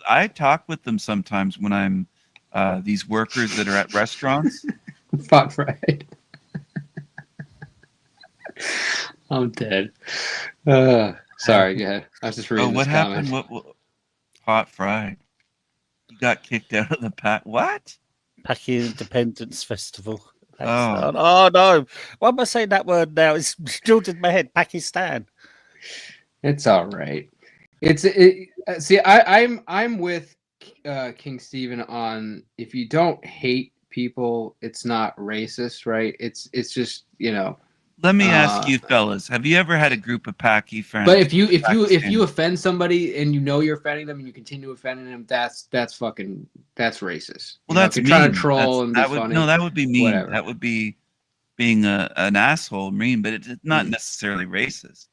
S9: I talk with them sometimes when I'm these workers that are at restaurants.
S5: Pot fried. I'm dead. Sorry, go ahead. I was just reading
S9: what
S5: this
S9: happened?
S5: comment.
S9: What pot fried? You got kicked out of the pack. What?
S16: Paki Independence Festival.
S9: Oh.
S16: Oh no! Why am I saying that word now? It's drilled in my head. Pakistan.
S5: It's all right. See, I'm with King Stephen on if you don't hate people, it's not racist, right? It's just
S9: Let me ask you, fellas, have you ever had a group of Paki friends?
S5: But if you offend somebody and you know you're offending them and you continue offending them, that's racist.
S9: Well, that's
S5: if you're trying
S9: mean.
S5: to troll and be
S9: that would,
S5: funny.
S9: No, that would be mean.
S5: Whatever.
S9: That would be being an asshole, mean, but it's not necessarily racist.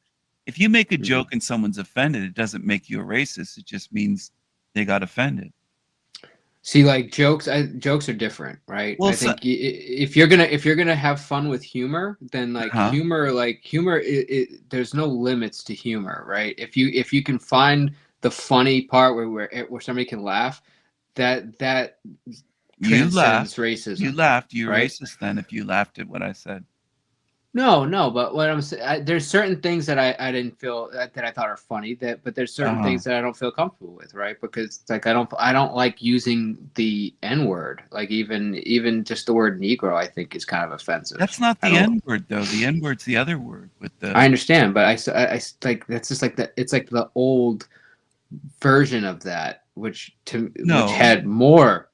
S9: If you make a joke and someone's offended, it doesn't make you a racist. It just means they got offended.
S5: See, like jokes are different, right?
S9: Well,
S5: I think if you're gonna have fun with humor, then humor, there's no limits to humor, right? If you can find the funny part where somebody can laugh, that
S9: you laughed.
S5: Racism.
S9: You laughed. You're
S5: right?
S9: racist then if you laughed at what I said.
S5: No, but what I'm saying, there's certain things that I didn't feel that I thought are funny, but there's certain things that I don't feel comfortable with, right? Because like I don't like using the N-word, like even just the word Negro, I think is kind of offensive.
S9: That's not the N-word though. The N-word's the other word with the.
S5: I understand, but I like that's just like it's like the old version of that, which had more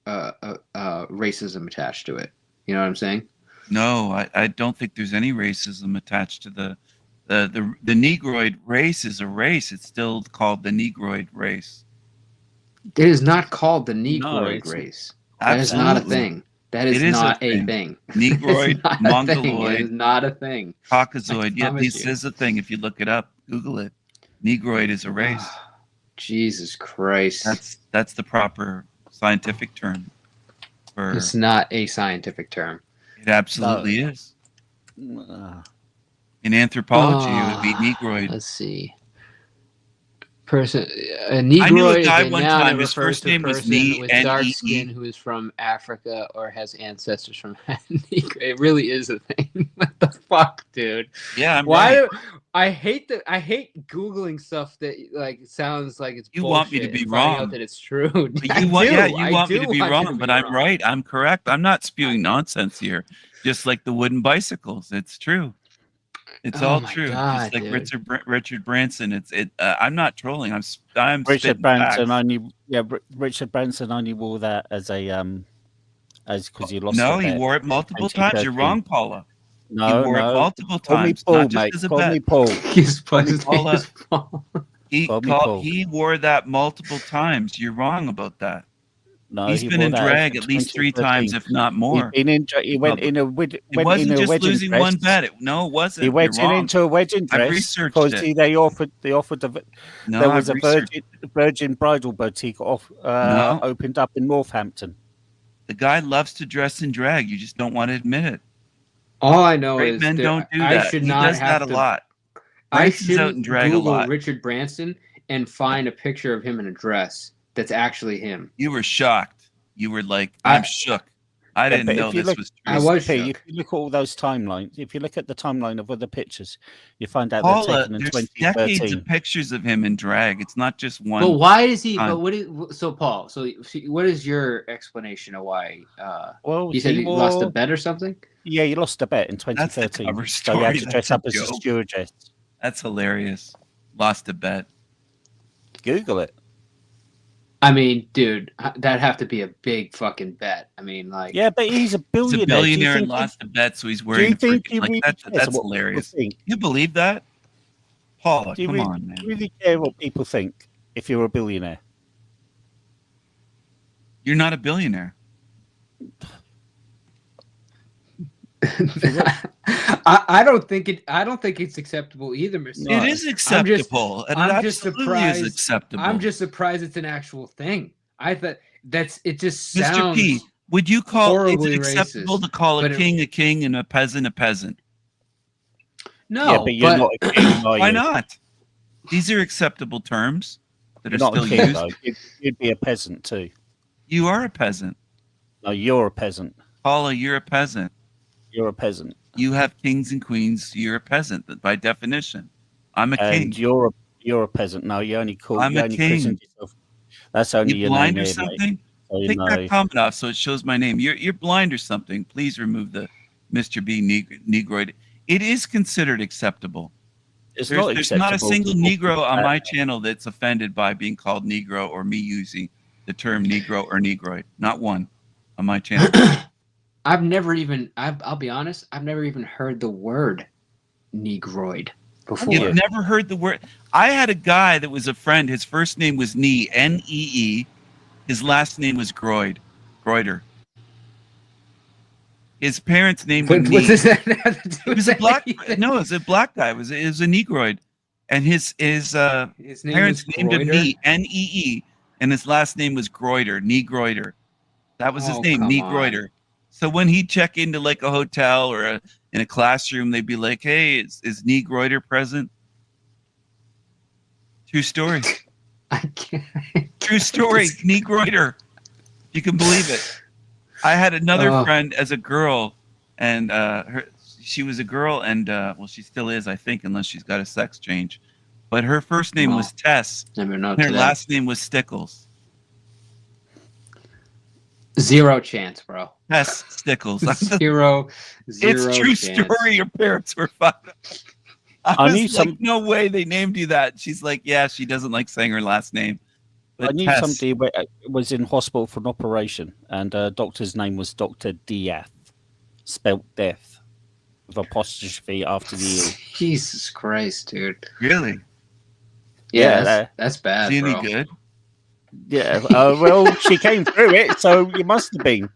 S5: racism attached to it. You know what I'm saying?
S9: No, I don't think there's any racism attached to the Negroid race is a race. It's still called the Negroid race.
S5: It is not called the Negroid race. That is not a thing. That is not a thing.
S9: Negroid, Mongoloid.
S5: It is not a thing.
S9: Caucasoid. Yeah, this is a thing. If you look it up, Google it. Negroid is a race.
S5: Jesus Christ.
S9: That's the proper scientific term.
S5: It's not a scientific term.
S9: It absolutely is. In anthropology, it would be Negroid.
S5: Let's see. A Negroid
S9: I knew a guy
S5: is a
S9: one
S5: noun
S9: time.
S5: that
S9: His
S5: refers
S9: first
S5: to a
S9: name was
S5: person
S9: Nee,
S5: with dark
S9: N-E-E.
S5: skin who is from Africa or has ancestors from Negro. It really is a thing. What the fuck, dude?
S9: Yeah, I'm right.
S5: I hate Googling stuff that like sounds like it's.
S9: You want me to be
S5: and finding out
S9: wrong.
S5: that it's true.
S9: But you want me to be wrong, but I'm right. I'm correct. I'm not spewing nonsense here. Just like the wooden bicycles, it's true. It's all true.
S5: God,
S9: just like Richard Branson. I'm not trolling. I'm
S16: Richard Branson Richard Branson only wore that as a as because he lost.
S9: No,
S16: the
S9: he
S16: bet
S9: wore it multiple times. You're wrong, Paula.
S16: No,
S9: he wore it multiple
S16: Call me
S9: times.
S16: Paul,
S9: not just
S16: mate.
S9: as a
S16: Call
S9: bet.
S16: me Paul.
S9: He wore that multiple times. You're wrong about that.
S16: No,
S9: he's been in drag at least 3 times, if not more.
S16: He went in a
S9: It wasn't just
S16: wedding
S9: losing
S16: dress.
S9: one bet. It wasn't.
S16: He went
S9: You're wrong.
S16: into a wedding
S9: I've
S16: dress
S9: researched
S16: because
S9: it.
S16: they offered
S9: No,
S16: there was
S9: I've
S16: a
S9: researched
S16: virgin bridal boutique
S9: No.
S16: opened up in Northampton.
S9: The guy loves to dress in drag. You just don't want to admit it.
S5: All I know
S9: Great
S5: is
S9: men don't do
S5: I
S9: that.
S5: should
S9: He
S5: not
S9: does
S5: have
S9: that a
S5: to.
S9: lot.
S5: I
S9: Branson's out in
S5: shouldn't
S9: drag a
S5: Google
S9: lot.
S5: Richard Branson and find a picture of him in a dress that's actually him.
S9: You were shocked. You were like, I'm shook. I didn't know this was true.
S5: I was
S16: If
S5: shook.
S16: you look at all those timelines, if you look at the timeline of other pictures, you find out
S9: Paula,
S16: they're taken in
S9: there's decades
S16: 2013.
S9: of pictures of him in drag. It's not just one.
S5: But why is he?
S9: time.
S5: But what is so, Paul? So, what is your explanation of why?
S16: Well,
S5: you said
S16: he
S5: he lost a
S16: wore-
S5: bet or something.
S16: Yeah, you lost a bet in
S9: That's the
S16: 2013.
S9: cover
S16: So you had
S9: story.
S16: to dress
S9: That's
S16: up
S9: a
S16: as a
S9: joke.
S16: stewardess.
S9: That's hilarious. Lost a bet.
S16: Google it.
S5: I mean, dude, that'd have to be a big fucking bet. I mean, like,
S16: Yeah, but he's a
S9: He's
S16: billionaire.
S9: a billionaire and lost a bet, so he's wearing.
S16: do you think he
S9: like
S16: really
S9: that's
S16: cares
S9: that's
S16: what people
S9: hilarious.
S16: think?
S9: You believe that, Paula?
S16: Do you
S9: Come
S16: really,
S9: on, man.
S16: really care what people think if you're a billionaire?
S9: You're not a billionaire.
S5: I don't think it. I don't think it's acceptable either, Mr.
S9: It is acceptable. It absolutely is acceptable.
S5: I'm just surprised it's an actual thing. I thought it just
S9: Mr.
S5: sounds.
S9: P, would you call is
S5: horribly
S9: it acceptable
S5: racist,
S9: to call a
S5: but it-
S9: king a king and a peasant a peasant?
S5: No,
S16: Yeah, but you're not a king, are
S9: Why
S16: you?
S9: not? These are acceptable terms. that
S16: You're
S9: are
S16: not
S9: still
S16: a king,
S9: used?
S16: though. You'd be a peasant too.
S9: You are a peasant.
S16: No, you're a peasant.
S9: Paula, you're a peasant.
S16: You're a peasant.
S9: You have kings and queens. You're a peasant by definition. I'm a
S16: And
S9: king.
S16: you're a peasant. No, you only call.
S9: I'm
S16: you
S9: a
S16: only
S9: king.
S16: christened yourself. That's only
S9: You
S16: your
S9: blind
S16: name
S9: or
S16: here,
S9: something?
S16: mate. So you
S9: Take
S16: know.
S9: that comment off so it shows my name. You're blind or something. Please remove the Mr. B Negroid. It is considered acceptable.
S16: It's
S9: There's
S16: not
S9: not a
S16: acceptable
S9: single
S16: to talk
S9: Negro on
S16: about-
S9: my channel that's offended by being called Negro or me using the term Negro or Negroid. Not one on my channel.
S5: I've never even. I'll be honest. I've never even heard the word Negroid before.
S9: You've never heard the word. I had a guy that was a friend. His first name was Nee, N-E-E. His last name was Groider. His parents' name was Nee.
S5: What does that have to do
S9: He was a black. No, it was a black guy. It was a Negroid, and his
S5: name
S9: parents
S5: was
S9: named him
S5: Groider?
S9: Nee, N-E-E, and his last name was Groider, Nee Groider. That was his
S5: Oh,
S9: name,
S5: come
S9: Nee
S5: on.
S9: Groider. So when he'd check into like a hotel or in a classroom, they'd be like, "Hey, is Nee Groider present?" True story. True story. Nee Groider. You can believe it. I had another
S5: Oh.
S9: friend as a girl, and she was a girl, and well, she still is, I think, unless she's got a sex change. But her first name was Tess.
S5: Never know.
S9: And her last name was Stickles.
S5: Zero chance, bro.
S9: Tess Stickles.
S5: Zero.
S9: It's true
S5: chance.
S9: story. Your parents were fucked up. I
S16: I
S9: was
S16: knew
S9: like,
S16: some-
S9: no way they named you that. She's like, yeah, she doesn't like saying her last name.
S16: I
S9: But
S16: knew
S9: Tess,
S16: somebody was in hospital for an operation, and doctor's name was Dr. Diath, spelt death, with apostrophe after the E.
S5: Jesus Christ, dude.
S9: really?
S5: Yeah, that's bad,
S9: Is he
S5: bro.
S9: any good?
S16: Yeah, well, she came through it, so you must have been.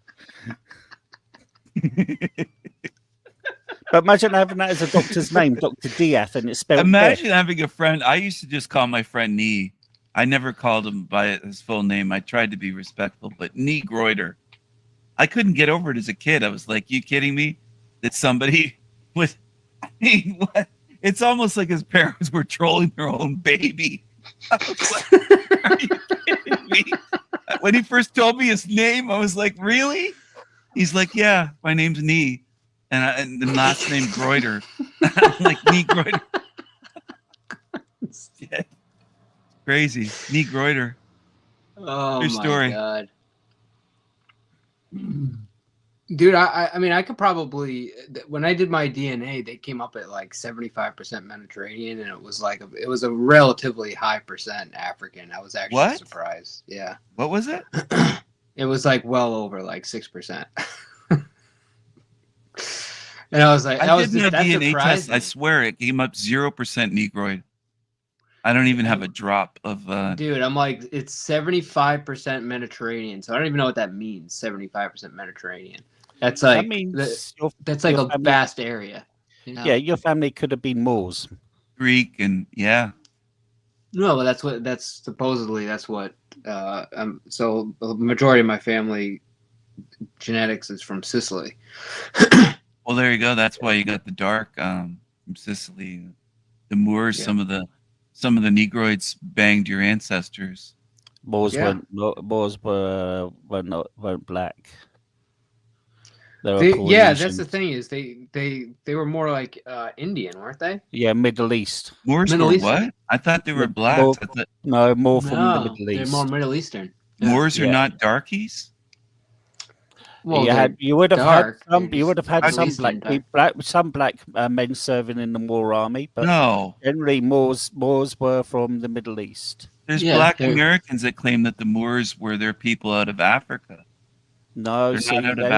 S16: But imagine having that as a doctor's name, Dr. Diath, and it's spelled
S9: Imagine
S16: death.
S9: having a friend. I used to just call my friend Nee. I never called him by his full name. I tried to be respectful, but Nee Groider. I couldn't get over it as a kid. I was like, you kidding me? That somebody with what? It's almost like his parents were trolling their own baby. I was like, are you kidding me? When he first told me his name, I was like, really? He's like, yeah, my name's Nee. And the last name Groider. I'm like, Nee Groider. Yeah. Crazy. Nee Groider.
S5: Oh
S9: True
S5: my
S9: story.
S5: god. Dude, I mean, I could probably, when I did my DNA, they came up at like 75% Mediterranean, and it was a relatively high percent African. I was actually
S9: What?
S5: surprised. Yeah.
S9: What was it?
S5: It was like well over like 6%. And I was like,
S9: I
S5: that was
S9: did my
S5: that
S9: DNA
S5: surprised
S9: test. I
S5: me.
S9: swear it came up 0% Negroid. I don't even have a drop of.
S5: Dude, I'm like, it's 75% Mediterranean, so I don't even know what that means. 75% Mediterranean. That's like
S16: That means
S5: that's like
S16: your
S5: a
S16: family-
S5: vast area. You know?
S16: Yeah, your family could have been Moors.
S9: Greek and yeah.
S5: No, but that's supposedly that's what. So the majority of my family genetics is from Sicily.
S9: Well, there you go. That's why you got the dark from Sicily. The Moors,
S5: Yeah.
S9: some of the Negroids banged your ancestors.
S16: Moors
S5: Yeah.
S16: weren't black. They were
S5: Yeah, that's
S16: Polynesian.
S5: the thing is they were more like Indian, weren't they?
S16: Yeah, Middle East.
S9: Moors
S5: Middle
S9: were
S5: Eastern.
S9: what? I thought they were blacks.
S16: More,
S9: I thought
S16: no, more from
S5: No,
S16: the Middle
S5: they're
S16: East.
S5: more Middle Eastern. Yeah.
S9: Moors are
S16: Yeah.
S9: not darkies.
S5: Well,
S16: you would have
S5: dark,
S16: had some.
S5: they're
S16: You would have had
S5: just
S16: some
S5: Eastern
S16: black men serving in the Moor army, but
S9: No,
S16: generally Moors were from the Middle East.
S9: there's
S5: Yeah,
S9: black
S5: they're-
S9: Americans that claim that the Moors were their people out of Africa.
S16: No,
S9: They're
S16: see,
S9: not out of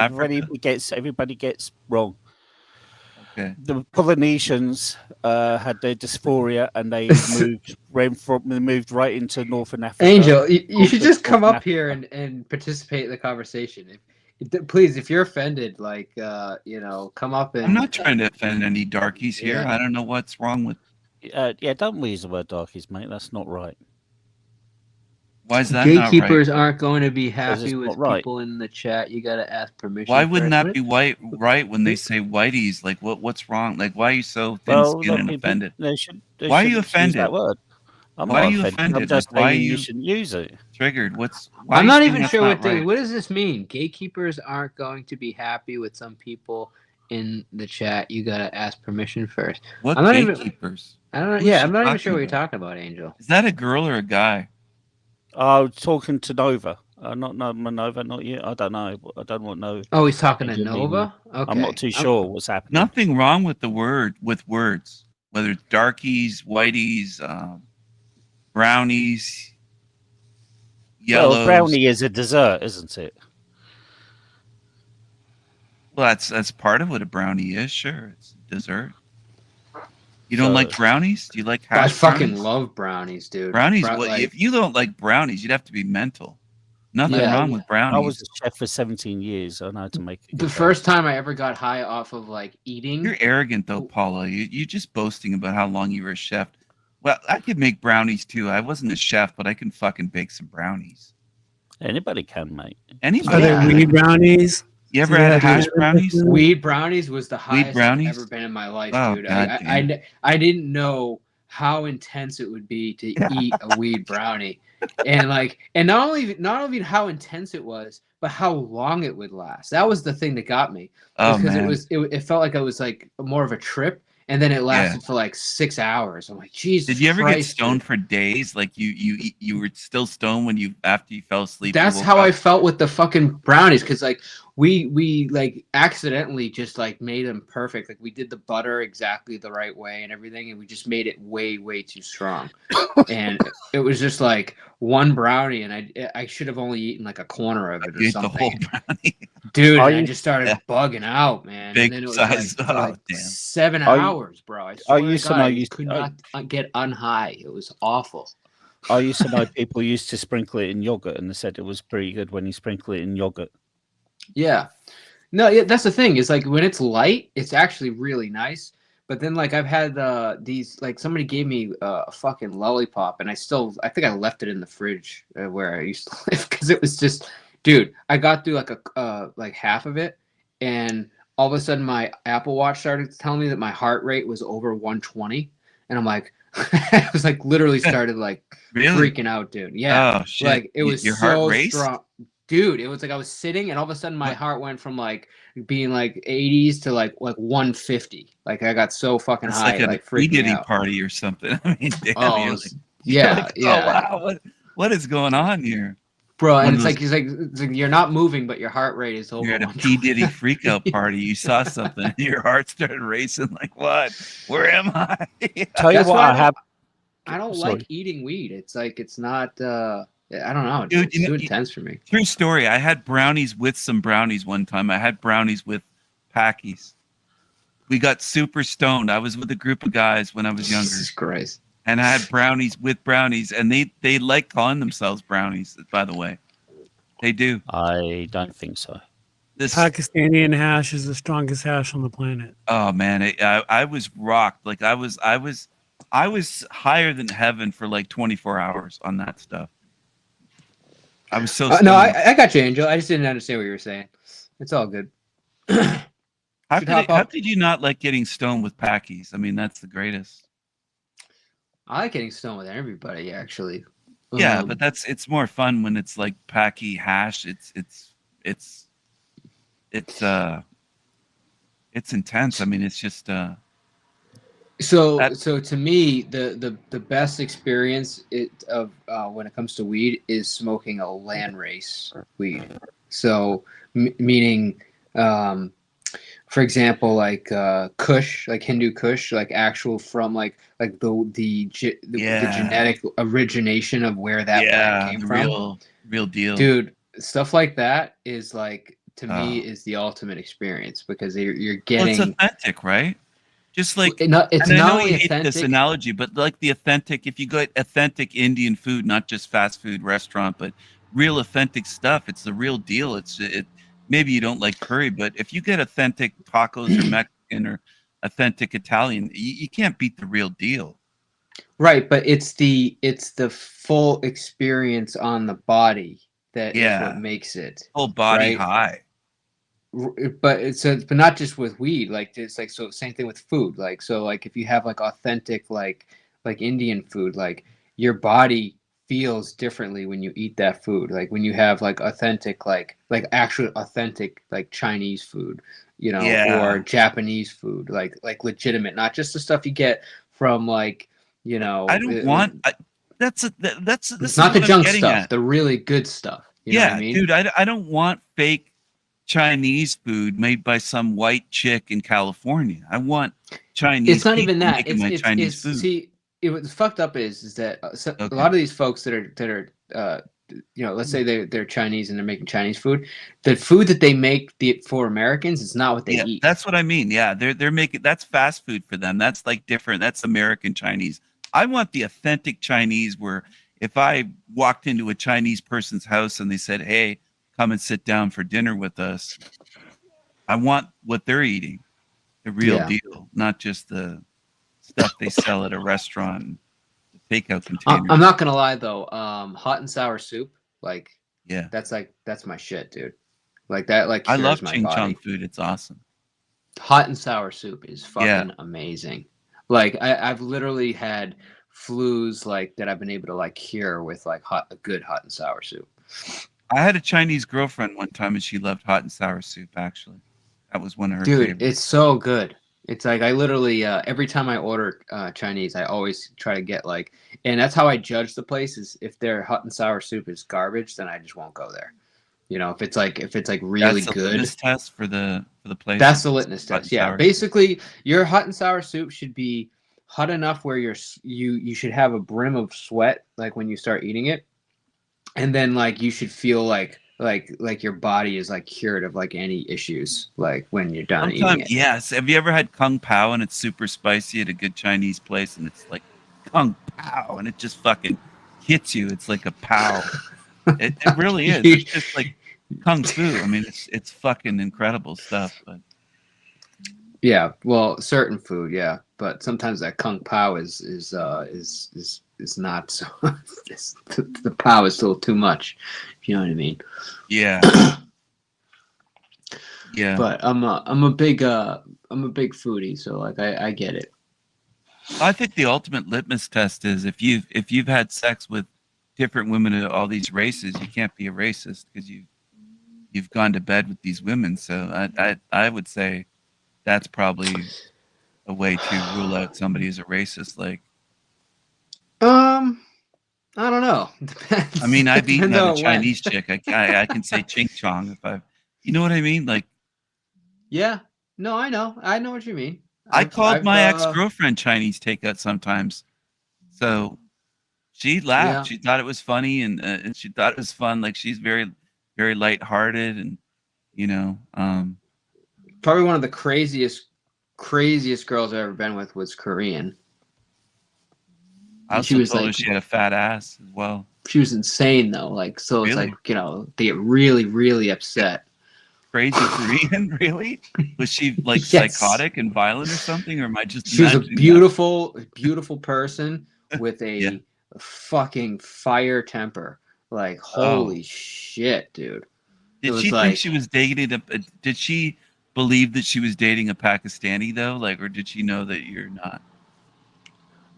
S16: everybody gets wrong.
S9: Okay.
S16: The Polynesians had their dysphoria, and they moved right into Northern Africa.
S5: Angel, you should just come
S16: Northern
S5: up here and participate in the conversation. Please, if you're offended, come up and.
S9: I'm not trying to offend any darkies here.
S5: Yeah.
S9: I don't know what's wrong with.
S16: Yeah, don't use the word darkies, mate. That's not right.
S9: Why is that
S5: Gatekeepers
S9: not right?
S5: aren't going to be
S16: Because it's
S5: happy
S16: not
S5: with
S16: right.
S5: people in the chat. You got to ask permission.
S9: Why
S5: for
S9: wouldn't
S5: it.
S9: that be right when they say whiteies? Like what's wrong? Like why are you so
S16: Well,
S9: thin-skinned and
S16: people-
S9: offended?
S16: they
S9: Why are you
S16: shouldn't use
S9: offended?
S16: That word. I'm
S9: Why
S16: not
S9: are you
S16: offended.
S9: offended?
S16: I'm just
S9: Like, why
S16: saying
S9: are
S16: you
S9: you
S16: shouldn't use it.
S9: triggered? Why
S5: I'm
S9: are you
S5: not
S9: saying
S5: even
S9: that's
S5: sure
S9: not
S5: what does this mean? Gatekeepers aren't going to be happy with some people in the chat. You gotta ask permission first.
S9: What
S5: I'm not even.
S9: gatekeepers?
S5: I don't know.
S9: Who's
S5: Yeah,
S9: she
S5: I'm not even
S9: talking
S5: sure what you're
S9: about?
S5: talking about, Angel.
S9: Is that a girl or a guy?
S16: I was talking to Nova. Not Nova, not you. I don't know. I don't want no.
S5: Oh, he's talking to
S16: Angel meaning.
S5: Nova.
S16: I'm not too sure what's happening.
S9: Nothing wrong with words, whether it's darkies, whiteys, brownies, yellows.
S16: Well, brownie is a dessert, isn't it?
S9: Well, that's part of what a brownie is. Sure, it's a dessert. You don't like brownies? Do you like
S5: I
S9: hash
S5: fucking
S9: brownies?
S5: love brownies, dude.
S9: Brownies.
S5: Bro-
S9: Well,
S5: like-
S9: if you don't like brownies, you'd have to be mental. Nothing
S5: Yeah.
S9: wrong with brownies.
S16: I was a chef for 17 years. I know how to make it.
S5: the first time I ever got high off of like eating.
S9: You're arrogant though, Paula. You're just boasting about how long you were a chef. Well, I could make brownies too. I wasn't a chef, but I can fucking bake some brownies.
S16: Anybody can, mate.
S9: Anybody?
S15: Are there
S9: can.
S15: weed brownies?
S9: You ever had hash brownies?
S5: Weed brownies was the highest
S9: brownies?
S5: I've ever been in my life,
S9: Oh,
S5: dude.
S9: God
S5: I didn't know how intense it would be to eat a weed brownie, and not only how intense it was, but how long it would last. That was the thing that got me,
S9: Oh,
S5: because
S9: man.
S5: it felt like it was like more of a trip, and then it lasted for like 6 hours. I'm like, Jesus.
S9: Did you ever get
S5: Christ,
S9: stoned for days? Like you were still stoned after you fell asleep?
S5: That's how I felt with the fucking brownies, because like we like accidentally just like made them perfect. Like we did the butter exactly the right way and everything, and we just made it way too strong. And it was just like one brownie, and I should have only eaten like a corner of it or
S9: You ate
S5: something.
S9: the whole brownie.
S5: Dude,
S16: Are
S5: and I
S16: you-
S5: just started bugging out, man.
S9: Big
S5: and then it was
S9: size.
S5: like, for
S9: Oh,
S5: like
S9: damn.
S5: 7
S16: Are you-
S5: hours, bro. I swear to
S16: used to
S5: God,
S16: know
S5: I
S16: you-
S5: could not get unhigh. It was awful.
S16: I used to know people used to sprinkle it in yogurt, and they said it was pretty good when you sprinkle it in yogurt.
S5: Yeah. No, yeah, that's the thing. Is like when it's light, it's actually really nice. But then like I've had these, like somebody gave me a fucking lollipop, and I think I left it in the fridge where I used to live, because it was just, dude, I got through like like half of it, and all of a sudden my Apple Watch started telling me that my heart rate was over 120, and I'm like, I was like literally started like
S9: Really?
S5: freaking out, dude. Yeah.
S9: Oh, shit.
S5: Like it was
S9: Your heart
S5: so
S9: raced?
S5: strong. Dude, it was like I was sitting, and all of a sudden my heart went from like being like 80s to like 150. Like I got so fucking
S9: It's
S5: high,
S9: like
S5: like
S9: a
S5: freaking
S9: Diddy
S5: out.
S9: party or something. I mean, damn.
S5: Oh,
S9: you're
S5: it was-
S9: like-
S5: yeah,
S9: you're like,
S5: yeah.
S9: Oh, wow. What is going on here?
S5: Bro,
S9: One
S5: and
S9: of
S5: it's like you're not moving, but your heart rate is over.
S9: You're at a
S5: 120.
S9: P. Diddy freakout party. You saw something, and your heart started racing. Like, what? Where am I?
S16: Tell you
S5: That's
S16: what,
S5: why
S16: I have.
S5: I don't
S16: Sorry.
S5: like eating weed. It's like it's not. I don't know.
S9: Dude,
S5: It's
S9: you know-
S5: too intense for me.
S9: True story. I had brownies with some brownies one time. I had brownies with Packies. We got super stoned. I was with a group of guys when I was younger,
S5: Jesus Christ.
S9: and I had brownies with brownies, and they like calling themselves brownies. By the way, they do.
S16: I don't think so.
S9: This.
S15: Pakistani hash is the strongest hash on the planet.
S9: Oh man, I was rocked. Like I was higher than heaven for like 24 hours on that stuff. I was so
S5: No,
S9: stoned.
S5: I got you, Angel. I just didn't understand what you were saying. It's all good.
S9: How
S5: Should hop
S9: how
S5: up.
S9: did you not like getting stoned with Packies? I mean, that's the greatest.
S5: I like getting stoned with everybody, actually.
S9: Yeah, but it's more fun when it's like Packy hash. It's intense. I mean, it's just
S5: So
S9: That-
S5: so to me, the best experience of when it comes to weed is smoking a landrace weed. So meaning, for example, like Kush, like Hindu Kush, like actual from like the genetic origination of where that plant came
S9: the
S5: from.
S9: real deal,
S5: Dude, stuff like that is like, to me,
S9: Oh.
S5: is the ultimate experience, because you're
S9: Well,
S5: getting.
S9: it's authentic, right? Just like
S5: It's
S9: and I
S5: not
S9: know
S5: only
S9: you hate this
S5: authentic.
S9: analogy, but like the authentic. If you get authentic Indian food, not just fast food restaurant, but real authentic stuff, it's the real deal. Maybe you don't like curry, but if you get authentic tacos or Mexican or authentic Italian, you can't beat the real deal.
S5: Right, but it's the full experience on the body that is
S9: Yeah.
S5: what makes it.
S9: Whole body
S5: right?
S9: high.
S5: But but not just with weed. Like it's like, so same thing with food. Like, so like if you have like authentic like Indian food, like your body feels differently when you eat that food. Like when you have like authentic, like actual authentic, like Chinese food, you know, or Japanese food, like legitimate, not just the stuff you get from like, you know,
S9: I don't want. That's
S5: it's not the junk stuff, the really good stuff. You know what I mean?
S9: Dude, I don't want fake Chinese food made by some white chick in California. I want Chinese.
S5: It's not even that.
S9: It's Chinese food.
S5: See, what's fucked up is that a lot of these folks that are you know, let's say they're Chinese and they're making Chinese food. The food that they make for Americans is not what they eat.
S9: That's what I mean. Yeah, they're making, that's fast food for them. That's like different. That's American Chinese. I want the authentic Chinese where if I walked into a Chinese person's house and they said, "Hey, come and sit down for dinner with us," I want what they're eating, the real deal, not just the stuff they sell at a restaurant, the takeout container.
S5: I'm not gonna lie though, hot and sour soup, like that's my shit, dude. Like that, like
S9: I love Ching Chong food. It's awesome.
S5: Hot and sour soup is fucking amazing. Like I've literally had flus like that I've been able to like cure with like a good hot and sour soup.
S9: I had a Chinese girlfriend one time and she loved hot and sour soup. Actually, that was one of her favorites.
S5: It's so good. It's like I literally every time I order Chinese, I always try to get like, and that's how I judge the place is if their hot and sour soup is garbage, then I just won't go there. You know, if it's like really
S9: that's the
S5: good.
S9: litmus test for the place.
S5: That's the litmus test. Yeah, basically, your hot and sour soup should be hot enough where you should have a brim of sweat like when you start eating it, and then like you should feel like your body is like cured of like any issues like when you're done eating it.
S9: Yes. Have you ever had Kung Pao and it's super spicy at a good Chinese place and it's like Kung Pao and it just fucking hits you? It's like a pow. It really is. It's just like kung fu. I mean, it's fucking incredible stuff. But
S5: yeah, well, certain food, yeah, but sometimes that Kung Pao is not so. The Pao is still too much. If you know what I mean.
S9: Yeah. Yeah.
S5: But I'm a big foodie, so like I get it.
S9: I think the ultimate litmus test is if you've had sex with different women of all these races, you can't be a racist because you've gone to bed with these women. So I would say that's probably a way to rule out somebody as a racist. Like,
S5: I don't know. Depends.
S9: I mean, I've eaten a Chinese chick. I can say ching chong if I've, you know what I mean? Like,
S5: yeah, no, I know what you mean.
S9: I called my ex-girlfriend Chinese takeout sometimes. So she laughed. Yeah. She thought it was funny and she thought it was fun. Like she's very, very lighthearted and, you know,
S5: probably one of the craziest girls I've ever been with was Korean.
S9: I also told her she had a fat ass as well.
S5: She was insane though. Like, so it's like, you know, they get really, really upset.
S9: Crazy Korean, really? Was she like psychotic and violent or something? Or am I just?
S5: She was a beautiful person with a fucking fire temper. Like, holy shit, dude.
S9: Did she think she was dating did she believe that she was dating a Pakistani though? Like, or did she know that you're not?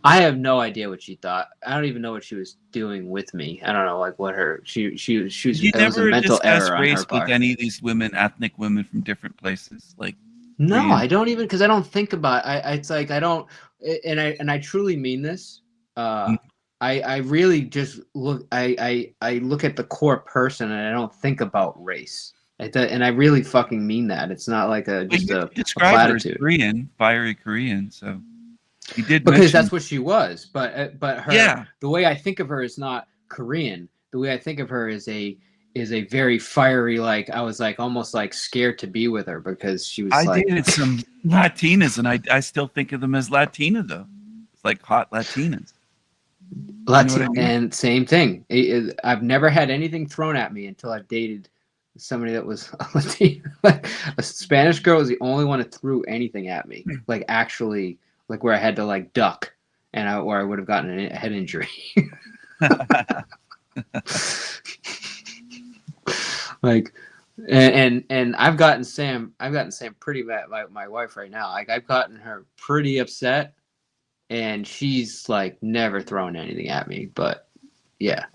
S5: I have no idea what she thought. I don't even know what she was doing with me. I don't know, like what she was.
S9: You never discussed race with any of these women, ethnic women from different places, like.
S5: No, I don't even, because I don't think about. It's like I don't, and I truly mean this. I really just look. I look at the core person, and I don't think about race. And I really fucking mean that. It's not like a platitude.
S9: Korean, fiery Korean, so. You did
S5: because that's what she was, but her the way I think of her is not Korean. The way I think of her is a very fiery, like I was like almost like scared to be with her because she was.
S9: I dated some Latinas, and I still think of them as Latina though. It's like hot Latinas.
S5: And same thing. I've never had anything thrown at me until I've dated somebody that was a Latina. Like a Spanish girl was the only one that threw anything at me. Like actually. Like where I had to like duck, where I would have gotten a head injury. Like, and I've gotten Sam pretty bad. My wife right now, like I've gotten her pretty upset, and she's like never thrown anything at me. But yeah.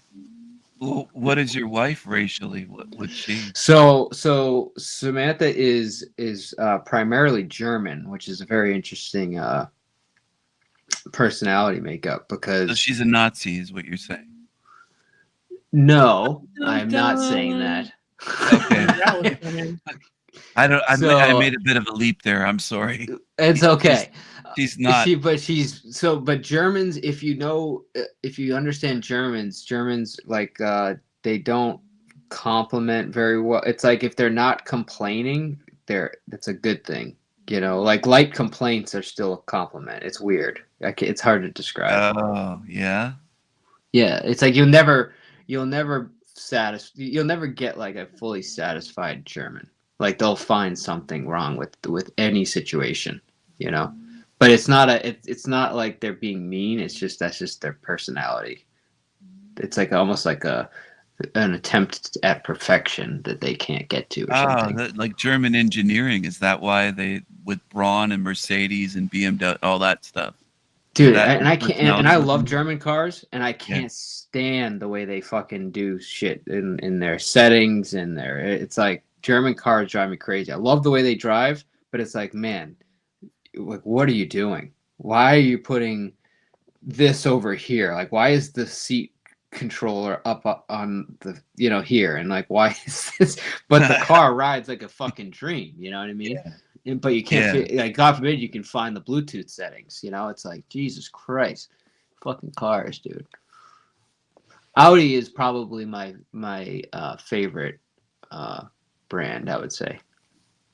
S9: Well, what is your wife racially? What's she?
S5: So Samantha is primarily German, which is a very interesting personality makeup because
S9: So she's a Nazi, is what you're saying.
S5: no, I'm not saying that.
S9: Okay. I made a bit of a leap there. I'm sorry.
S5: It's okay.
S9: She's not.
S5: But Germans, if you understand Germans like they don't compliment very well. It's like if they're not complaining, that's a good thing. You know, like light complaints are still a compliment. It's weird. It's hard to describe.
S9: Oh, yeah.
S5: Yeah, it's like you'll never get like a fully satisfied German. Like they'll find something wrong with any situation, you know. But it's not like they're being mean. That's just their personality. It's like almost like an attempt at perfection that they can't get to. Or something.
S9: Like German engineering. Is that why they with Braun and Mercedes and BMW, all that stuff?
S5: Dude, I love German cars, and I can't stand the way they fucking do shit in their settings and it's like German cars drive me crazy. I love the way they drive, but it's like, man, like what are you doing? Why are you putting this over here? Like why is the seat controller up on the here, and like why is this? But the car rides like a fucking dream, you know what I mean? Yeah. But you can't like God forbid you can find the Bluetooth settings, you know. It's like Jesus Christ, fucking cars, dude. Audi is probably my favorite brand, I would say.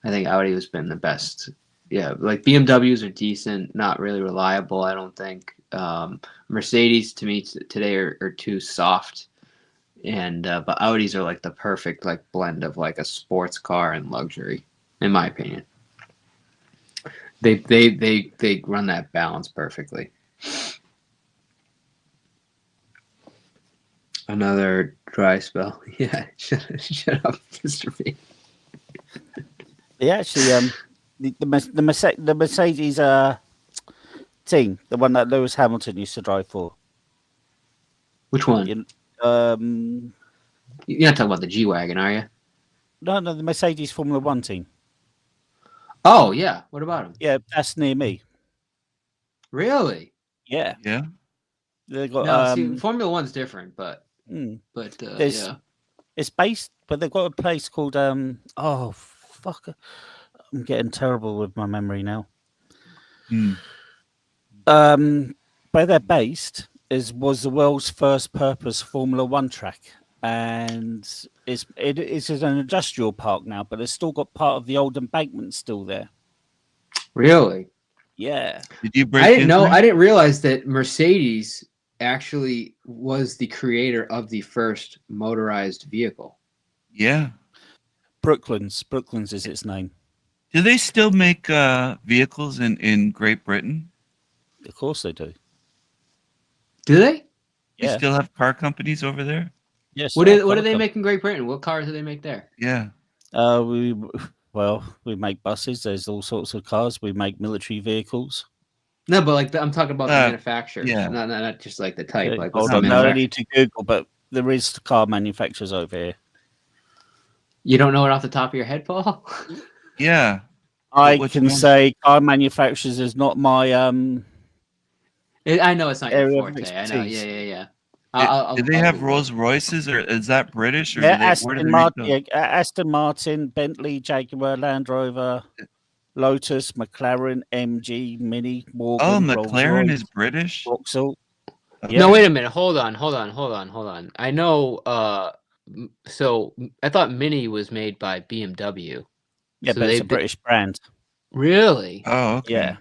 S5: I think Audi has been the best. Yeah, like BMWs are decent, not really reliable, I don't think. Mercedes to me today are too soft, and but Audis are like the perfect like blend of like a sports car and luxury, in my opinion. They run that balance perfectly. Another dry spell. Yeah, shut up, Mr. B.
S16: Yeah, actually, the Mercedes team, the one that Lewis Hamilton used to drive for.
S5: Which one? You're not talking about the G-Wagon, are you?
S16: No, the Mercedes Formula One team.
S5: Oh yeah, what about him?
S16: Yeah, that's near me.
S5: Really?
S16: Yeah.
S9: Yeah.
S16: They got
S5: Formula One's different, but yeah.
S16: It's based, but they've got a place called oh fuck, I'm getting terrible with my memory now. Where they're based was the world's first purpose Formula One track, and it is an industrial park now, but it's still got part of the old embankment still there.
S5: Really?
S16: Yeah.
S9: Did you break?
S5: I didn't know. I didn't realize that Mercedes actually was the creator of the first motorized vehicle.
S9: Yeah.
S16: Brooklands is its name.
S9: Do they still make vehicles in Great Britain?
S16: Of course they do.
S5: Do they?
S9: You still have car companies over there?
S16: Yes.
S5: What do they make in Great Britain? What cars do they make there?
S9: Yeah.
S16: We make buses. There's all sorts of cars. We make military vehicles.
S5: No, but like I'm talking about the manufacturers, not just like the type.
S16: Yeah.
S5: Like
S16: Hold on, I need to Google, but there is car manufacturers over here.
S5: You don't know it off the top of your head, Paul?
S9: Yeah.
S16: I can say car manufacturers is not my
S5: I know it's not your forte. I know. Yeah.
S9: Do they have Rolls Royces, or is that British? Or
S16: Aston Martin, Bentley, Jaguar, Land Rover, Lotus, McLaren, MG, Mini, Morgan.
S9: Oh, McLaren is British.
S16: Vauxhall.
S5: Yeah. No, wait a minute. Hold on. I know. So I thought Mini was made by BMW.
S16: Yeah,
S5: so
S16: but it's a British brand.
S5: Really?
S9: Oh, okay.
S16: Yeah.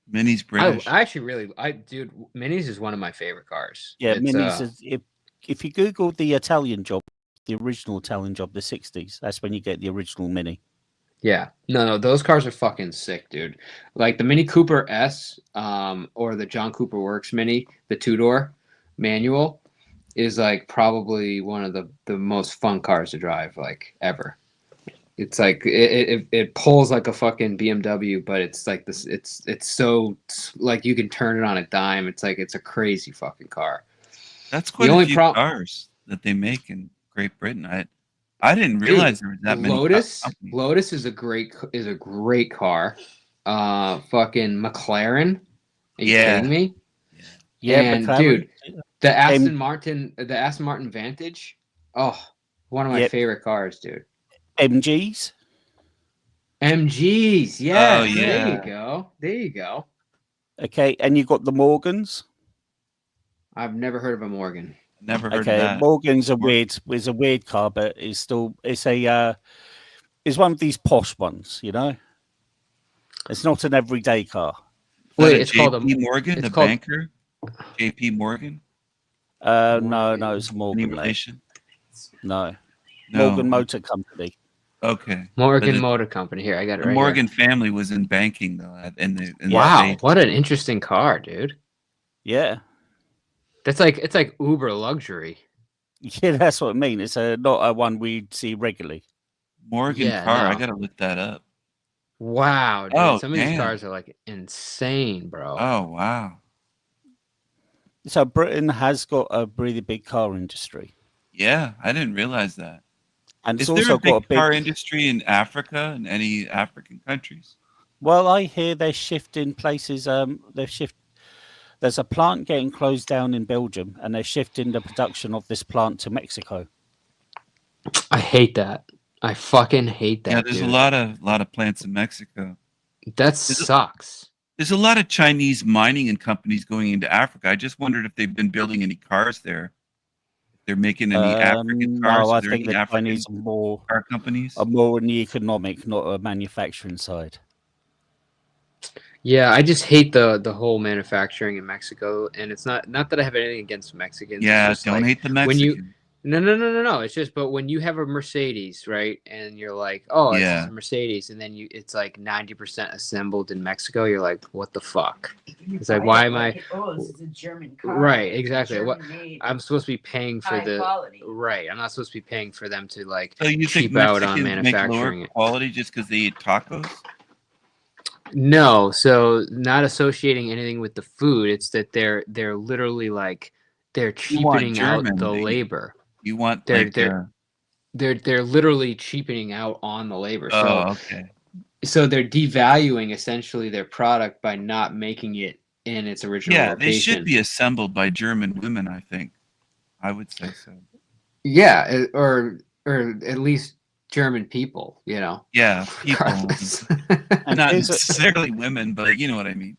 S9: Mini's British.
S5: I actually dude, Mini's is one of my favorite cars.
S16: Yeah, Mini's is, if you Google the Italian job, the original Italian job, the 60s, that's when you get the original Mini.
S5: Yeah. No, those cars are fucking sick, dude. Like the Mini Cooper S, or the John Cooper Works Mini, the 2-door manual, is like probably one of the most fun cars to drive like ever. It's like it pulls like a fucking BMW, but it's like this. It's so like you can turn it on a dime. It's like it's a crazy fucking car.
S9: That's quite a few cars that they make in Great Britain. I didn't realize there was that many.
S5: Lotus is a great car. Fucking McLaren. Are you kidding me?
S16: Yeah,
S5: and
S16: McLaren.
S5: Dude, the Aston Martin Vantage. Oh, one of my favorite cars, dude.
S16: MGs.
S5: Yeah.
S9: Oh, yeah.
S5: There you go.
S16: Okay, and you got the Morgans.
S5: I've never heard of a Morgan.
S9: Never heard of
S16: Okay,
S9: that.
S16: Morgan's a weird car, but it's one of these posh ones, you know. It's not an everyday car.
S5: Wait, it's called
S9: JP Morgan, the banker. JP Morgan.
S16: No, it's a Morgan.
S9: Any relation?
S16: No, Morgan Motor Company.
S9: Okay.
S5: Morgan Motor Company. Here, I got it.
S9: The
S5: right
S9: Morgan
S5: here.
S9: family was in banking though.
S5: Wow, what an interesting car, dude.
S16: Yeah.
S5: It's like uber luxury.
S16: Yeah, that's what I mean. It's not a one we'd see regularly.
S9: Morgan car. I gotta look that up.
S5: Wow, dude.
S9: Oh,
S5: Some of these cars are like insane, bro.
S9: Oh wow.
S16: So Britain has got a really big car industry.
S9: Yeah, I didn't realize that.
S16: And it's
S9: Is there
S16: also
S9: a big
S16: got a big
S9: car industry in Africa and any African countries?
S16: Well, I hear they're shifting places. There's a plant getting closed down in Belgium, and they're shifting the production of this plant to Mexico.
S5: I hate that. I fucking hate that.
S9: Yeah, there's
S5: dude.
S9: a lot of plants in Mexico.
S5: That sucks.
S9: There's a lot of Chinese mining and companies going into Africa. I just wondered if they've been building any cars there. If they're making any African cars.
S16: No, I
S9: Are there
S16: think
S9: any
S16: the
S9: African
S16: Chinese are more
S9: car companies.
S16: in the economic, not a manufacturing side.
S5: Yeah, I just hate the whole manufacturing in Mexico, and it's not that I have anything against Mexicans.
S9: Yeah,
S5: it's just
S9: don't
S5: like,
S9: hate the
S5: when
S9: Mexican.
S5: No. It's just, but when you have a Mercedes, right, and you're like, oh, it's
S9: Yeah.
S5: a Mercedes, and then it's like 90% assembled in Mexico. You're like, what the fuck? It's like, why am I?
S1: Oh, this is a German car.
S5: Right, exactly. What
S1: German-made,
S5: I'm supposed to be paying for
S1: high quality.
S5: right. I'm not supposed to be paying for them to like
S9: So you think
S5: cheap out on
S9: Mexicans make
S5: manufacturing
S9: lower
S5: it.
S9: quality just because they eat tacos?
S5: No, so not associating anything with the food. It's that they're literally like they're
S9: You want
S5: cheapening out
S9: German,
S5: the
S9: they-
S5: labor.
S9: You want
S5: They're
S9: like
S5: they're literally cheapening out on the labor.
S9: oh, okay.
S5: So they're devaluing essentially their product by not making it in its original
S9: Yeah,
S5: location.
S9: they should be assembled by German women. I think. I would say so.
S5: Yeah, or at least German people, you know.
S9: Yeah, people.
S5: Regardless.
S16: And
S9: Not
S16: here's a-
S9: necessarily women, but you know what I mean.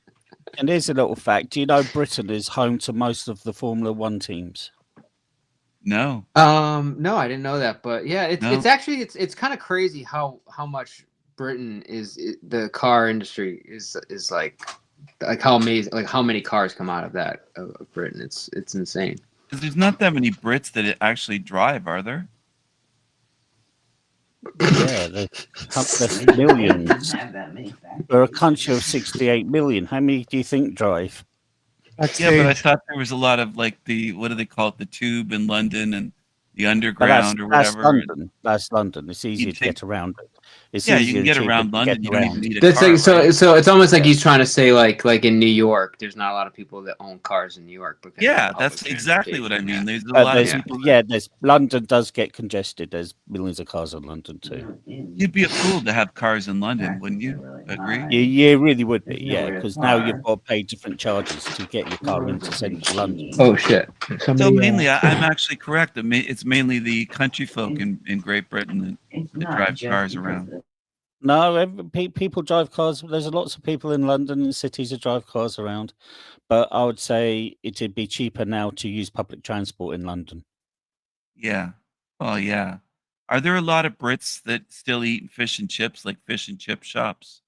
S16: And here's a little fact: do you know Britain is home to most of the Formula One teams?
S9: No.
S5: No, I didn't know that, but yeah, it's
S9: No.
S5: it's actually it's kind of crazy how much Britain the car industry is like how amazing, like how many cars come out of that of Britain. It's insane.
S9: 'Cause there's not that many Brits that actually drive, are there?
S16: Yeah, there's millions.
S1: Have that many factories.
S16: We're a country of 68 million. How many do you think drive?
S9: Yeah, but I thought there was a lot of like what do they call it? The tube in London and the
S16: But
S9: underground or
S16: that's
S9: whatever.
S16: London. That's London. It's easier to
S9: think-
S16: get around it. It's
S9: Yeah, you
S16: easier
S9: can get
S16: and cheaper
S9: around
S16: to
S9: London.
S16: get
S9: You don't even
S16: around.
S9: need a
S5: That's
S9: car.
S5: like so
S9: right?
S5: so it's almost like he's trying to say like in New York, there's not a lot of people that own cars in New York. Because of
S9: Yeah,
S5: public
S9: that's exactly what I
S5: transportation.
S9: mean. There's a lot of
S16: There's,
S9: people.
S16: there's London does get congested. There's millions of cars in London too.
S9: You'd be a fool to have cars in London, wouldn't you? Agree?
S16: You really would be,
S1: There's
S16: yeah,
S1: nowhere to
S16: because now
S1: park.
S16: you've got to pay different charges to get your car into central London.
S5: Oh shit!
S9: So mainly, I'm actually correct. It's mainly the country folk in Great Britain
S1: It's
S9: that
S1: not
S9: drive
S1: just
S9: cars
S1: because
S9: around.
S1: of-
S16: No, people drive cars. There's lots of people in London and cities that drive cars around, but I would say it'd be cheaper now to use public transport in London.
S9: Yeah. Well, yeah. Are there a lot of Brits that still eat fish and chips, like fish and chip shops?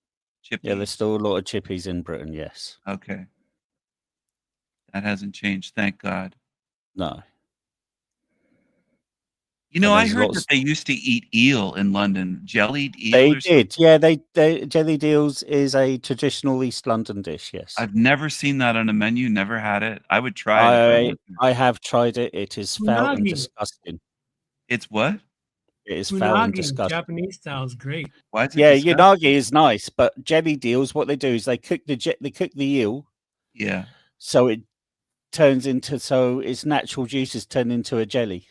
S16: Yeah, there's still a lot of chippies in Britain. Yes.
S9: Okay. That hasn't changed, thank God.
S16: No.
S9: You know,
S16: And
S9: I
S16: there's
S9: heard
S16: lots-
S9: that they used to eat eel in London, jellied eel.
S16: They
S9: or something.
S16: did. Yeah, they jelly deals is a traditional East London dish. Yes.
S9: I've never seen that on a menu. Never had it. I would try it. if I went there.
S16: I have tried it. It is foul and
S15: Unagi.
S16: disgusting.
S9: It's what?
S16: It is foul and
S15: Unagi,
S16: disgusting.
S15: Japanese style is great.
S9: Why is it
S16: Yeah,
S9: disgusting?
S16: unagi is nice, but jelly deals, what they do is they cook the eel,
S9: Yeah.
S16: so it turns into its natural juices turn into a jelly.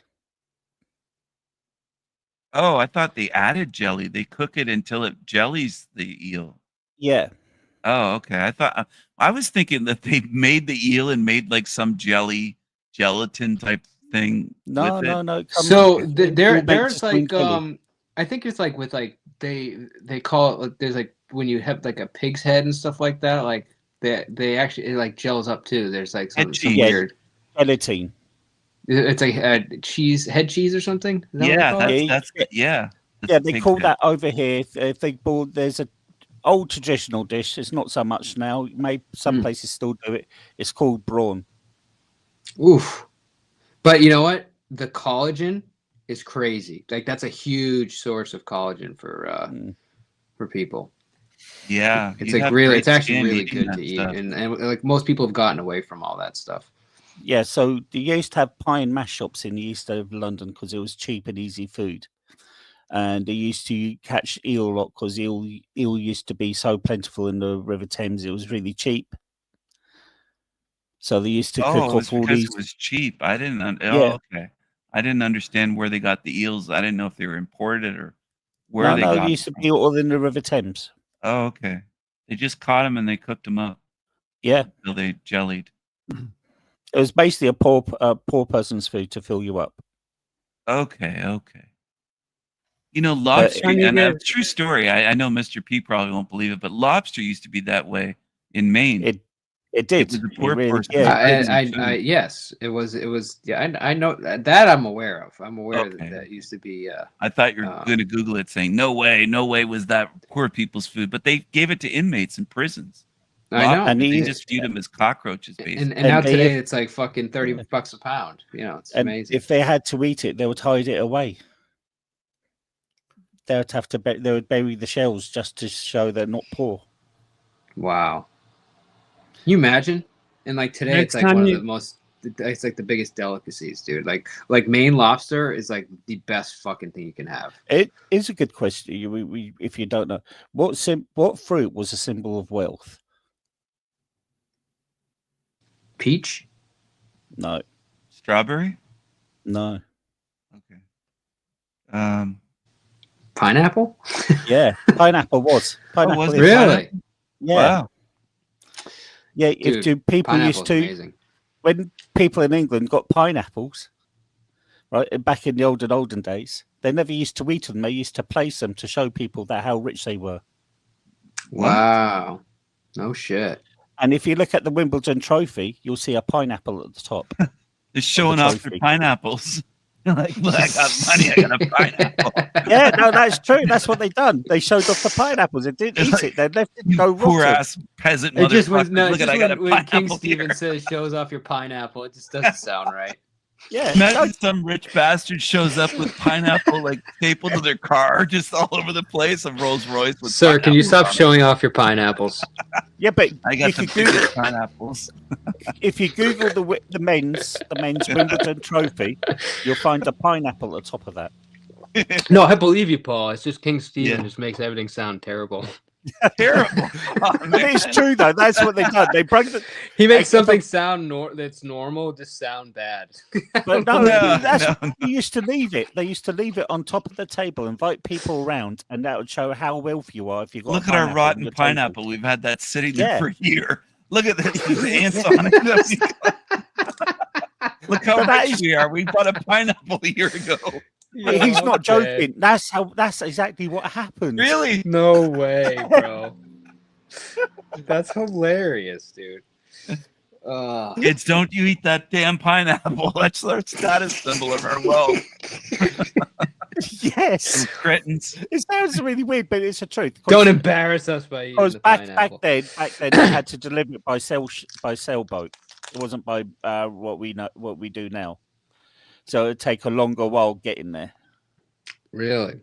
S9: Oh, I thought they added jelly. They cook it until it jellies the eel.
S16: Yeah.
S9: Oh, okay. I was thinking that they made the eel and made like some gelatin type thing.
S16: No,
S9: with
S16: no,
S9: it.
S16: no.
S5: So there's
S16: makes
S5: like
S16: jelly.
S5: I think it's like with like they call it like there's like when you have like a pig's head and stuff like that, like they actually it like gels up too. There's like some weird
S16: gelatin.
S5: It's like head cheese or something. Is that what they call it?
S9: That's yeah.
S16: Yeah, they call that over here. There's a old traditional dish. It's not so much now. Maybe some places still do it. It's called brawn.
S5: Oof. But you know what? The collagen is crazy. Like that's a huge source of collagen for people.
S9: Yeah,
S5: It's
S9: you
S5: like
S9: have
S5: really,
S9: great
S5: it's actually
S9: skin
S5: really
S9: eating
S5: good
S9: that
S5: to eat,
S9: stuff.
S5: and like most people have gotten away from all that stuff.
S16: Yeah, so they used to have pie and mash shops in the east of London because it was cheap and easy food. And they used to catch eel a lot because eel used to be so plentiful in the River Thames. It was really cheap. So they used to cook
S9: Oh, it's
S16: off all
S9: because
S16: these.
S9: it was cheap. I didn't.
S16: Yeah.
S9: Okay. I didn't understand where they got the eels. I didn't know if they were imported or where
S16: No,
S9: they
S16: no,
S9: got
S16: it used to
S9: them
S16: be all in the River Thames.
S9: Oh, okay. They just caught them and they cooked them up.
S16: Yeah.
S9: Until they jellied.
S16: It was basically a poor person's food to fill you up.
S9: Okay. You know, lobster,
S16: and you
S9: and a
S16: get-
S9: true story. I know Mr. P probably won't believe it, but lobster used to be that way in Maine.
S16: It did.
S9: was a
S16: It
S9: poor
S16: really-
S9: person.
S5: I yes, it was. Yeah, I know that I'm aware of. I'm aware that that used to be.
S9: I thought you were going to Google it, saying no way was that poor people's food, but they gave it to inmates in prisons.
S5: I know.
S9: And they
S5: And
S9: just viewed them as cockroaches, basically.
S5: and now today it's like fucking $30 a pound. You know, it's
S16: And
S5: amazing.
S16: if they had to eat it, they would hide it away. They would have to. They would bury the shells just to show they're not poor.
S5: Wow. Can you imagine? And like today,
S15: Next
S5: it's like
S15: time
S5: one
S15: you-
S5: of the most. It's like the biggest delicacies, dude. Like Maine lobster is like the best fucking thing you can have.
S16: It is a good question. If you don't know, what fruit was a symbol of wealth?
S5: Peach?
S16: No.
S9: Strawberry?
S16: No.
S5: Pineapple?
S16: Yeah, pineapple was. Pineapple
S9: was
S16: is.
S9: it
S5: Really?
S16: Yeah.
S9: Wow.
S16: Yeah,
S5: Dude,
S16: people used
S5: pineapple's
S16: to
S5: amazing.
S16: when people in England got pineapples, right, back in the olden days, they never used to eat them. They used to place them to show people that how rich they were.
S5: Wow. No shit.
S16: And if you look at the Wimbledon trophy, you'll see a pineapple at the top.
S9: They're showing off their
S16: trophy.
S9: pineapples. Like, look, I got money. I got a pineapple.
S16: Yeah, no, that's true. That's what they done. They showed off the pineapples. They didn't eat it. They left it to go
S9: Poor
S16: rotten.
S9: ass peasant
S5: It just
S9: motherfuckers.
S5: when no,
S9: Look
S5: it's
S9: at
S5: just
S9: I got a
S5: when King
S9: pineapple here.
S5: Steven says shows off your pineapple, it just doesn't sound right.
S16: Yeah.
S9: Imagine some rich bastard shows up with pineapple like stapled to their car, just all over the place. A Rolls Royce with.
S5: Sir, can you
S9: pineapples
S5: stop
S9: on it.
S5: showing off your pineapples?
S16: Yeah, but
S9: I got
S16: if
S9: the
S16: you Google,
S9: biggest pineapples.
S16: if you Google the men's Wimbledon trophy, you'll find a pineapple at the top of that.
S5: No, I believe you, Paul. It's just King Steven
S9: Yeah.
S5: just makes everything sound terrible.
S9: Terrible. Oh,
S16: But it's true though. That's what they done. They broke the.
S5: He makes something sound that's normal just sound bad.
S16: But no,
S9: No,
S16: that's
S9: no,
S16: they used to leave it. They used to leave it on top of the table, invite people around, and that would show how wealthy you are if you got.
S9: Look
S16: a
S9: at our
S16: pineapple on
S9: rotten
S16: your table.
S9: pineapple. We've had that sitting there
S16: Yeah.
S9: for a year. Look at this. There's ants on it. Look how
S16: But that
S9: rich
S16: is-
S9: we are. We bought a pineapple a year ago.
S16: But he's not
S5: Okay.
S16: joking. That's exactly what happened.
S9: Really?
S5: No way, bro. That's hilarious, dude.
S9: Kids, don't you eat that damn pineapple. That's our status symbol of our wealth.
S16: Yes,
S9: Cretins.
S16: it sounds really weird, but it's the truth.
S5: Don't embarrass us by eating
S16: Because
S5: the
S16: back
S5: pineapple.
S16: then they had to deliver it by sailboat. It wasn't by what we do now. So it'd take a longer while getting there.
S5: Really?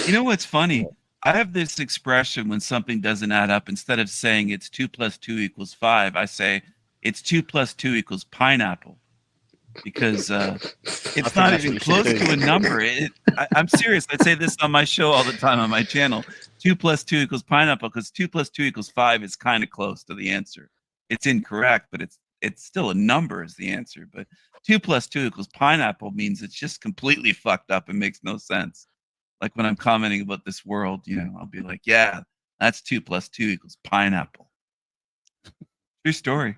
S9: You know what's funny? I have this expression when something doesn't add up. Instead of saying it's 2 + 2 = 5, I say it's 2 + 2 = pineapple. because it's not even close to a number. I'm serious. I say this on my show all the time on my channel. 2 + 2 = pineapple, because 2 + 2 = 5 is kind of close to the answer. It's incorrect, but it's still a number is the answer. But 2 + 2 = pineapple means it's just completely fucked up and makes no sense. Like when I'm commenting about this world, I'll be like, yeah, that's 2 + 2 = pineapple. True story.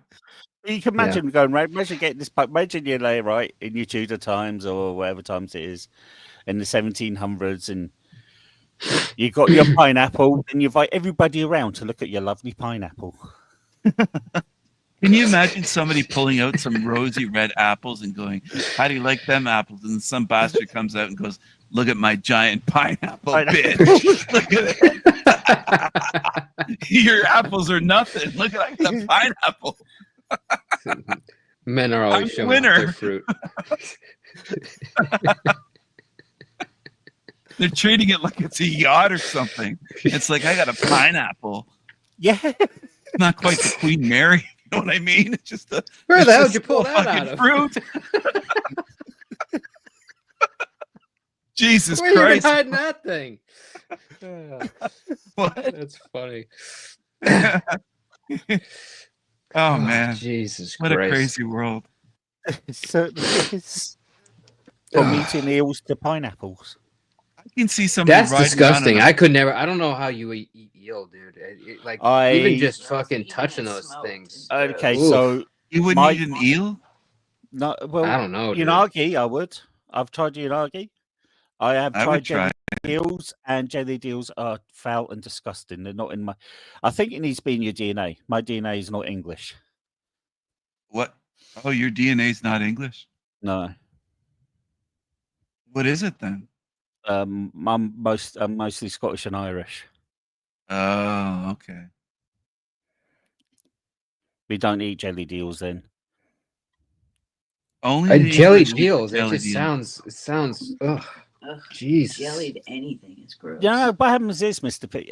S16: You can imagine going right. Imagine getting this. Imagine you're there, right, in your Tudor times or whatever times it is, in the 1700s, and you got your pineapple, and you invite everybody around to look at your lovely pineapple.
S9: Can you imagine somebody pulling out some rosy red apples and going, "How do you like them apples?" And some bastard comes out and goes, "Look at my giant pineapple, bitch! Look at it. Your apples are nothing. Look at the pineapple."
S5: Men are always showing off their fruit.
S9: They're treating it like it's a yacht or something. It's like, I got a pineapple.
S16: Yeah.
S9: Not quite the Queen Mary. You know what I mean? It's just a.
S5: Where the hell did you pull that out of?
S9: Fruit. Jesus
S5: Where
S9: Christ.
S5: Where are you hiding that thing?
S9: What?
S5: That's funny.
S9: Oh, man.
S5: Jesus
S9: What
S5: Christ.
S9: a crazy world.
S16: It certainly is. From eating eels to pineapples.
S9: I can see somebody.
S5: That's disgusting. I could never. I don't know how you eat eel, dude. Even just fucking touching those things.
S16: Okay,
S5: Oof.
S16: so
S9: you wouldn't eat an eel?
S16: No, well,
S5: I don't know.
S16: Unagi, I would. I've tried unagi. I have tried
S9: try.
S16: jelly eels, and jelly eels are foul and disgusting. They're not in my. I think it needs to be in your DNA. My DNA is not English.
S9: What? Oh, your DNA is not English?
S16: No.
S9: What is it then?
S16: I'm mostly Scottish and Irish.
S9: Oh, okay.
S16: We don't eat jelly eels then.
S9: Only
S5: jellied eels. It
S9: jellied
S5: just
S9: eels.
S5: sounds. Ugh. Jesus.
S1: Jellied anything is gross.
S16: Yeah, no, what happens is, Mr. P,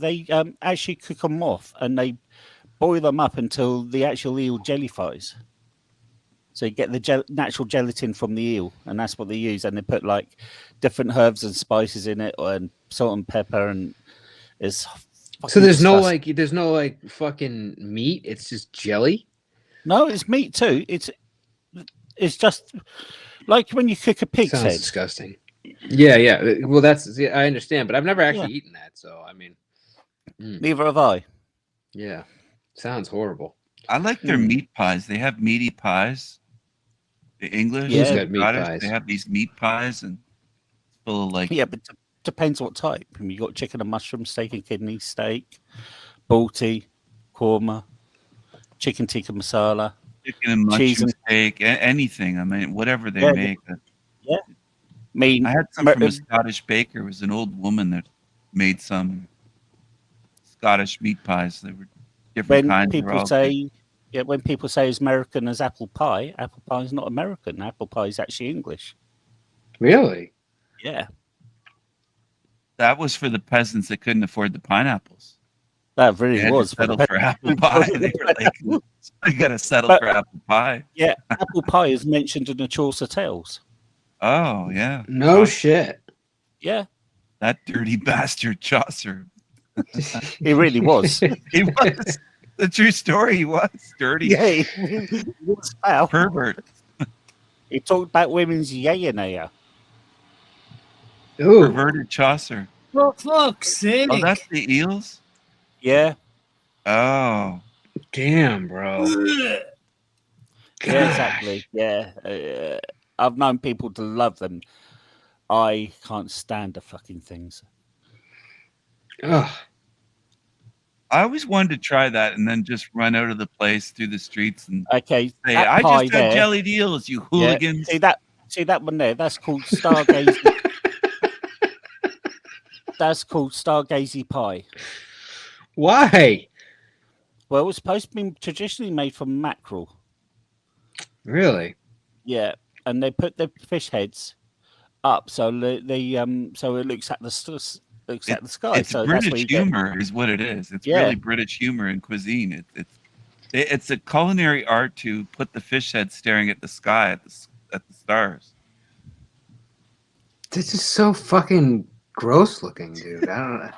S16: they actually cook them off and they boil them up until the actual eel jellifies. So you get the natural gelatin from the eel, and that's what they use. And they put like different herbs and spices in it, and salt and pepper, and it's.
S5: So there's
S16: disgusting.
S5: no fucking meat. It's just jelly.
S16: No, it's meat too. It's just like when you cook a pig's
S5: Sounds
S16: head.
S5: disgusting. Yeah. Well, I understand, but I've never actually eaten that. So I mean,
S16: Neither have I.
S5: Yeah, sounds horrible.
S9: I like their meat pies. They have meaty pies. The English,
S5: Who's
S9: the
S5: got meat
S9: Scottish,
S5: pies?
S9: they have these meat pies, and it's full of like.
S16: Yeah, but depends what type. You got chicken and mushroom, steak and kidney, steak, balti, korma, chicken tikka masala,
S9: Chicken and mushroom
S16: cheese and
S9: steak, anything. I mean, whatever they
S16: Yeah,
S9: make.
S16: yeah. I
S9: I had some from a Scottish baker. It was an old woman that made some Scottish meat pies. They were different
S16: when
S9: kinds. They were
S16: people
S9: all
S16: say, when people say it's American as apple pie is not American. Apple pie is actually English.
S5: Really?
S16: Yeah,
S9: that was for the peasants that couldn't afford the pineapples.
S16: that
S9: They
S16: really
S9: had to
S16: was.
S9: settle for apple pie. They were like, "You got to settle
S16: But-
S9: for apple pie."
S16: Yeah, apple pie is mentioned in the Chaucer Tales.
S9: Oh yeah.
S5: No shit.
S16: Yeah,
S9: That dirty bastard Chaucer.
S16: it really was.
S9: He was. The true story. He was dirty.
S16: Yeah, he was foul.
S9: Pervert.
S16: He talked about women's yaya.
S5: Ooh.
S9: Perverted Chaucer.
S15: For fuck's sake.
S9: Oh, that's the eels?
S16: Yeah,
S9: Oh.
S5: Damn, bro.
S16: yeah, exactly. Yeah, I've known people to love them. I can't stand the fucking things.
S5: Ugh.
S9: I always wanted to try that and then just run out of the place through the streets and
S16: Okay,
S9: say,
S16: that
S9: I
S16: pie
S9: just had
S16: there-
S9: jellied eels, you
S16: Yeah,
S9: hooligans.
S16: see that one there? That's called stargazing. That's called stargazy pie.
S5: Why?
S16: Well, it was supposed to be traditionally made from mackerel.
S5: Really?
S16: Yeah, and they put the fish heads up so so it looks at the sky.
S9: It's
S16: So that's
S9: British
S16: what you get.
S9: humor is what it is. It's
S16: Yeah.
S9: really British humor and cuisine. It's It's a culinary art to put the fish head staring at the sky at the stars.
S5: This is so fucking gross looking, dude. I don't know.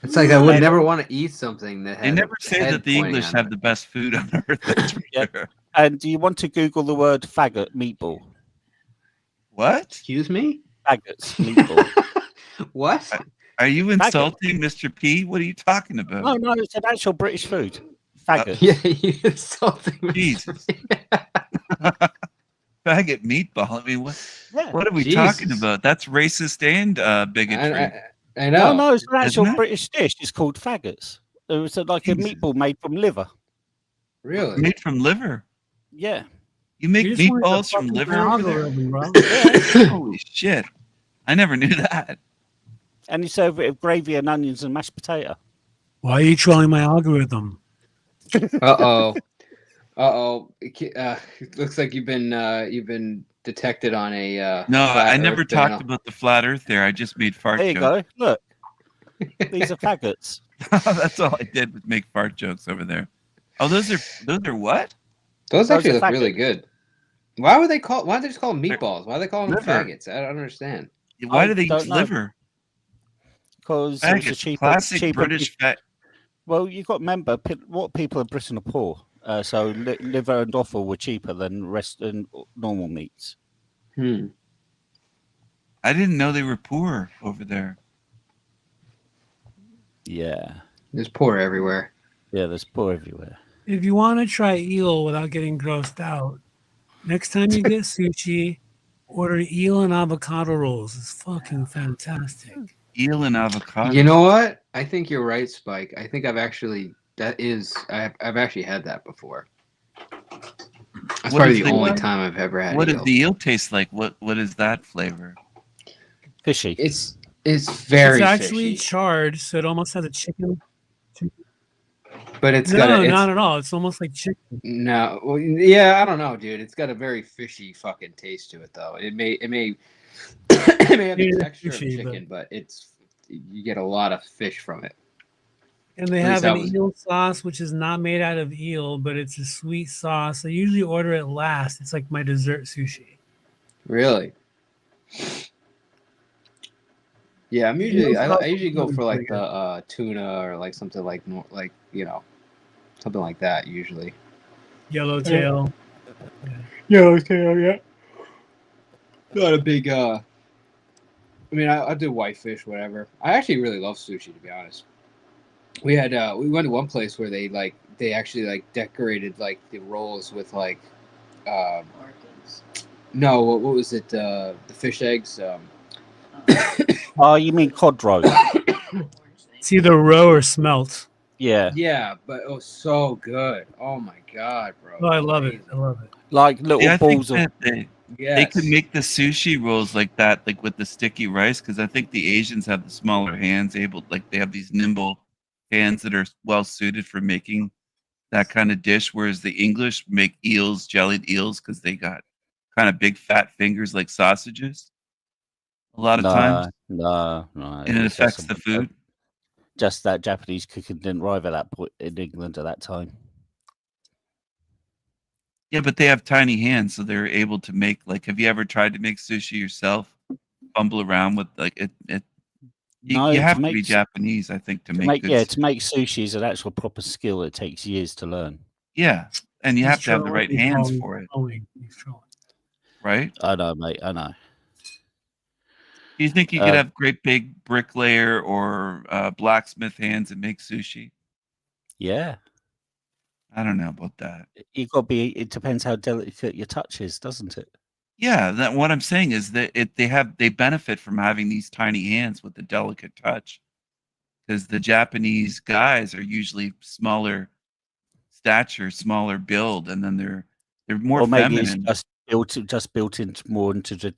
S5: It's like I would never want to eat something that
S9: They
S5: had
S9: never
S5: a
S9: say
S5: head
S9: that the
S5: pointing
S9: English
S5: at
S9: have
S5: it.
S9: the best food on earth. That's for sure.
S16: And do you want to Google the word faggot meatball?
S9: What?
S5: Excuse me?
S16: Faggots meatball.
S5: What?
S9: Are you insulting Mr. P? What are you talking about?
S16: No, it's an actual British food. Faggot.
S5: Yeah, you insulting me.
S9: Jesus. Faggot meatball. I mean, what are we
S5: Jesus.
S9: talking about? That's racist and bigotry.
S5: I know.
S16: No, it's an actual
S9: Isn't it?
S16: British dish. It's called faggots. It was like a meatball made from liver.
S5: Really?
S9: Made from liver.
S16: Yeah.
S9: You make
S15: You just wanted to
S9: meatballs from
S15: fucking
S9: liver
S15: my
S9: over there?
S15: algorithm, bro.
S9: Holy shit. I never knew that.
S16: And you serve it with gravy and onions and mashed potato.
S15: Why are you trolling my algorithm?
S5: Uh-oh. It looks like you've been detected on a
S9: No,
S5: flat
S9: I never
S5: Earth
S9: talked
S5: panel.
S9: about the flat earth there. I just made fart
S16: There you
S9: jokes.
S16: go. Look. These are faggots.
S9: That's all I did was make fart jokes over there. Oh, those are what?
S5: Those actually
S16: are
S5: look really
S16: faggots.
S5: good. Why don't they just call them meatballs? Why do they call them
S9: Liver.
S5: faggots? I don't understand.
S9: Why do they
S16: don't
S9: use
S16: know.
S9: liver?
S16: Because it was a
S9: Faggots,
S16: cheaper,
S9: classic British fat.
S16: Well, you've got to remember, what people in Britain are poor. So liver and offal were cheaper than rest and normal meats.
S5: Hmm.
S9: I didn't know they were poor over there.
S16: Yeah.
S5: There's poor everywhere.
S16: Yeah, there's poor everywhere.
S15: If you want to try eel without getting grossed out, next time you get sushi, order eel and avocado rolls. It's fucking fantastic.
S9: Eel and avocado.
S5: You know what? I think you're right, Spike. I think I've actually had that before. That's
S9: What
S5: probably
S9: is
S5: the
S9: the-
S5: only time I've ever had
S9: What
S5: eel.
S9: does the eel taste like? What is that flavor?
S16: Fishy.
S5: It's very
S15: It's actually
S5: fishy,
S15: charred, so it almost has a chicken.
S5: but it's
S15: No,
S5: got
S15: not at all. It's almost like chicken.
S5: no. Well, yeah, I don't know, dude. It's got a very fishy fucking taste to it, though. It may it may have the
S15: Yeah,
S5: texture
S15: fishy,
S5: of chicken, but you get a lot of fish from it.
S15: And they
S5: At
S15: have
S5: least
S15: an
S5: that was-
S15: eel sauce, which is not made out of eel, but it's a sweet sauce. I usually order it last. It's like my dessert sushi.
S5: Really? Yeah, I'm usually I usually go for like the tuna or like something like something like that usually.
S15: Yellowtail.
S5: Yellowtail, yeah. Not a big I mean I do whitefish, whatever. I actually really love sushi, to be honest. We went to one place where they actually decorated the rolls with no, what was it? The fish eggs.
S16: Oh, you mean cod roe?
S15: It's either roe or smelt.
S16: Yeah.
S5: Yeah, but it was so good. Oh my god, bro.
S15: Oh, I love it. I love it.
S16: Like little
S9: Yeah, I think
S16: balls of.
S9: that they
S5: Yes.
S9: could make the sushi rolls like that, like with the sticky rice, because I think the Asians have the smaller hands, they have these nimble hands that are well suited for making that kind of dish, whereas the English make eels, jellied eels, because they got kind of big fat fingers like sausages. A lot of times,
S16: No.
S9: and it
S16: It's
S9: affects
S16: just
S9: the food.
S16: Just that Japanese cooking didn't arrive at that point in England at that time.
S9: Yeah, but they have tiny hands, so they're able to make have you ever tried to make sushi yourself? Fumble around with it.
S16: No,
S9: You
S16: to
S9: have to
S16: make
S9: be
S16: s-
S9: Japanese, I think, to make good.
S16: To make sushi is an actual proper skill. It takes years to learn.
S9: Yeah, and you
S15: He's
S9: have to have the
S15: trolling,
S9: right
S15: he's
S9: hands
S15: trolling,
S9: for it,
S15: He's trolling.
S9: right?
S16: I know, mate. I know.
S9: Do you think you could have great big bricklayer or blacksmith hands and make sushi?
S16: Yeah.
S9: I don't know about that.
S16: You got to be. It depends how delicate your touch is, doesn't it?
S9: Yeah, what I'm saying is that they benefit from having these tiny hands with the delicate touch, because the Japanese guys are usually smaller stature, smaller build, and then they're more
S16: Or maybe
S9: feminine.
S16: it's just built into more into the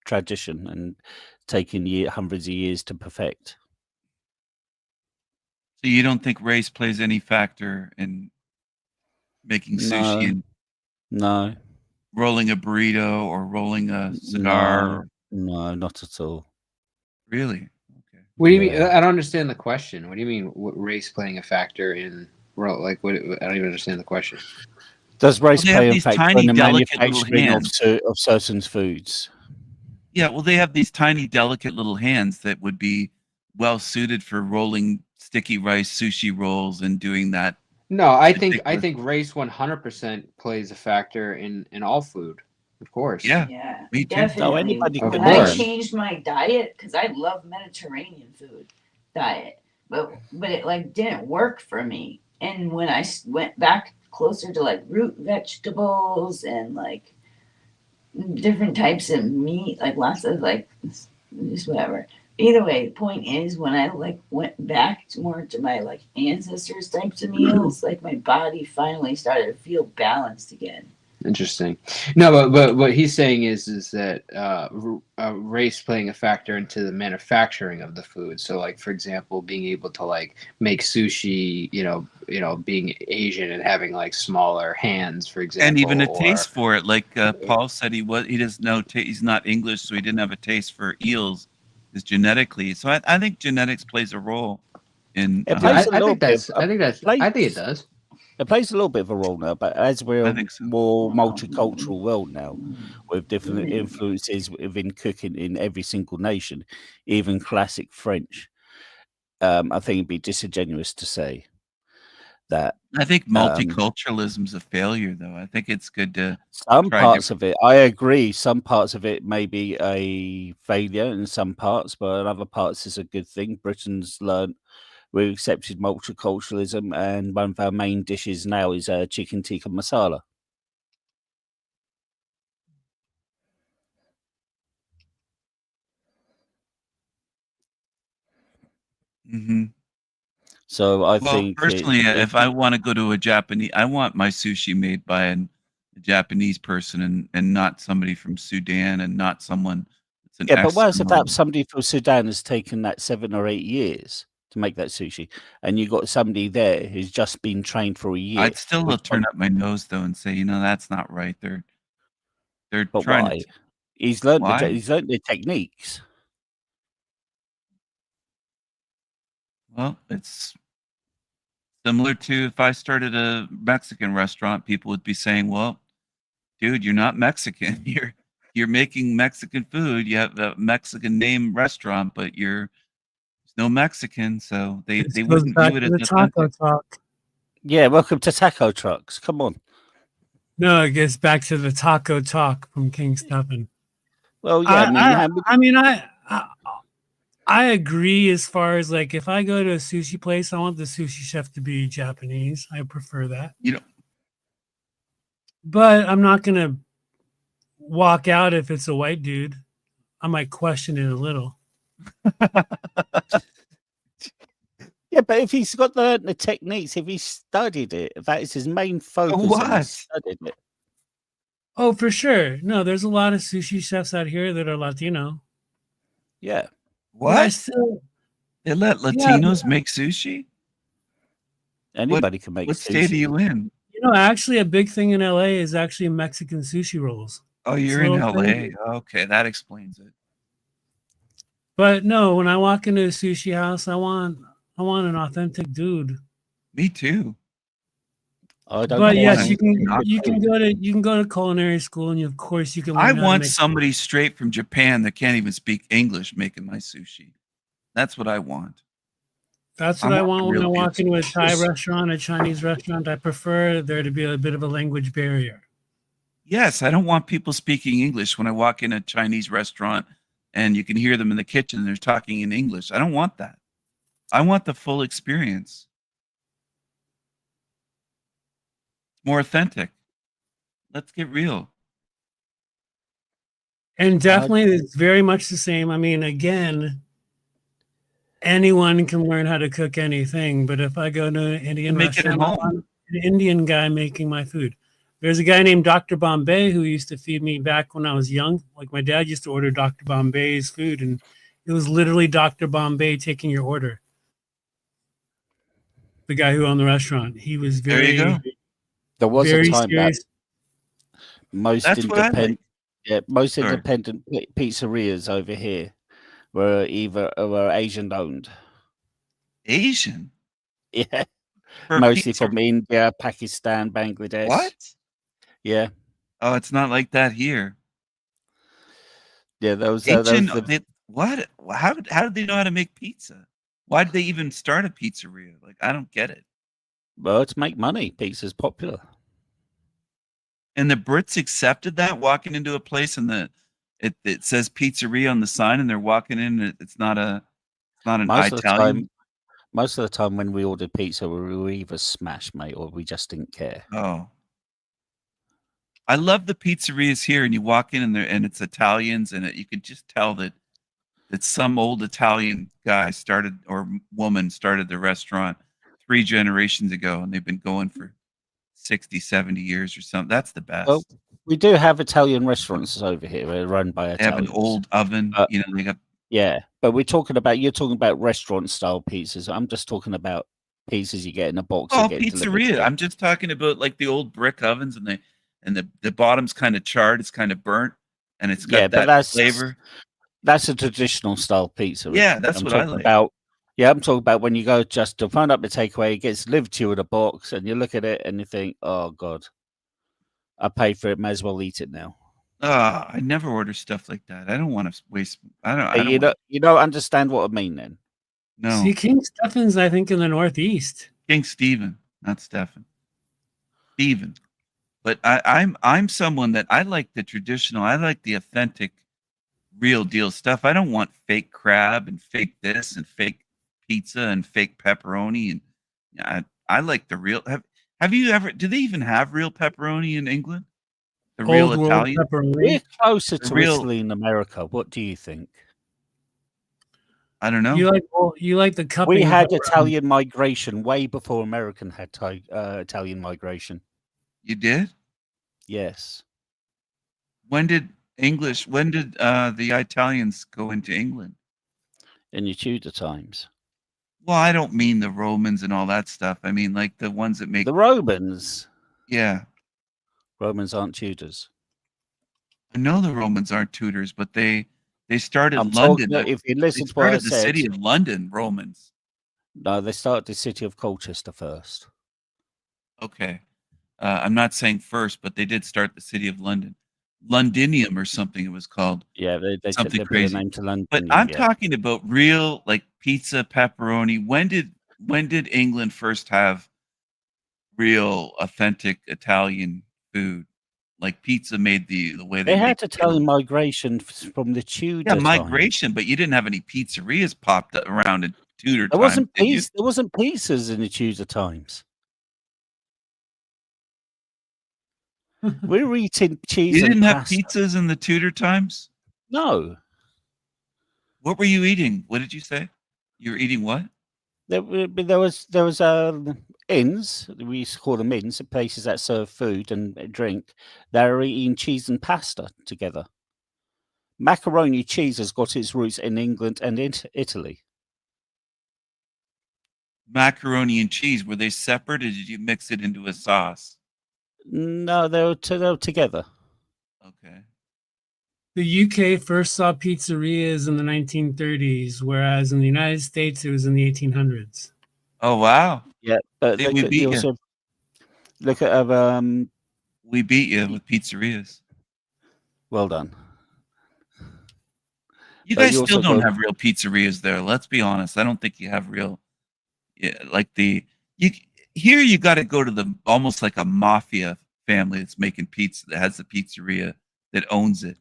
S16: tradition and taking hundreds of years to perfect.
S9: So you don't think race plays any factor in making sushi and
S16: No.
S9: rolling a burrito or rolling a cigar?
S16: No, not at all.
S9: Really?
S5: What do you mean? I don't understand the question. What do you mean? What race playing a factor in? Like, what? I don't even understand the question.
S16: Does race
S9: Well, they have
S16: play in
S9: these
S16: fact
S9: tiny,
S16: in the
S9: delicate little
S16: manufacturing
S9: hands.
S16: of certain foods?
S9: Yeah, well, they have these tiny, delicate little hands that would be well suited for rolling sticky rice sushi rolls and doing that.
S5: No, I think
S9: particular-
S5: race 100% plays a factor in all food, of course.
S9: Yeah,
S1: Yeah,
S9: me too.
S1: definitely.
S16: No, anybody
S5: Of
S1: When
S16: can
S1: I
S5: course.
S1: changed my diet, because I love Mediterranean food diet, but it like didn't work for me. And when I went back closer to like root vegetables and like different types of meat, like lots of like just whatever. Either way, the point is when I like went back to more to my like ancestors types of meals, like my body finally started to feel balanced again.
S5: Interesting. No, but what he's saying is that race playing a factor into the manufacturing of the food. So, like for example, being able to like make sushi, being Asian and having like smaller hands, for example,
S9: And even a
S5: or-
S9: taste for it, like Paul said, he doesn't know. He's not English, so he didn't have a taste for eels. Is genetically. So I think genetics plays a role in.
S16: It plays a
S5: I
S16: little
S5: think that's.
S16: bit.
S5: I think that's. I think it does.
S16: It plays a little bit of a role now, but as we're
S9: I
S16: a
S9: think so.
S16: more multicultural world now, with different influences within cooking in every single nation, even classic French, I think it'd be disingenuous to say that.
S9: I think multiculturalism is a failure, though. I think it's good to
S16: Some
S9: try
S16: parts of it, I agree. Some parts of it may be a failure in some parts, but in other parts is a good thing. Britain's learned. We accepted multiculturalism, and one of our main dishes now is chicken tikka masala.
S9: Mm-hmm.
S16: So I
S9: Well,
S16: think
S9: personally, if I want to go to a Japanese, I want my sushi made by a Japanese person and not somebody from Sudan and not someone that's an
S16: but whereas if
S9: Eskimo.
S16: that somebody from Sudan has taken that 7 or 8 years to make that sushi, and you got somebody there who's just been trained for a year,
S9: I'd still turn up my nose though and say, that's not right. They're
S16: but
S9: trying
S16: why?
S9: to.
S16: He's learned
S9: Why?
S16: he's learned the techniques.
S9: Well, it's similar to if I started a Mexican restaurant, people would be saying, "Well, dude, you're not Mexican. You're making Mexican food. You have a Mexican name restaurant, but there's no Mexican, so they
S15: This goes
S9: wouldn't
S15: back
S9: view it
S15: to
S9: as
S15: the taco
S9: authentic."
S15: talk.
S16: Yeah, welcome to Taco Trucks. Come on.
S15: No, it gets back to the taco talk from King Stephen.
S16: Well, yeah,
S15: I agree as far as like if I go to a sushi place, I want the sushi chef to be Japanese. I prefer that. But I'm not gonna walk out if it's a white dude. I might question it a little.
S16: Yeah, but if he's got the techniques, if he studied it, if that is his main focus. and
S9: what?
S16: he studied it.
S15: Oh, for sure. No, there's a lot of sushi chefs out here that are Latino.
S16: Yeah.
S15: But I
S9: What?
S15: still,
S9: They let
S15: Yeah,
S9: Latinos make sushi?
S16: Anybody can make
S9: What state are
S16: sushi.
S9: you in?
S15: actually a big thing in LA is actually Mexican sushi rolls.
S9: Oh,
S15: It's
S9: you're in
S15: little
S9: LA.
S15: thing.
S9: Okay, that explains it.
S15: But no, when I walk into a sushi house, I want an authentic dude.
S9: Me too.
S16: I don't
S15: But
S16: know
S15: yes,
S16: why.
S15: you can go to culinary school, and of course you can.
S9: I
S15: learn how to
S9: want
S15: make-
S9: somebody straight from Japan that can't even speak English making my sushi. That's what I want.
S15: That's what I want when I
S9: real
S15: walk
S9: good
S15: into a
S9: sushi.
S15: Thai restaurant, a Chinese restaurant. I prefer there to be a bit of a language barrier.
S9: Yes, I don't want people speaking English when I walk in a Chinese restaurant and you can hear them in the kitchen and they're talking in English. I don't want that. I want the full experience. More authentic. Let's get real.
S15: And definitely, it's very much the same. I mean, again, anyone can learn how to cook anything. But if I go to an Indian
S9: Make it at
S15: restaurant, I
S9: home.
S15: want an Indian guy making my food. There's a guy named Dr. Bombay who used to feed me back when I was young. Like my dad used to order Dr. Bombay's food, and it was literally Dr. Bombay taking your order. The guy who owned the restaurant, he was
S9: There you
S15: very,
S9: go.
S16: There was a
S15: very
S16: time that
S15: serious.
S16: most
S9: That's what I like.
S16: most
S9: Sorry.
S16: independent pizzerias over here were Asian owned.
S9: Asian?
S16: Yeah. Mostly from India, Pakistan, Bangladesh.
S9: What?
S16: Yeah.
S9: Oh, it's not like that here.
S16: Yeah, those
S9: what? How did they know how to make pizza? Why did they even start a pizzeria? Like, I don't get it.
S16: Well, to make money. Pizza's popular.
S9: And the Brits accepted that, walking into a place and it says pizzeria on the sign, and they're walking in. And it's not an Italian.
S16: Most of the time, when we ordered pizza, we were either smashed, mate, or we just didn't care.
S9: Oh, I love the pizzerias here, and you walk in and it's Italians, and you could just tell that some old Italian guy started or woman started the restaurant 3 generations ago, and they've been going for 60, 70 years or something. That's the best.
S16: Well, we do have Italian restaurants over here. They're run by Italians.
S9: They have an old oven. They got.
S16: Yeah, but you're talking about restaurant style pizzas. I'm just talking about pizzas you get in a box.
S9: Oh, pizzeria. I'm just talking about like the old brick ovens, and the bottom's kind of charred. It's kind of burnt, and it's got that flavor.
S16: That's a traditional style pizza.
S9: Yeah, that's what I like.
S16: I'm talking about when you go just to phone up the takeaway, it gets delivered to you in a box, and you look at it and you think, "Oh God, I paid for it. May as well eat it now."
S9: I never order stuff like that. I don't want to waste.
S16: You don't understand what I mean, then.
S9: No.
S15: See, King Stephen's, I think, in the Northeast.
S9: King Stephen, not Stephen. Stephen. But I'm someone that I like the traditional. I like the authentic, real deal stuff. I don't want fake crab and fake this and fake pizza and fake pepperoni. And I like the real. Have you ever? Do they even have real pepperoni in England? The real Italian.
S16: We're closer to Italy in America. What do you think?
S9: I don't know.
S15: You like the cupping.
S16: We had Italian migration way before American had Italian migration.
S9: You did?
S16: Yes.
S9: When did the Italians go into England?
S16: In the Tudor times.
S9: Well, I don't mean the Romans and all that stuff. I mean like the ones that make
S16: the Romans.
S9: Yeah.
S16: Romans aren't Tudors.
S9: I know the Romans aren't Tudors, but they started London.
S16: If you listen to what I said,
S9: the city of London, Romans.
S16: No, they started the city of Colchester first.
S9: Okay. I'm not saying first, but they did start the city of London. Londinium or something it was called.
S16: Yeah, they
S9: something crazy.
S16: The name to London.
S9: But I'm talking about real like pizza, pepperoni. When did England first have real authentic Italian food? Like pizza made the way
S16: they had Italian migration from the Tudor.
S9: Yeah, migration, but you didn't have any pizzerias popped around in Tudor
S16: there
S9: times.
S16: There wasn't pizzas in the Tudor times. We were eating cheese.
S9: You didn't
S16: and
S9: have pizzas in the Tudor times?
S16: No.
S9: What were you eating? What did you say? You were eating what?
S16: There was inns. We used to call them inns, places that serve food and drink. They were eating cheese and pasta together. Macaroni cheese has got its roots in England and in Italy.
S9: Macaroni and cheese, were they separate, or did you mix it into a sauce?
S16: No, they were together.
S9: Okay.
S15: The UK first saw pizzerias in the 1930s, whereas in the United States it was in the 1800s.
S9: Oh wow!
S16: Yeah, but
S9: we beat you.
S16: Look at
S9: we beat you with pizzerias.
S16: Well done.
S9: You guys still don't have real pizzerias there. Let's be honest. I don't think you have real. Yeah, like here you got to go to the almost like a mafia family that's making pizza, that has the pizzeria, that owns it.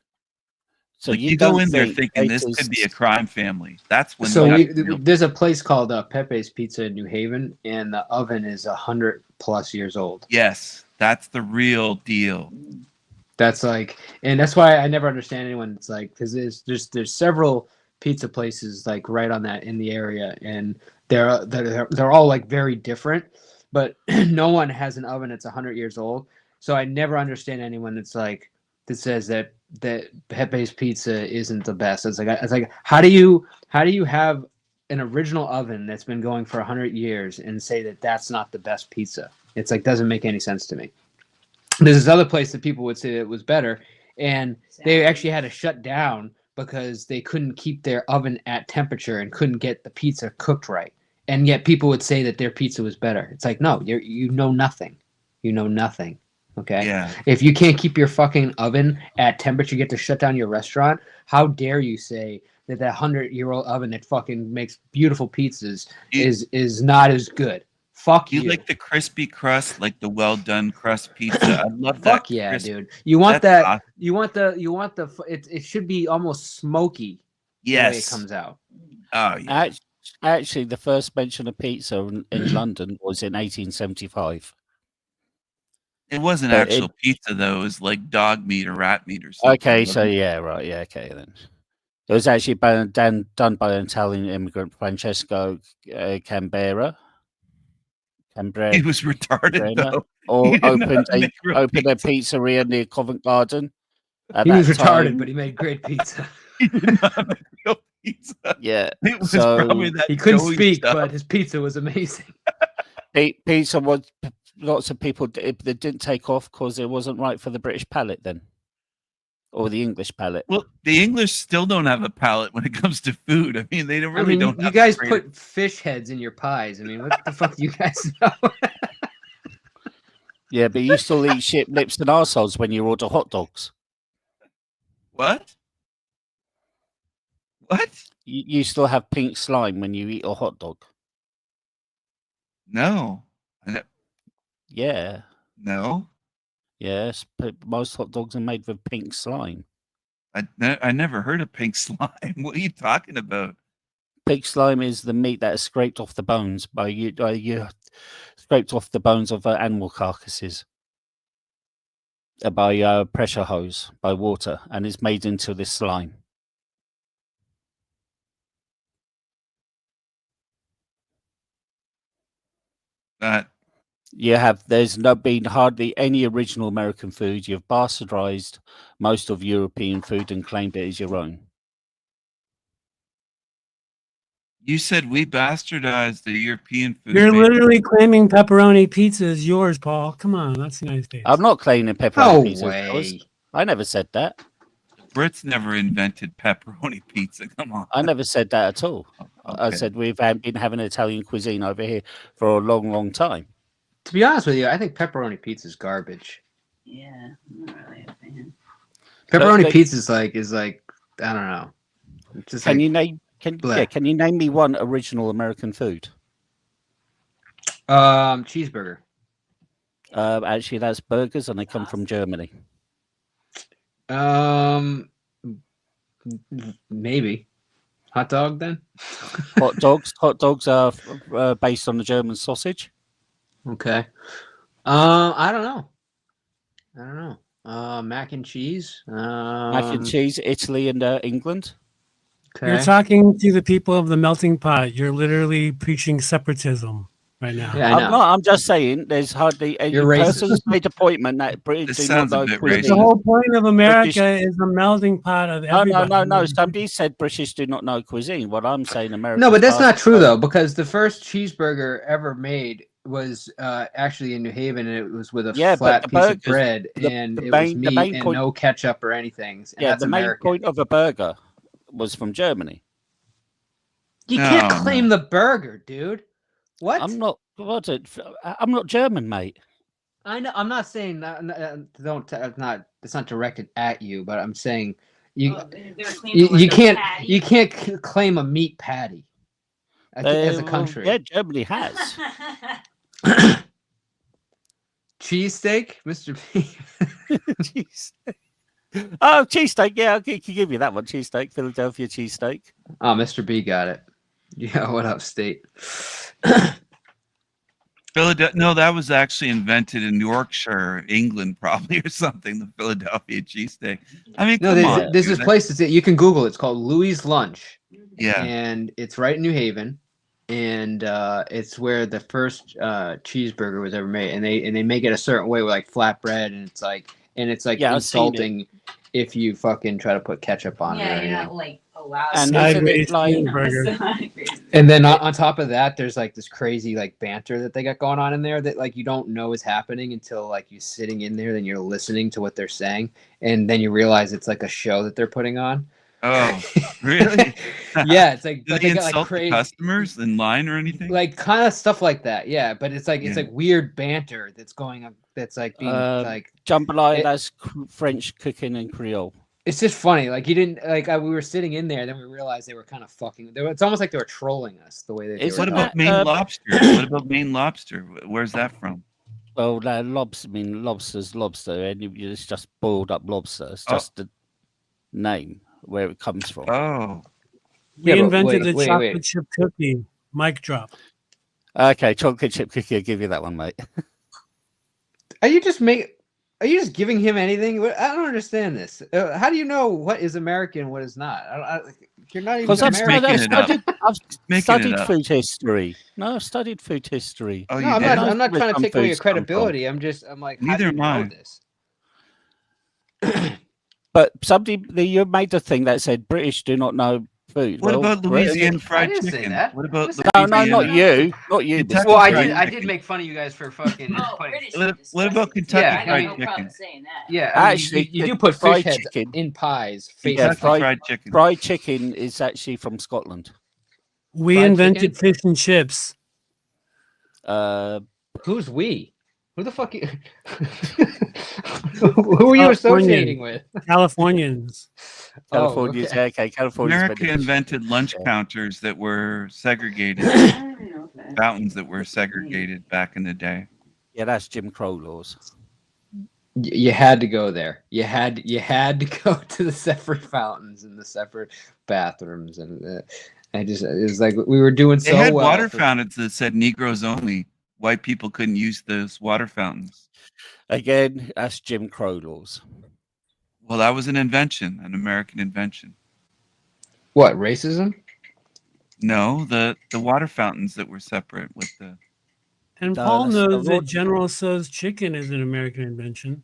S16: So
S9: like you go in there thinking this could be a crime family. That's when.
S5: So there's a place called Pepe's Pizza in New Haven, and the oven is 100+ years old.
S9: Yes, that's the real deal.
S5: That's like, and that's why I never understand anyone. It's like because there's several pizza places like right on that in the area, and they're all like very different. But no one has an oven that's 100 years old. So I never understand anyone that says that Pepe's Pizza isn't the best. It's like how do you have an original oven that's been going for 100 years and say that that's not the best pizza? It's like doesn't make any sense to me. There's this other place that people would say that was better, and they actually had to shut down because they couldn't keep their oven at temperature and couldn't get the pizza cooked right. and yet people would say that their pizza was better. It's like, no, you know nothing. You know nothing. Okay.
S9: Yeah.
S5: If you can't keep your fucking oven at temperature, you get to shut down your restaurant. How dare you say that 100-year-old oven that fucking makes beautiful pizzas is not as good? Fuck you.
S9: You like the crispy crust, like the well done crust pizza. I love that.
S5: Fuck yeah, dude. You want
S9: That's
S5: that? You want the. It should be almost smoky.
S9: Yes.
S5: The way it comes out.
S9: Oh yeah.
S16: Actually, the first mention of pizza in London was in 1875.
S9: It wasn't
S16: But
S9: actual pizza though. It was like dog meat or rat meat or something.
S16: Okay, so yeah, right, yeah, okay then. It was actually done by an Italian immigrant, Francesco Canberra.
S9: He was retarded though.
S16: Or
S9: He didn't know
S16: opened
S9: how to make real
S16: a pizzeria near Covent Garden. At
S5: He was
S16: that
S5: retarded,
S16: time.
S5: but he made great pizza.
S9: He did not make real pizza.
S16: Yeah,
S9: It was
S16: so
S9: probably that
S5: He couldn't
S9: doughy
S5: speak,
S9: stuff.
S5: but his pizza was amazing.
S16: pizza was lots of people that didn't take off because it wasn't right for the British palate then, or the English palate.
S9: Well, the English still don't have a palate when it comes to food. I mean, they don't really don't.
S5: You
S9: have
S5: guys
S9: great-
S5: put fish heads in your pies. I mean, what the fuck do you guys know?
S16: Yeah, but you still eat shit lips and arseholes when you order hot dogs.
S9: What? What?
S16: You still have pink slime when you eat a hot dog.
S9: No.
S16: Yeah.
S9: No.
S16: Yes, most hot dogs are made with pink slime.
S9: I never heard of pink slime. What are you talking about?
S16: Pig slime is the meat that is scraped off the bones by you scraped off the bones of animal carcasses by pressure hose, by water, and is made into this slime. There's been hardly any original American food. You've bastardized most of European food and claimed it as your own.
S9: You said we bastardized the European food.
S15: You're
S9: baby.
S15: literally claiming pepperoni pizza is yours, Paul. Come on, that's the United States.
S16: I'm not claiming pepperoni
S15: No
S16: pizza.
S15: way.
S16: I never said that.
S9: Brits never invented pepperoni pizza. Come on.
S16: I never said that at all. I
S9: Okay.
S16: said we've been having Italian cuisine over here for a long, long time.
S5: To be honest with you, I think pepperoni pizza is garbage.
S1: Yeah, I'm not really a fan.
S5: Pepperoni
S16: Like-
S5: pizza is like I don't know. It's just
S16: Can
S5: like,
S16: you name? Can you name me one original American food?
S5: Cheeseburger.
S16: Actually, that's burgers, and they come from Germany.
S5: Maybe hot dog then.
S16: Hot dogs. Hot dogs are based on the German sausage.
S5: Okay. I don't know. Mac and cheese.
S16: Mac and cheese, Italy and England.
S15: You're
S5: Okay.
S15: talking to the people of the melting pot. You're literally preaching separatism right now.
S5: Yeah, I know.
S16: I'm not. I'm just saying. There's hardly any
S5: You're racist.
S16: person's made a appointment that British
S9: This
S16: do not
S9: sounds a
S16: know
S9: bit
S16: cuisine.
S15: The whole point of America
S16: British-
S15: is a melting pot of
S16: No,
S15: everybody.
S16: no. Somebody said British do not know cuisine. What I'm saying, America.
S5: No, but that's not true though, because the first cheeseburger ever made was actually in New Haven, and it was with a
S16: Yeah, but
S5: flat
S16: the
S5: piece of
S16: burgers-
S5: bread,
S16: the-
S5: and
S16: the
S5: it was
S16: main- the
S5: meat
S16: main
S5: and
S16: point-
S5: no ketchup or anything. And
S16: Yeah,
S5: that's
S16: the main
S5: American.
S16: point of a burger was from Germany.
S5: You can't
S9: No,
S5: claim the burger, dude. What?
S16: I'm not. I'm not German, mate.
S5: I know. I'm not saying that. Don't. It's not directed at you, but I'm saying you. You can't. You can't claim a meat patty as a country.
S16: Yeah, Germany has.
S5: Cheesesteak, Mr. P.
S16: Cheesesteak. Oh, cheesesteak. Yeah, I can give you that one. Cheesesteak, Philadelphia cheesesteak.
S5: Oh, Mr. B got it. Yeah, what up, state?
S9: Philadelphia. No, that was actually invented in Yorkshire, England, probably or something. The Philadelphia cheesesteak. I mean,
S5: No,
S9: come on.
S5: there's
S9: dude.
S5: this place that you can Google. It's called Louis Lunch.
S9: Yeah.
S5: And it's right in New Haven, and it's where the first cheeseburger was ever made. And they make it a certain way with like flatbread, and it's like
S16: Yeah, I've seen it.
S5: insulting if you fucking try to put ketchup on it. or
S1: Yeah, you're
S5: anything.
S1: not like allowed.
S16: And
S1: to-
S16: isn't it like
S1: Sideways.
S5: And then on top of that, there's like this crazy like banter that they got going on in there that like you don't know is happening until like you're sitting in there, then you're listening to what they're saying, and then you realize it's like a show that they're putting on.
S9: Oh, really?
S5: Yeah, it's like
S9: Do
S5: but
S9: they
S5: they got
S9: insult
S5: like
S9: the
S5: crazy,
S9: customers in line or anything?
S5: like kind of stuff like that. Yeah, but it's like
S9: Yeah.
S5: weird banter that's going on. That's like being like
S16: Jambalaya,
S5: it-
S16: that's French cooking and Creole.
S5: it's just funny. Like you didn't like we were sitting in there, then we realized they were kind of fucking. It's almost like they were trolling us the way that they
S16: It's
S5: were.
S9: What about
S5: talking.
S9: Maine lobster? What about Maine lobster? Where's that from?
S16: Well, lobster's lobster, and it's just boiled up lobster. It's
S9: Oh.
S16: just the name where it comes from.
S9: Oh,
S15: We
S5: Yeah, but
S15: invented
S5: wait,
S15: the
S5: wait,
S15: chocolate
S5: wait.
S15: chip cookie. Mic drop.
S16: Okay, chocolate chip cookie. I'll give you that one, mate.
S5: Are you just giving him anything? I don't understand this. How do you know what is American and what is not? You're not even
S16: Because I've
S5: American.
S16: studied food history. No, I've studied food history.
S9: Oh,
S5: No,
S9: you
S5: I'm
S9: did?
S5: not. I'm not
S16: Where
S5: trying to
S16: some
S5: take away your
S16: foods come from.
S5: credibility. I'm like, how
S9: Neither
S5: do you
S9: am
S5: know
S9: I.
S5: this?
S16: But you made the thing that said British do not know food.
S9: What
S16: Well,
S9: about Louisiana
S5: I
S9: fried
S5: didn't say
S9: chicken?
S5: that.
S9: What about
S16: No, not
S9: Louisiana?
S16: you, not you.
S9: Kentucky
S5: Well, I
S9: fried
S5: did. I did
S9: chicken.
S5: make fun of you guys for fucking.
S1: Oh,
S5: putting-
S1: British
S9: What,
S1: is
S9: what about
S1: disgusting.
S9: Kentucky
S5: Yeah,
S1: I have
S9: fried
S1: no
S9: chicken?
S1: problem saying that.
S5: Yeah, I mean,
S16: Actually,
S5: you do put fish
S16: fried
S5: heads
S16: chicken
S5: in pies. Face
S16: Yeah,
S9: Kentucky fried chicken.
S16: fried chicken is actually from Scotland.
S15: We
S5: Fried
S15: invented
S5: chicken?
S15: fish and chips.
S5: Who's we? Who the fuck? Who are you associating with?
S15: Californians.
S16: California,
S5: okay.
S16: okay, California.
S9: America invented lunch counters that were segregated, fountains that were segregated back in the day.
S16: Yeah, that's Jim Crow laws.
S5: You had to go there. You had to go to the separate fountains and the separate bathrooms, and it was like we were doing
S9: They
S5: so
S9: had
S5: well.
S9: water fountains that said Negroes only. White people couldn't use those water fountains.
S16: Again, that's Jim Crow laws.
S9: Well, that was an invention, an American invention.
S5: What, racism?
S9: No, the water fountains that were separate with the.
S15: And
S16: No,
S15: Paul
S16: that's
S15: knows
S16: the
S15: that
S16: Lord-
S15: General Tso's chicken is an American invention.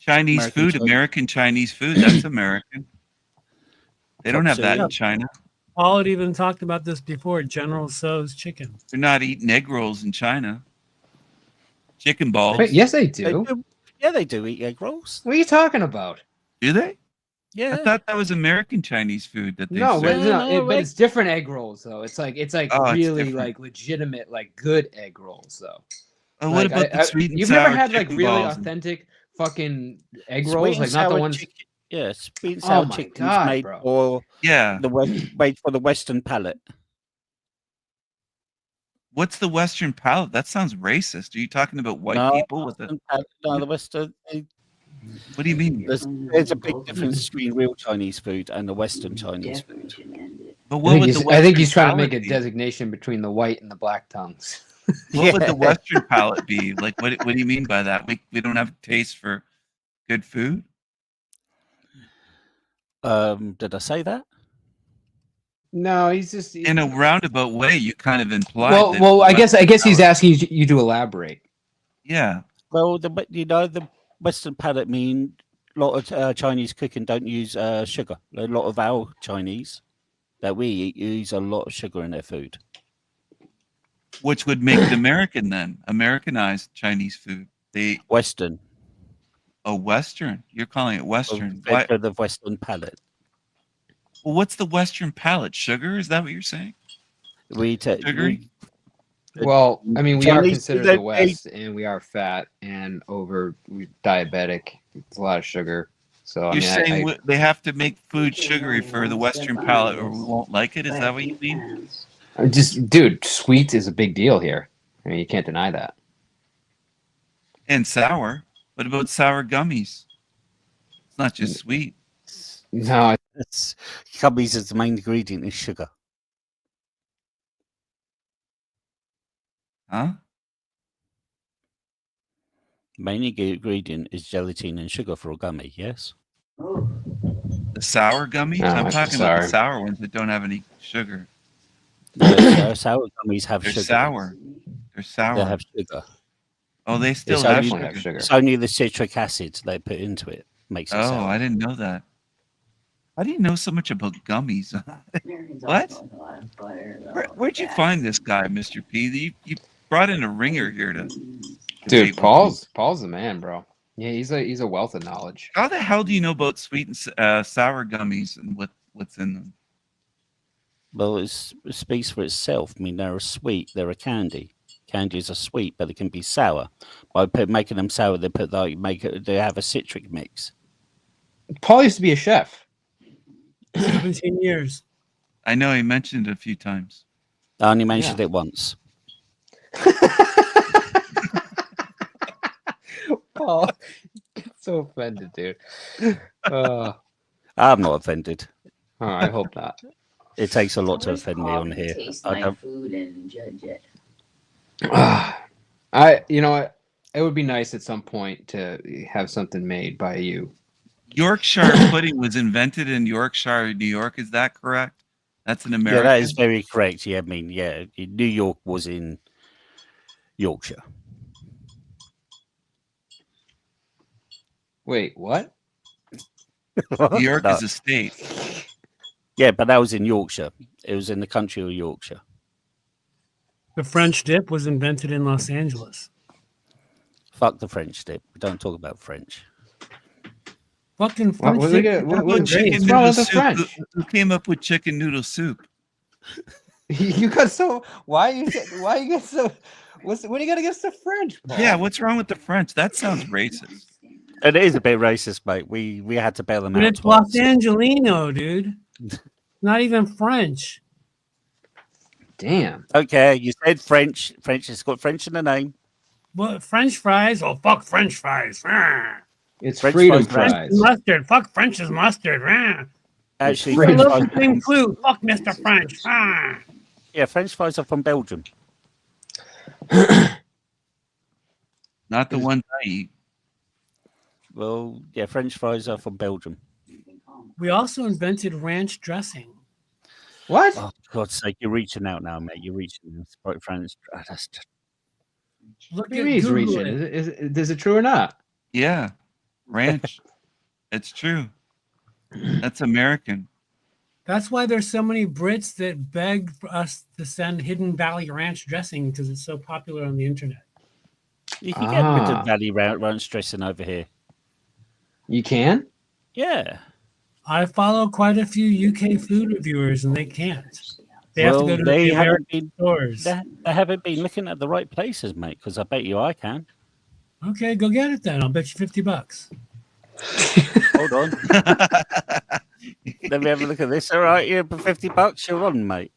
S9: Chinese
S16: American
S9: food,
S16: Chinese.
S9: American Chinese food, that's American. They don't have that
S16: Chop
S9: in China.
S15: Paul had even talked about this before. General Tso's chicken.
S9: They're not eating egg rolls in China. Chicken balls.
S5: Wait, yes, they do.
S16: Yeah, they do eat egg rolls.
S5: What are you talking about?
S9: Do they?
S16: Yeah.
S9: I thought that was American Chinese food that they
S5: No, but,
S9: serve.
S5: but it's different egg rolls though. It's like
S9: Oh, it's
S5: really
S9: different.
S5: like legitimate, like good egg rolls though.
S9: Oh, what
S5: Like,
S9: about the sweet and
S5: you've
S9: sour
S5: never had like
S9: chicken
S5: really
S9: balls?
S5: authentic fucking egg
S16: Sweet
S5: rolls,
S16: and
S5: like not the
S16: sour
S5: ones.
S16: chicken. Yeah, sweet and
S5: Oh
S16: sour
S5: my
S16: chicken's
S5: God,
S16: made
S5: bro.
S16: for
S9: Yeah.
S16: made for the Western palate.
S9: What's the Western palate? That sounds racist. Are you talking about white
S16: No,
S9: people with a?
S16: Western palate- no, the Western.
S9: What do you mean?
S16: There's a big difference between real Chinese food and the Western Chinese food.
S9: But
S5: I
S9: what
S5: think,
S9: would
S5: he's,
S9: the
S5: I think he's
S9: Western
S5: trying to make a
S9: palate be?
S5: designation between the white and the black tongues.
S9: What would
S16: Yeah.
S9: the Western palate be? Like, what do you mean by that? We don't have taste for good food.
S16: Did I say that?
S5: No, he's just
S9: In a roundabout way, you kind of implied.
S5: well.
S9: that
S5: Well,
S9: the
S5: I guess
S9: Western
S5: he's
S9: palate-
S5: asking you to elaborate.
S9: Yeah.
S16: Well, the Western palate mean a lot of Chinese cooking don't use sugar. A lot of our Chinese that we eat use a lot of sugar in their food.
S9: Which would make it American then? Americanized Chinese food. They
S16: Western.
S9: Western. You're calling it Western. Why?
S16: For the Western palate.
S9: Well, what's the Western palate? Sugar? Is that what you're saying?
S16: We take
S9: Sugary?
S5: Well, I mean, we are
S16: Chinese
S5: considered
S16: food,
S5: the West, and we are fat and diabetic. It's a lot of sugar. So I
S9: You're
S5: mean,
S9: saying they have to make food sugary for the Western palate, or we won't like it? Is that what you mean?
S5: just dude, sweet is a big deal here. I mean, you can't deny that.
S9: And sour. What about sour gummies? It's not just sweet.
S5: No,
S16: It's gummies is the main ingredient is sugar.
S9: Huh?
S16: Main ingredient is gelatin and sugar for a gummy. Yes.
S9: The sour gummies?
S5: No,
S9: I'm
S5: it's
S9: talking about the
S5: sour.
S9: sour ones that don't have any sugar.
S16: Sour gummies have
S9: They're
S16: sugar.
S9: sour. They're sour.
S16: They have sugar.
S9: Oh, they still
S16: It's
S9: have
S16: only,
S9: sugar.
S5: have sugar.
S16: It's only the citric acid they put into it makes it
S9: Oh,
S16: sour.
S9: I didn't know that. How do you know so much about gummies? What? Where'd you find this guy, Mr. P? You brought in a ringer here to
S5: Dude,
S9: debate with
S5: Paul's the man, bro. Yeah, he's a wealth of knowledge.
S9: How the hell do you know about sweet and sour gummies and what's in them?
S16: Well, it speaks for itself. I mean, they're a sweet, they're a candy. Candies are sweet, but they can be sour. By making them sour, they have a citric mix.
S5: Paul used to be a chef.
S15: 17 years.
S9: I know he mentioned it a few times.
S16: I only mentioned it once.
S5: Paul, so offended, dude.
S16: I'm not offended.
S5: Oh, I hope not.
S16: It takes a lot to offend me on here.
S1: Taste my food and judge it.
S5: It would be nice at some point to have something made by you.
S9: Yorkshire pudding was invented in Yorkshire, New York. Is that correct? That's an American.
S16: Yeah, that is very correct. Yeah, I mean, yeah, New York was in Yorkshire.
S5: Wait, what?
S9: New York is a state.
S16: Yeah, but that was in Yorkshire. It was in the country of Yorkshire.
S15: The French dip was invented in Los Angeles.
S16: Fuck the French dip. We don't talk about French.
S15: Fucking French dip.
S9: What's wrong with the French? Who came up with chicken noodle soup?
S5: You got so why you get so what are you got against the French, Paul?
S9: Yeah, what's wrong with the French? That sounds racist.
S16: It is a bit racist, mate. We had to bail them
S15: But
S16: out.
S15: it's Los Angelino, dude. Not even French.
S5: Damn.
S16: Okay, you said French. French has got French in the name.
S15: What, French fries? Oh, fuck French fries. Ah.
S5: It's
S16: French
S5: freedom
S16: fries.
S5: fries.
S15: Mustard. Fuck French's mustard. Ah.
S16: Actually,
S15: I
S16: French
S15: love
S16: fries-
S15: the same clue. Fuck Mr. French. Ah.
S16: yeah, French fries are from Belgium.
S9: Not the ones I eat.
S16: Well, yeah, French fries are from Belgium.
S15: We also invented ranch dressing.
S5: What?
S16: Oh, for God's sake, you're reaching out now, mate. You're reaching. Sprite French. That's
S15: Look
S5: What do you mean he's
S15: Google
S5: reaching?
S15: it.
S5: Is it true or not?
S9: Yeah, ranch. It's true. That's American.
S15: That's why there's so many Brits that beg for us to send Hidden Valley Ranch dressing because it's so popular on the internet.
S16: You can get Hidden Valley ranch dressing over here.
S5: You can?
S16: Yeah.
S15: I follow quite a few UK food reviewers and they can't. They have to go to the American stores.
S16: They haven't been looking at the right places, mate, because I bet you I can.
S15: Okay, go get it then. I'll bet you $50.
S16: Hold on. Let me have a look at this. All right, yeah, for $50, you're on, mate.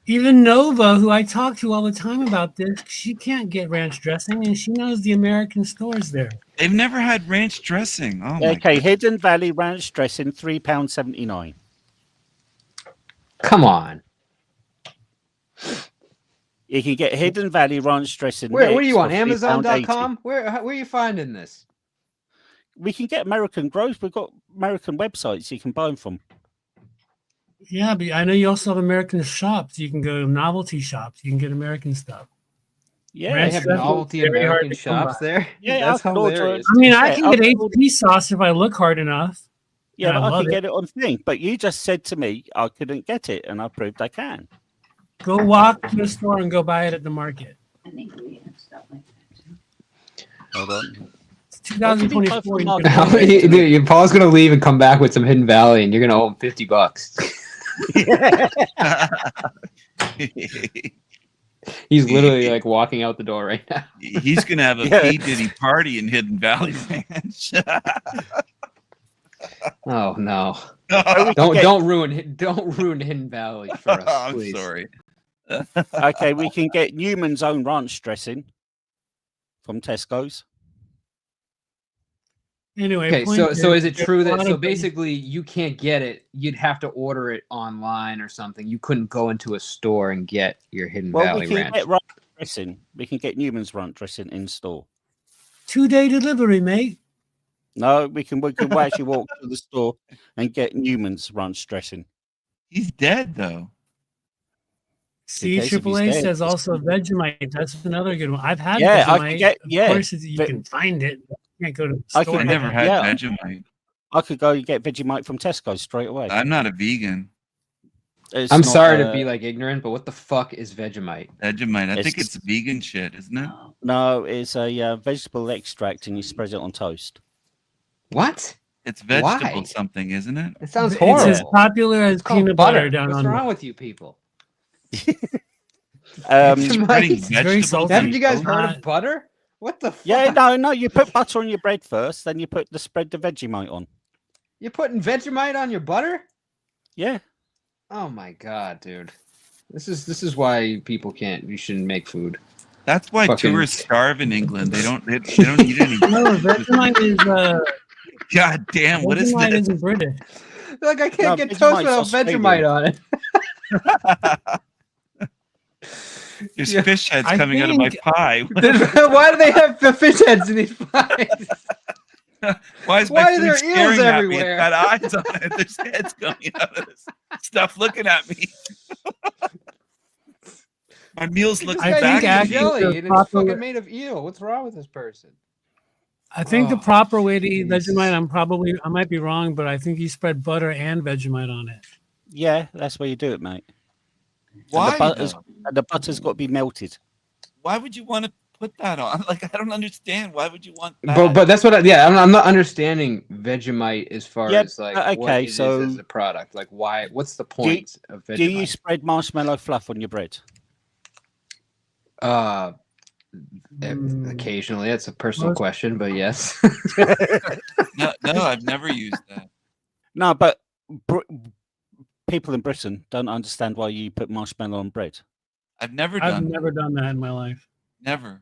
S15: Even Nova, who I talk to all the time about this, she can't get ranch dressing and she knows the American stores there.
S9: They've never had ranch dressing. Oh my
S16: Okay, Hidden Valley ranch dressing, £3.79.
S5: Come on.
S16: You can get Hidden Valley ranch dressing.
S5: Where are
S16: mix
S5: you on
S16: for
S5: Amazon.com?
S16: £3.80.
S5: Where are you finding this?
S16: We can get American growth. We've got American websites you can buy them from.
S15: Yeah, but I know you also have American shops. You can go to novelty shops. You can get American stuff.
S16: Yeah,
S5: They have novelty American shops there.
S16: Yeah,
S5: That's
S16: I can order
S5: hilarious.
S15: I mean, I
S16: Yeah,
S15: can
S16: I'll
S15: get
S16: order-
S15: HP sauce if I look hard enough.
S16: Yeah,
S15: And
S16: but I
S15: love
S16: can get it on thing. But you just said to me I couldn't get it, and I proved I can.
S15: Go walk to the store and go buy it at the market.
S1: I think we have stuff like that.
S16: Hold on.
S15: It's 2024. You can
S5: How many- dude, Paul's gonna leave and come back with some Hidden Valley, and you're gonna owe him $50. He's literally like walking out the door right now.
S9: He's gonna have a
S16: Yeah.
S9: P Diddy party in Hidden Valley Ranch.
S5: Oh no!
S16: Oh, we can
S5: Don't
S16: get-
S5: ruin Hidden Valley for us,
S9: I'm
S5: please.
S9: sorry.
S16: Okay, we can get Newman's own ranch dressing from Tesco's.
S15: Anyway,
S5: Okay,
S15: point
S5: so is it
S15: there's
S5: true
S15: a
S5: that
S15: lot
S5: so
S15: of-
S5: basically you can't get it? You'd have to order it online or something. You couldn't go into a store and get your Hidden
S16: Well,
S5: Valley
S16: we can
S5: Ranch.
S16: get ranch dressing. We can get Newman's ranch dressing in store.
S15: 2-day delivery, mate.
S16: No, we can actually walk to the store and get Newman's ranch dressing.
S9: He's dead though.
S15: C
S16: case if he's
S15: AAA
S16: dead.
S15: says also Vegemite. That's another good one. I've had
S16: Yeah, I
S15: Vegemite.
S16: could get- yeah,
S15: Of course, you
S16: but-
S15: can find it. You can't go to the
S16: I
S15: store.
S16: could-
S9: I never had
S16: Yeah.
S9: Vegemite.
S16: I could go and get Vegemite from Tesco straight away.
S9: I'm not a vegan.
S5: I'm sorry to be like ignorant, but what the fuck is Vegemite?
S9: Vegemite. I think it's vegan shit, isn't it?
S16: No, it's a vegetable extract, and you spread it on toast.
S5: What?
S9: It's vegetable something, isn't it?
S5: It sounds horrible.
S15: It's as popular as peanut butter down
S5: What's
S15: under.
S5: wrong with you people?
S16: Very salty.
S5: Haven't you guys heard of butter? What the fuck?
S16: Yeah, no. You put butter on your bread first, then you spread the Vegemite on.
S5: You're putting Vegemite on your butter?
S16: Yeah.
S5: Oh my god, dude. This is why you shouldn't make food.
S9: That's why tourists starve in England. They don't eat any.
S15: No, Vegemite is
S9: God damn, what is
S15: Vegemite
S9: this?
S15: isn't British.
S5: Like I can't get toast without Vegemite on it.
S9: There's fish heads coming out of my pie.
S5: Why do they have the fish heads in these pies?
S9: Why is
S5: Why
S9: my
S5: are
S9: food
S5: there
S9: staring
S5: eels
S9: at
S5: everywhere?
S9: me? It's got eyes on it. There's heads coming out of this stuff looking at me. My meals look
S5: This guy's
S9: back
S5: eating
S9: at me.
S5: jelly and it's fucking made of eel. What's wrong with this person?
S15: I think the proper way to eat Vegemite, I might be wrong, but I think you spread butter and Vegemite on it.
S16: Yeah, that's where you do it, mate.
S9: Why?
S16: And the butter's got to be melted.
S9: Why would you want to put that on? Like, I don't understand. Why would you want that?
S5: But that's what I'm not understanding Vegemite as far as like what
S16: okay,
S5: it is
S16: so
S5: as a product. Like why? What's the point of Vegemite?
S16: Do you spread marshmallow fluff on your bread?
S5: Occasionally, it's a personal question, but yes.
S9: No, I've never used that.
S16: No, but people in Britain don't understand why you put marshmallow on bread.
S9: I've never
S15: done that in my life.
S9: Never.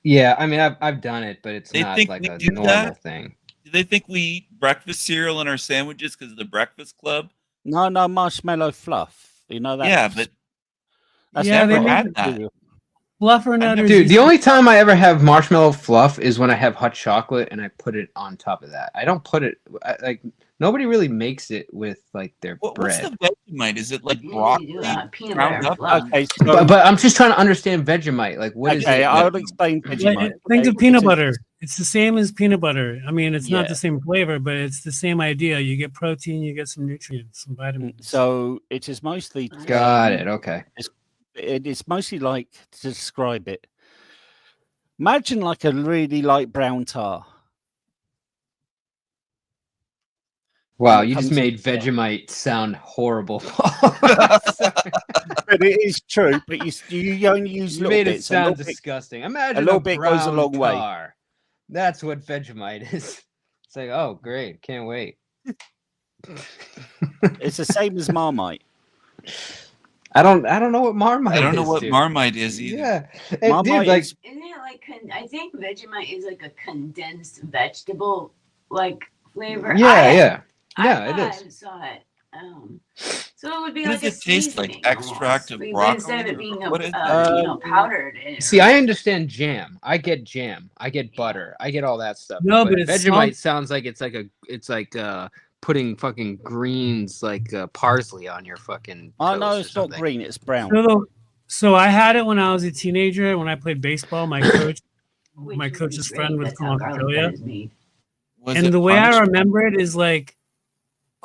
S5: Yeah, I mean, I've done it, but it's
S9: They
S5: not
S9: think
S5: like
S9: we
S5: a
S9: do
S5: normal
S9: that?
S5: thing.
S9: Do they think we eat breakfast cereal in our sandwiches because of the Breakfast Club?
S16: No, marshmallow fluff. You know that?
S9: Yeah, but
S16: That's
S15: Yeah,
S9: never
S15: they
S9: had
S15: make
S9: that.
S15: Fluffernutters.
S5: Dude, the only time I ever have marshmallow fluff is when I have hot chocolate and I put it on top of that. I don't put it like nobody really makes it with like their
S9: What's
S5: bread.
S9: the Vegemite? Is it like broccoli
S1: peanut
S9: ground
S1: butter
S9: up?
S1: fluff.
S16: Okay, so
S5: But I'm just trying to understand Vegemite. Like, what is it?
S16: I'll explain Vegemite.
S15: Think of
S16: Okay,
S15: peanut
S16: it's a-
S15: butter. It's the same as peanut butter. I mean, it's not
S16: Yeah.
S15: the same flavor, but it's the same idea. You get protein, you get some nutrients, some vitamins.
S16: So it is mostly.
S5: Got it. Okay.
S16: It's mostly like, to describe it. Imagine like a really light brown tar.
S5: Wow,
S16: When it
S5: you just
S16: comes to-
S5: made Vegemite sound horrible.
S16: But it is true. But you only use
S5: You
S16: little
S5: made it
S16: bits.
S5: sound disgusting. Imagine
S16: a little bit goes a
S5: brown
S16: long way.
S5: tar. That's what Vegemite is. It's like, oh, great, can't wait.
S16: It's the same as Marmite.
S5: I don't know what Marmite is.
S9: I don't know what
S5: dude.
S9: Marmite is either.
S5: Yeah,
S16: Marmite
S5: dude, like
S16: is-
S1: Isn't it like I think Vegemite is like a condensed vegetable like flavor.
S5: yeah,
S1: I
S5: it
S1: thought
S5: is.
S1: I saw it. So it would be
S9: What
S1: like
S9: does
S1: a
S9: it taste like?
S1: seasoning
S9: Extract of
S1: almost.
S9: broccoli?
S1: Instead of it being
S9: What is
S1: powdered.
S5: See, I understand jam. I get jam. I get butter. I get all that stuff.
S15: No, but it's
S5: Vegemite
S15: salt-
S5: sounds like it's like putting fucking greens like parsley on your fucking.
S16: Oh no,
S5: toast or
S16: it's not
S5: something.
S16: green. It's brown.
S15: So I had it when I was a teenager. When I played baseball, my coach's friend was from Australia. And the way I remember it is like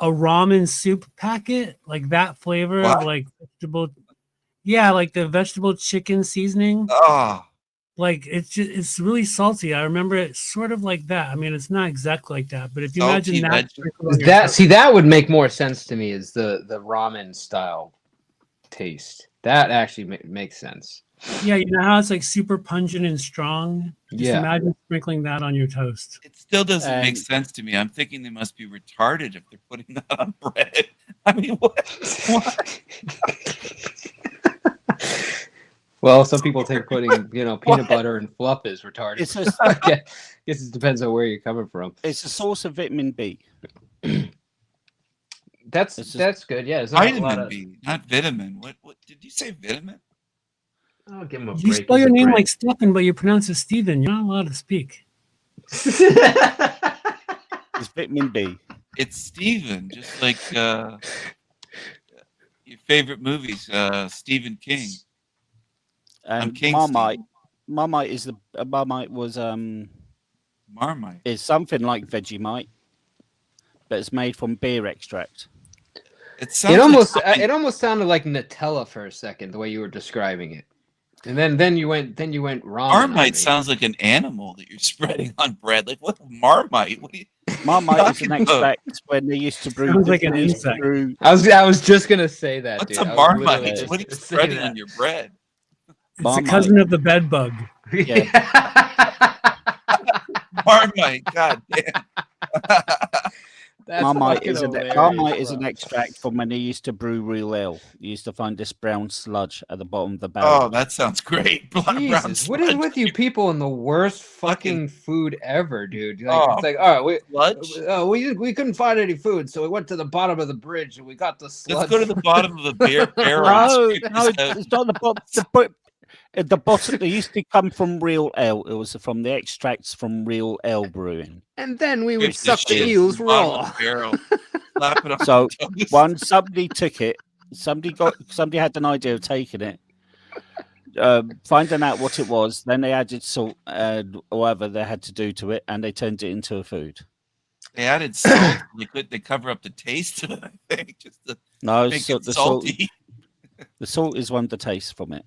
S15: a ramen soup packet, like that flavor of like vegetable. Yeah, like the vegetable chicken seasoning.
S9: Oh,
S15: Like it's really salty. I remember it sort of like that. I mean, it's not exactly like that, but if you
S9: Salty
S15: imagine that,
S9: veg-
S15: sprinkled on your
S5: That
S15: toast-
S5: see, that would make more sense to me. Is the ramen style taste that actually makes sense?
S15: yeah, you know how it's like super pungent and strong. Just
S5: Yeah.
S15: imagine sprinkling that on your toast.
S9: it still doesn't make
S16: And-
S9: sense to me. I'm thinking they must be retarded if they're putting that on bread. I mean, what?
S5: Well, some people think putting peanut butter and fluff is retarded.
S16: It's a-
S5: I guess it depends on where you're coming from.
S16: It's a source of vitamin B.
S5: That's
S16: It's just-
S5: that's good. Yeah, there's not a lot
S9: Vitamin
S5: of.
S9: B, not vitamin. What did you say? Vitamin?
S5: I'll give him a
S15: You
S5: break.
S15: spell
S5: He's
S15: your
S5: a
S15: name
S5: Brit.
S15: like Stephen, but you pronounce it Steven. You're not allowed to speak.
S16: It's vitamin B.
S9: It's Stephen, just like your favorite movies, Stephen King.
S16: And
S9: King
S16: Marmite is Marmite was
S9: Marmite.
S16: is something like Vegemite, but it's made from beer extract.
S9: It sounds
S5: It
S9: like
S5: almost sounded like Nutella for a second, the way you were describing it, and then you went ramen.
S9: Marmite sounds like an animal that you're spreading on bread. Like what Marmite? What do you?
S16: Marmite is an extract when they used to brew.
S15: Sounds like an insect.
S5: I was just gonna say that.
S9: What's
S5: dude.
S9: a
S5: I was
S9: Marmite?
S5: literally
S9: What are you
S5: just saying
S9: spreading
S5: that.
S9: on your bread?
S15: It's
S16: Marmite.
S15: a cousin of the bed bug.
S9: Marmite. God damn.
S5: That's
S16: Marmite
S5: fucking hilarious,
S16: Marmite is
S5: bro.
S16: an extract from when they used to brew real ale. You used to find this brown sludge at the bottom of the barrel.
S9: Oh, that sounds great. Brown
S5: Jesus, what is
S9: sludge.
S5: with you people and the worst fucking food ever, dude? Like,
S9: Oh,
S5: it's like, all right,
S9: sludge?
S5: we couldn't find any food, so we went to the bottom of the bridge and we got the sludge.
S9: Let's go to the bottom of the barrel.
S16: No,
S9: and scrape
S16: no,
S9: this out.
S16: it's not the bottom. The bottom. They used to come from real ale. It was from the extracts from real ale brewing.
S5: And then we would
S9: Scrape
S5: suck
S9: the
S5: the
S9: shit
S5: eels
S9: from the bottom of
S5: raw.
S9: the barrel. Slap it on
S16: So
S9: the toast.
S16: once somebody took it, somebody had an idea of taking it, finding out what it was. Then they added salt and whatever they had to do to it, and they turned it into a food.
S9: They added salt. They cover up the taste of it, I think, just to
S16: No,
S9: make
S16: so
S9: it
S16: the salt.
S9: salty.
S16: The salt is one of the tastes from it.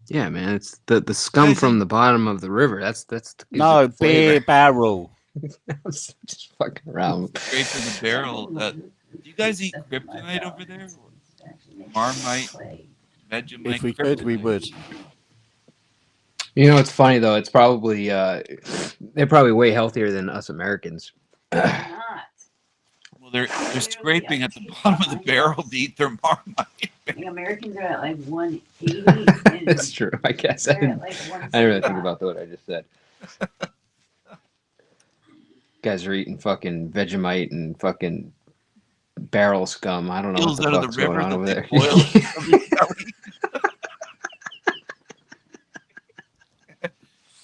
S5: Yeah, man, it's the scum from the bottom of the river. That's gives it
S16: No,
S5: the flavor.
S16: beer barrel.
S5: I'm just fucking around.
S9: Scrape in the barrel. Do you guys eat kryptonite over there? Marmite, Vegemite.
S16: If we could, we would.
S5: You know, it's funny though. It's probably they're probably way healthier than us Americans.
S9: Well, they're scraping at the bottom of the barrel to eat their Marmite.
S1: The Americans are at like 180.
S5: That's true. I guess I
S1: They're
S5: didn't,
S1: at like
S5: I didn't really think about what I just said. Guys are eating fucking Vegemite and fucking barrel scum. I don't know
S9: Eels
S5: what
S9: out
S5: the
S9: of
S5: fuck's
S9: the
S5: going
S9: river
S5: on
S9: that
S5: over
S9: they
S5: there.
S9: boil in every belly.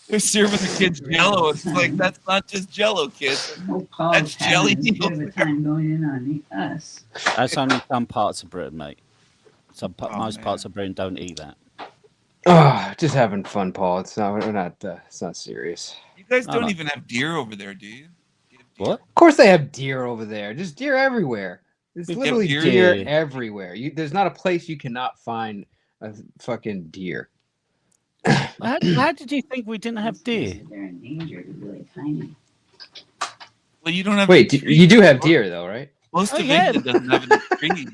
S9: They're serving the kids Jello. It's like that's not just Jello, kids. That's jelly
S1: Having a bit of a time going in on us.
S16: That's only some parts of Britain, mate. Most
S9: man.
S16: parts of Britain don't eat that.
S5: Oh, just having fun, Paul. It's not serious.
S9: You guys
S16: No,
S9: don't
S16: no.
S9: even have deer over there, do you?
S16: What?
S5: Of course they have deer over there. Just deer everywhere. There's
S16: We have
S5: literally
S9: deer.
S5: deer
S16: Yeah.
S5: everywhere. There's not a place you cannot find a fucking deer.
S16: How did you think we didn't have deer?
S1: They're endangered, really tiny.
S9: Well, you don't have.
S5: Wait,
S9: any
S5: you do
S9: trees.
S5: have deer though, right?
S9: Most
S16: Oh,
S9: of
S16: yeah.
S9: England doesn't have any trees.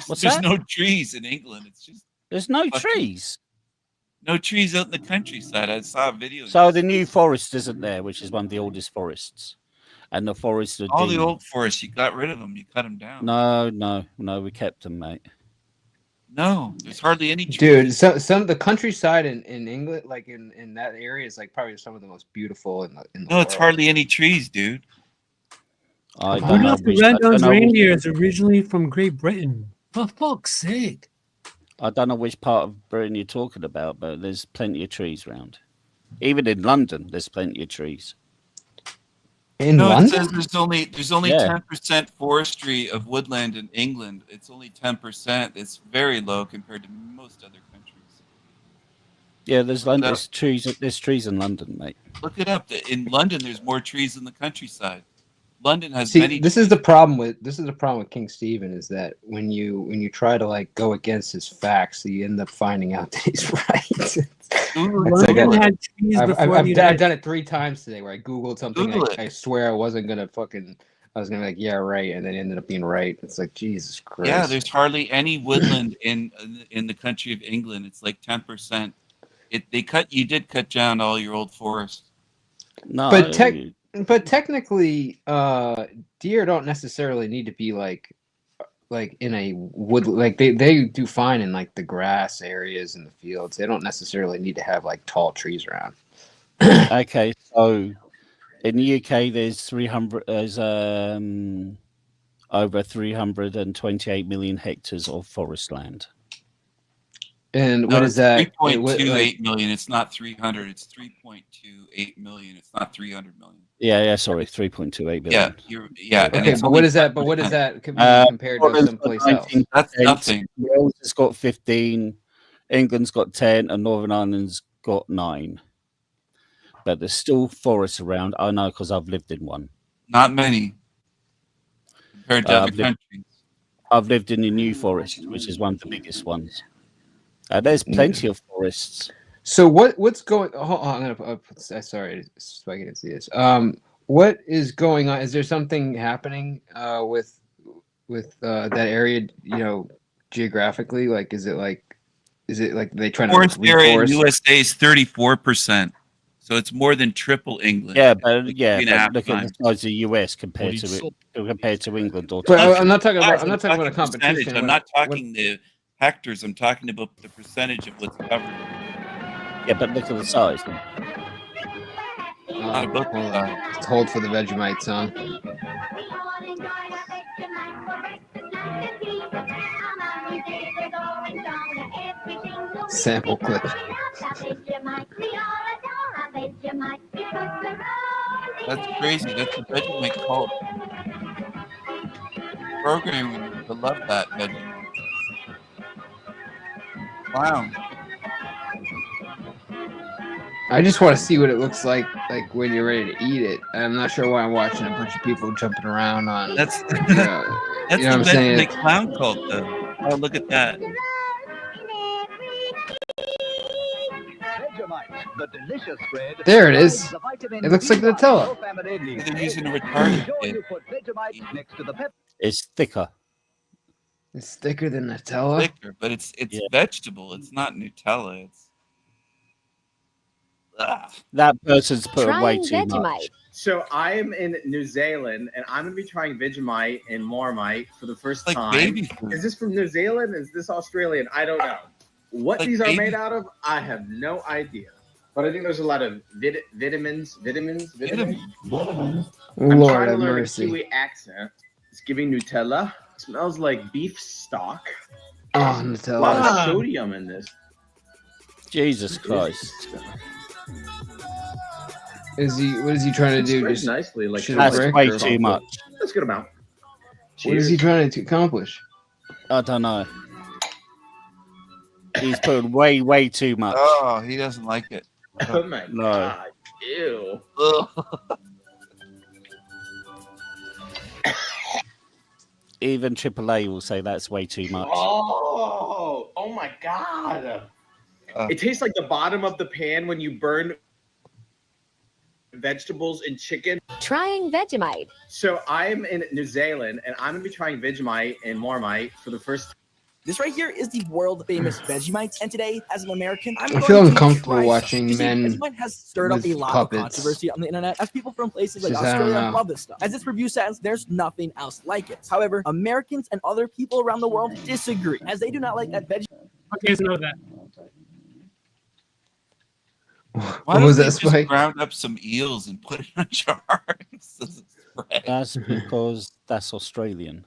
S16: What's
S9: There's
S16: that?
S9: no trees in England. It's just
S16: There's no
S9: Fucking-
S16: trees.
S9: no trees out in the countryside. I saw a video.
S16: So the new forest isn't there, which is one of the oldest forests. And the forests are
S9: all the
S16: deep.
S9: old forests, you got rid of them. You cut them down.
S16: No, we kept them, mate.
S9: No, there's hardly any trees.
S5: Dude, some the countryside in England, like in that area, is like probably some of the most beautiful in the
S9: No, it's
S5: world.
S9: hardly any trees, dude.
S16: I don't know.
S15: Rudolph the
S16: which- I don't
S15: Red-Nosed
S16: know which-
S15: Reindeer is originally from Great Britain. For fuck's sake.
S16: I don't know which part of Britain you're talking about, but there's plenty of trees around. Even in London, there's plenty of trees.
S5: In
S9: No, it
S5: London?
S9: says there's only
S16: Yeah.
S9: 10% forestry of woodland in England. It's only 10%. It's very low compared to most other countries.
S16: Yeah, there's trees. There's trees in London, mate.
S9: Look it up. In London, there's more trees in the countryside. London has
S5: See,
S9: many.
S5: this is the problem with King Stephen is that when you try to like go against his facts, you end up finding out that he's right.
S15: London had trees
S5: I've
S15: before the
S5: done
S15: United
S5: it 3 times today where I googled something.
S9: Google it.
S5: I swear I wasn't gonna I was gonna be like, yeah, right, and then it ended up being right. It's like Jesus Christ.
S9: Yeah, there's hardly any woodland in the country of England. It's like 10%. You did cut down all your old forests.
S16: No,
S5: But technically, deer don't necessarily need to be like in a wood. Like they do fine in like the grass areas and the fields. They don't necessarily need to have like tall trees around.
S16: Okay, so in the UK, there's over 328 million hectares of forest land.
S5: And what is that?
S9: 3.28 million. It's not 300. It's 3.28 million. It's not 300 million.
S16: Yeah, sorry, 3.28 billion.
S9: Yeah. And
S5: Okay,
S9: it's
S5: but
S9: only
S5: what is that? But what is that compared to someplace else?
S9: That's nothing.
S16: Wales has got 15, England's got 10, and Northern Ireland's got 9. But there's still forests around. I know because I've lived in one.
S9: Not many compared to other
S16: I've lived-
S9: countries.
S16: I've lived in the New Forest, which is one of the biggest ones. There's plenty of forests.
S5: So what's going? Hold on, sorry, so I can see this. What is going on? Is there something happening with that area? You know, geographically, like, is it like they trying
S9: Forest
S5: to
S9: area in
S5: reforest?
S9: USA is 34%, so it's more than triple England.
S16: Yeah,
S9: Like
S16: but
S9: 3.5
S16: look at
S9: times.
S16: the size of the US compared to England. Or
S5: But
S16: to
S5: I'm not talking
S9: Guys,
S5: about. I'm not talking about a
S9: percentage.
S5: competition.
S9: I'm not talking the hectares. I'm talking about the percentage of what's covered.
S16: Yeah, but look at the size.
S9: Not about the size.
S5: Just hold for the Vegemite song. Sample clip.
S9: That's crazy. That's a Vegemite cult. Programming to love that Vegemite. Wow.
S5: I just want to see what it looks like when you're ready to eat it. I'm not sure why I'm watching a bunch of people jumping around on.
S9: That's
S5: you know
S9: that's
S5: what I'm
S9: the
S5: saying?
S9: Vegemite clown cult, though. Oh, look at that.
S5: There it is. It looks like Nutella.
S9: They're using a retardant kid.
S16: It's thicker.
S5: It's thicker than Nutella.
S9: Thicker, but it's vegetable. It's not Nutella. It's
S16: That person's put way too much.
S17: So I am in New Zealand, and I'm going to be trying Vegemite and Marmite for the first
S9: like
S17: time.
S9: baby food.
S17: Is this from New Zealand? Is this Australian? I don't know. What
S9: Like
S17: these are
S9: baby
S17: made out of, I have no idea. But I think there's a lot of vitamins. I'm
S5: Lord
S17: trying to
S5: have
S17: learn
S5: mercy.
S17: a Kiwi accent. It's giving Nutella. It smells like beef stock.
S5: Oh,
S17: A lot
S5: Nutella.
S17: of sodium in this.
S16: Jesus Christ.
S5: What is he trying to
S17: It's
S5: do?
S17: sprayed
S5: Just
S17: nicely, like
S5: shoot a
S16: That's
S5: brick
S16: way
S5: or-
S16: too much.
S17: That's a good amount.
S5: What is he
S17: Cheers.
S5: trying to accomplish?
S16: I don't know. He's put way too much.
S9: Oh, he doesn't like it.
S17: Oh my
S16: No.
S17: god. Ew.
S16: Even AAA will say that's way too much.
S17: Oh my god. It tastes like the bottom of the pan when you burn vegetables and chicken.
S18: Trying Vegemite.
S17: So I'm in New Zealand, and I'm gonna be trying Vegemite and Marmite for the first time.
S19: This right here is the world famous Vegemite, and today, as an American, I'm
S5: I
S19: going
S5: feel
S19: to
S5: uncomfortable
S19: try some.
S5: watching
S19: You see,
S5: men
S19: Vegemite has stirred up
S5: with
S19: a lot
S5: puppets.
S19: of controversy on the internet, as people from places like
S5: Just, I don't
S19: Australia
S5: know.
S19: love this stuff. As this review says, there's nothing else like it. However, Americans and other people around the world disagree, as they do not like that Vegemite.
S15: Okay, so know that.
S9: Why
S5: What
S9: don't
S5: was
S9: they
S5: that,
S9: just
S5: Spike?
S9: ground up some eels and put it in a jar? Spread.
S16: That's because that's Australian.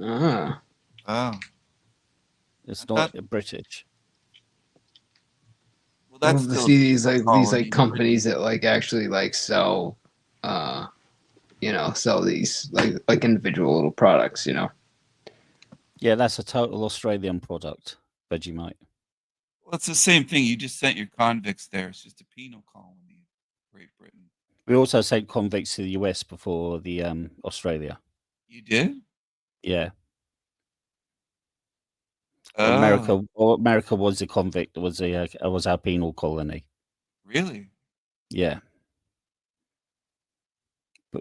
S5: Ah.
S9: Oh.
S16: It's not British.
S9: Well,
S5: I
S9: that's
S5: love to
S9: still
S5: see these
S9: colony.
S5: companies that actually sell sell these like individual little products,
S16: Yeah, that's a total Australian product, Vegemite.
S9: Well, it's the same thing. You just sent your convicts there. It's just a penal colony of Great Britain.
S16: We also sent convicts to the US before the Australia.
S9: You did?
S16: Yeah.
S9: Oh.
S16: America was a convict. Was our penal colony.
S9: Really?
S16: Yeah.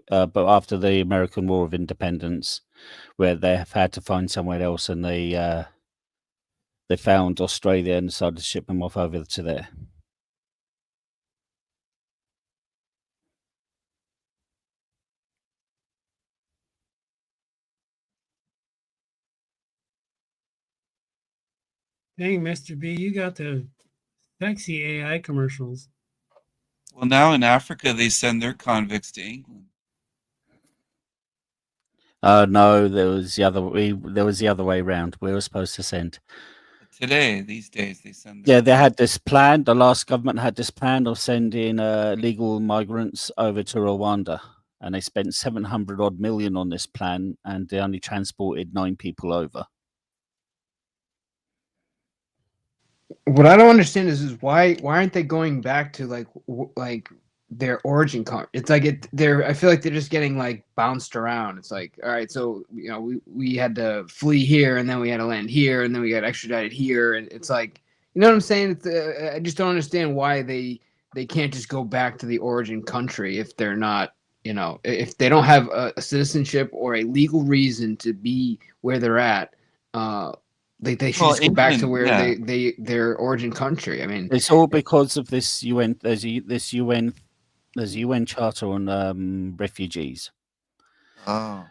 S16: But after the American War of Independence, where they have had to find somewhere else, and they found Australia and decided to ship them off over to there.
S15: Dang, Mr. B, you got the sexy AI commercials.
S9: Well, now in Africa, they send their convicts to England.
S16: No, there was the other way around. We were supposed to send.
S9: Today, these days, they send.
S16: Yeah, they had this plan. The last government had this plan of sending legal migrants over to Rwanda, and they spent 700 odd million on this plan, and they only transported 9 people over.
S5: What I don't understand is why aren't they going back to their origin country. It's like they're. I feel like they're just getting like bounced around. It's like, all right, so we had to flee here, and then we had to land here, and then we got extradited here, and it's like, you know what I'm saying? It's, I just don't understand why they can't just go back to the origin country if they're not, if they don't have a citizenship or a legal reason to be where they're at. They should just go back to where their origin country. I mean,
S16: it's all because of this UN. There's UN Charter on refugees.
S9: Oh.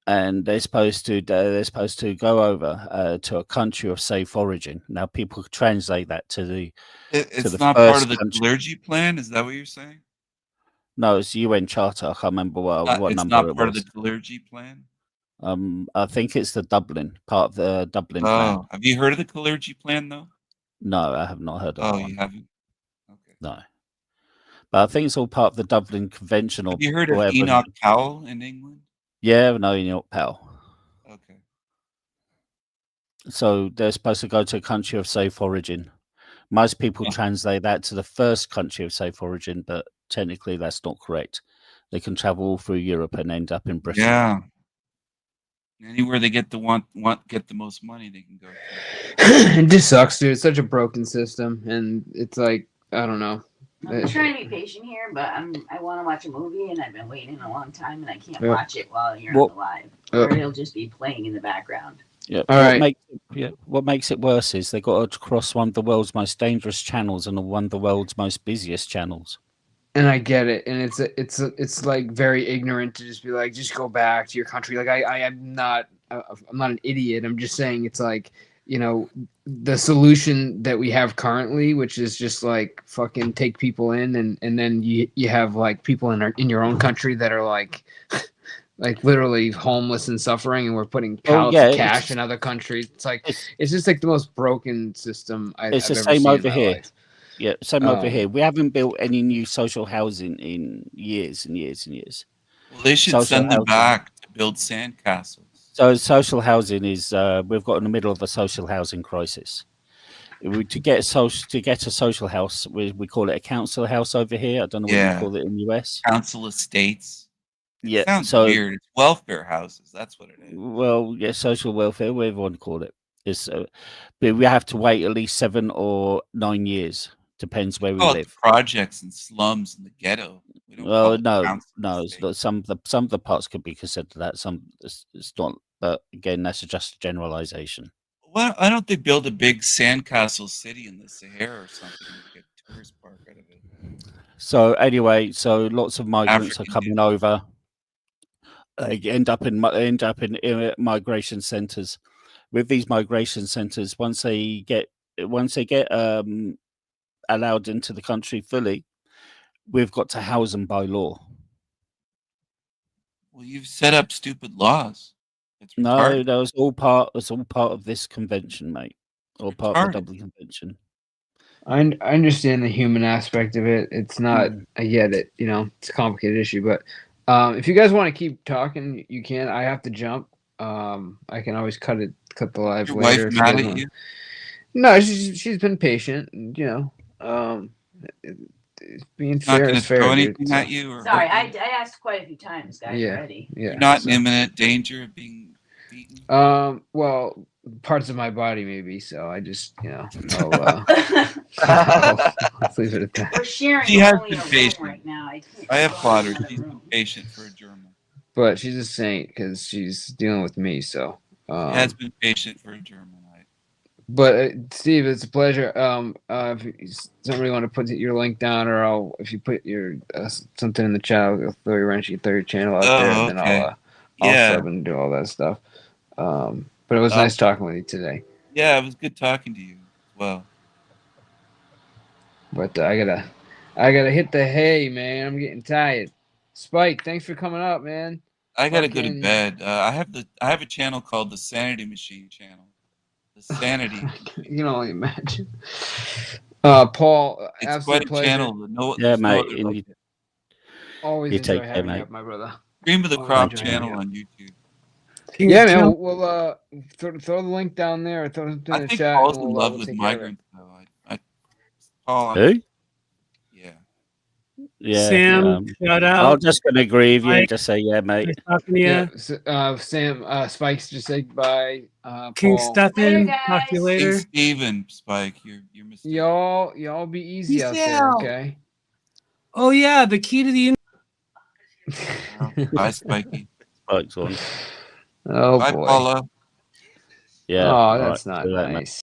S16: And they're supposed to go over to a country of safe origin. Now people translate that to the.
S9: It's not part of the clergy plan. Is that what you're saying?
S16: No, it's UN Charter. I can't remember what number it was.
S9: It's not part of the clergy plan.
S16: I think it's the Dublin part of the Dublin plan.
S9: Have you heard of the clergy plan though?
S16: No, I have not heard of it.
S9: Oh, you haven't? Okay.
S16: No. But I think it's all part of the Dublin Convention.
S9: Have you heard of Enoch Powell in England?
S16: Yeah, no, Enoch Powell.
S9: Okay.
S16: So they're supposed to go to a country of safe origin. Most people translate that to the first country of safe origin, but technically that's not correct. They can travel all through Europe and end up in Britain.
S9: Yeah. Anywhere they get the get the most money, they can go.
S5: It just sucks, dude. It's such a broken system, and it's like, I don't know.
S1: I'm trying to be patient here, but I want to watch a movie, and I've been waiting a long time, and I can't watch it while you're on the live, or it'll just be playing in the background.
S16: Yeah.
S5: All right.
S16: What makes it worse is they got to cross one of the world's most dangerous channels and one of the world's most busiest channels.
S5: And I get it, and it's like very ignorant to just be like, just go back to your country. Like I'm not an idiot. I'm just saying it's like, the solution that we have currently, which is just like fucking take people in, and then you have like people in your own country that are like literally homeless and suffering, and we're putting pallets of cash in other countries. It's like it's just like the most broken system I've
S16: It's the
S5: ever
S16: same
S5: seen
S16: over
S5: in my
S16: here.
S5: life.
S16: Yeah, same over here. We haven't built any new social housing in years and years and years.
S9: Well, they should send them back to build sandcastles.
S16: So social housing is we've got in the middle of a social housing crisis. To get a social house, we call it a council house over here. I don't know what you call it in the US.
S9: Council estates.
S16: Yeah,
S9: sounds weird. It's welfare houses. That's what it is.
S16: Well, yeah, social welfare, whatever you want to call it. But we have to wait at least 7 or 9 years. Depends where we live.
S9: Projects and slums in the ghetto.
S16: Well, no. Some of the parts could be considered that. Some it's not. But again, that's just a generalization.
S9: Why don't they build a big sandcastle city in the Sahara or something and get a tourist park out of it?
S16: So anyway, lots of migrants are coming over. They end up in migration centers. With these migration centers, once they get allowed into the country fully, we've got to house them by law.
S9: Well, you've set up stupid laws.
S16: No, that was all part. It's all part of this convention, mate. All part of the Dublin Convention.
S5: I understand the human aspect of it. It's not. I get it. It's a complicated issue. But if you guys want to keep talking, you can. I have to jump. I can always cut the live
S9: Your
S5: later.
S9: wife mad at you?
S5: No, she's been patient. Being fair is fair.
S9: Throw anything at you, or
S1: Sorry, I asked quite a few times, guys. Already.
S5: Yeah.
S9: You're not in imminent danger of being beaten.
S5: Well, parts of my body maybe. So I just, I'll leave it at that.
S1: We're sharing
S9: She has
S1: only
S9: been
S1: a room
S9: patient.
S1: right now.
S9: I applaud her. She's been patient for a German.
S5: But she's a saint because she's dealing with me. So
S9: She has been patient for a German.
S5: But Steve, it's a pleasure. If somebody want to put your link down, or if you put your something in the chat, I'll throw your channel out there, and then I'll sub and do all that stuff. But it was nice talking with you today.
S9: Yeah, it was good talking to you as well.
S5: But I gotta hit the hay, man. I'm getting tired. Spike, thanks for coming up, man.
S9: I gotta go to bed. I have a channel called the Sanity Machine channel. The Sanity.
S5: You can only imagine. Paul,
S9: it's quite a
S5: pleasure.
S9: channel.
S16: Yeah, mate.
S5: Always
S16: you
S5: enjoy
S16: take care,
S5: having
S16: mate.
S5: you up, my brother.
S9: Cream of the Crop channel on YouTube.
S5: Yeah, man. We'll throw the link down there. Or throw it in
S9: I
S5: the
S9: think
S5: chat.
S9: Paul's
S5: and
S9: in love with
S5: take care of it.
S9: migrants, though. Paul,
S16: Who?
S9: yeah.
S16: Yeah,
S15: Sam, shout out.
S16: I'm just gonna agree with you and
S15: Mike,
S16: just say, yeah, mate.
S15: nice talking to you.
S5: Yeah, Sam, Spike's just say goodbye.
S15: King
S5: Paul.
S15: Stefan, talk to you
S9: King
S15: later.
S9: Steven, Spike, you're mistaken.
S5: Y'all be easy
S15: Peace
S5: out there,
S15: out.
S5: okay?
S15: Oh yeah, the key to the
S9: Bye, Spikey.
S16: Spike's on.
S5: Oh
S9: Bye,
S5: boy.
S9: Paula.
S16: Yeah.
S5: Oh,
S16: all
S5: that's
S16: right,
S5: not
S16: do that, mate.
S5: nice.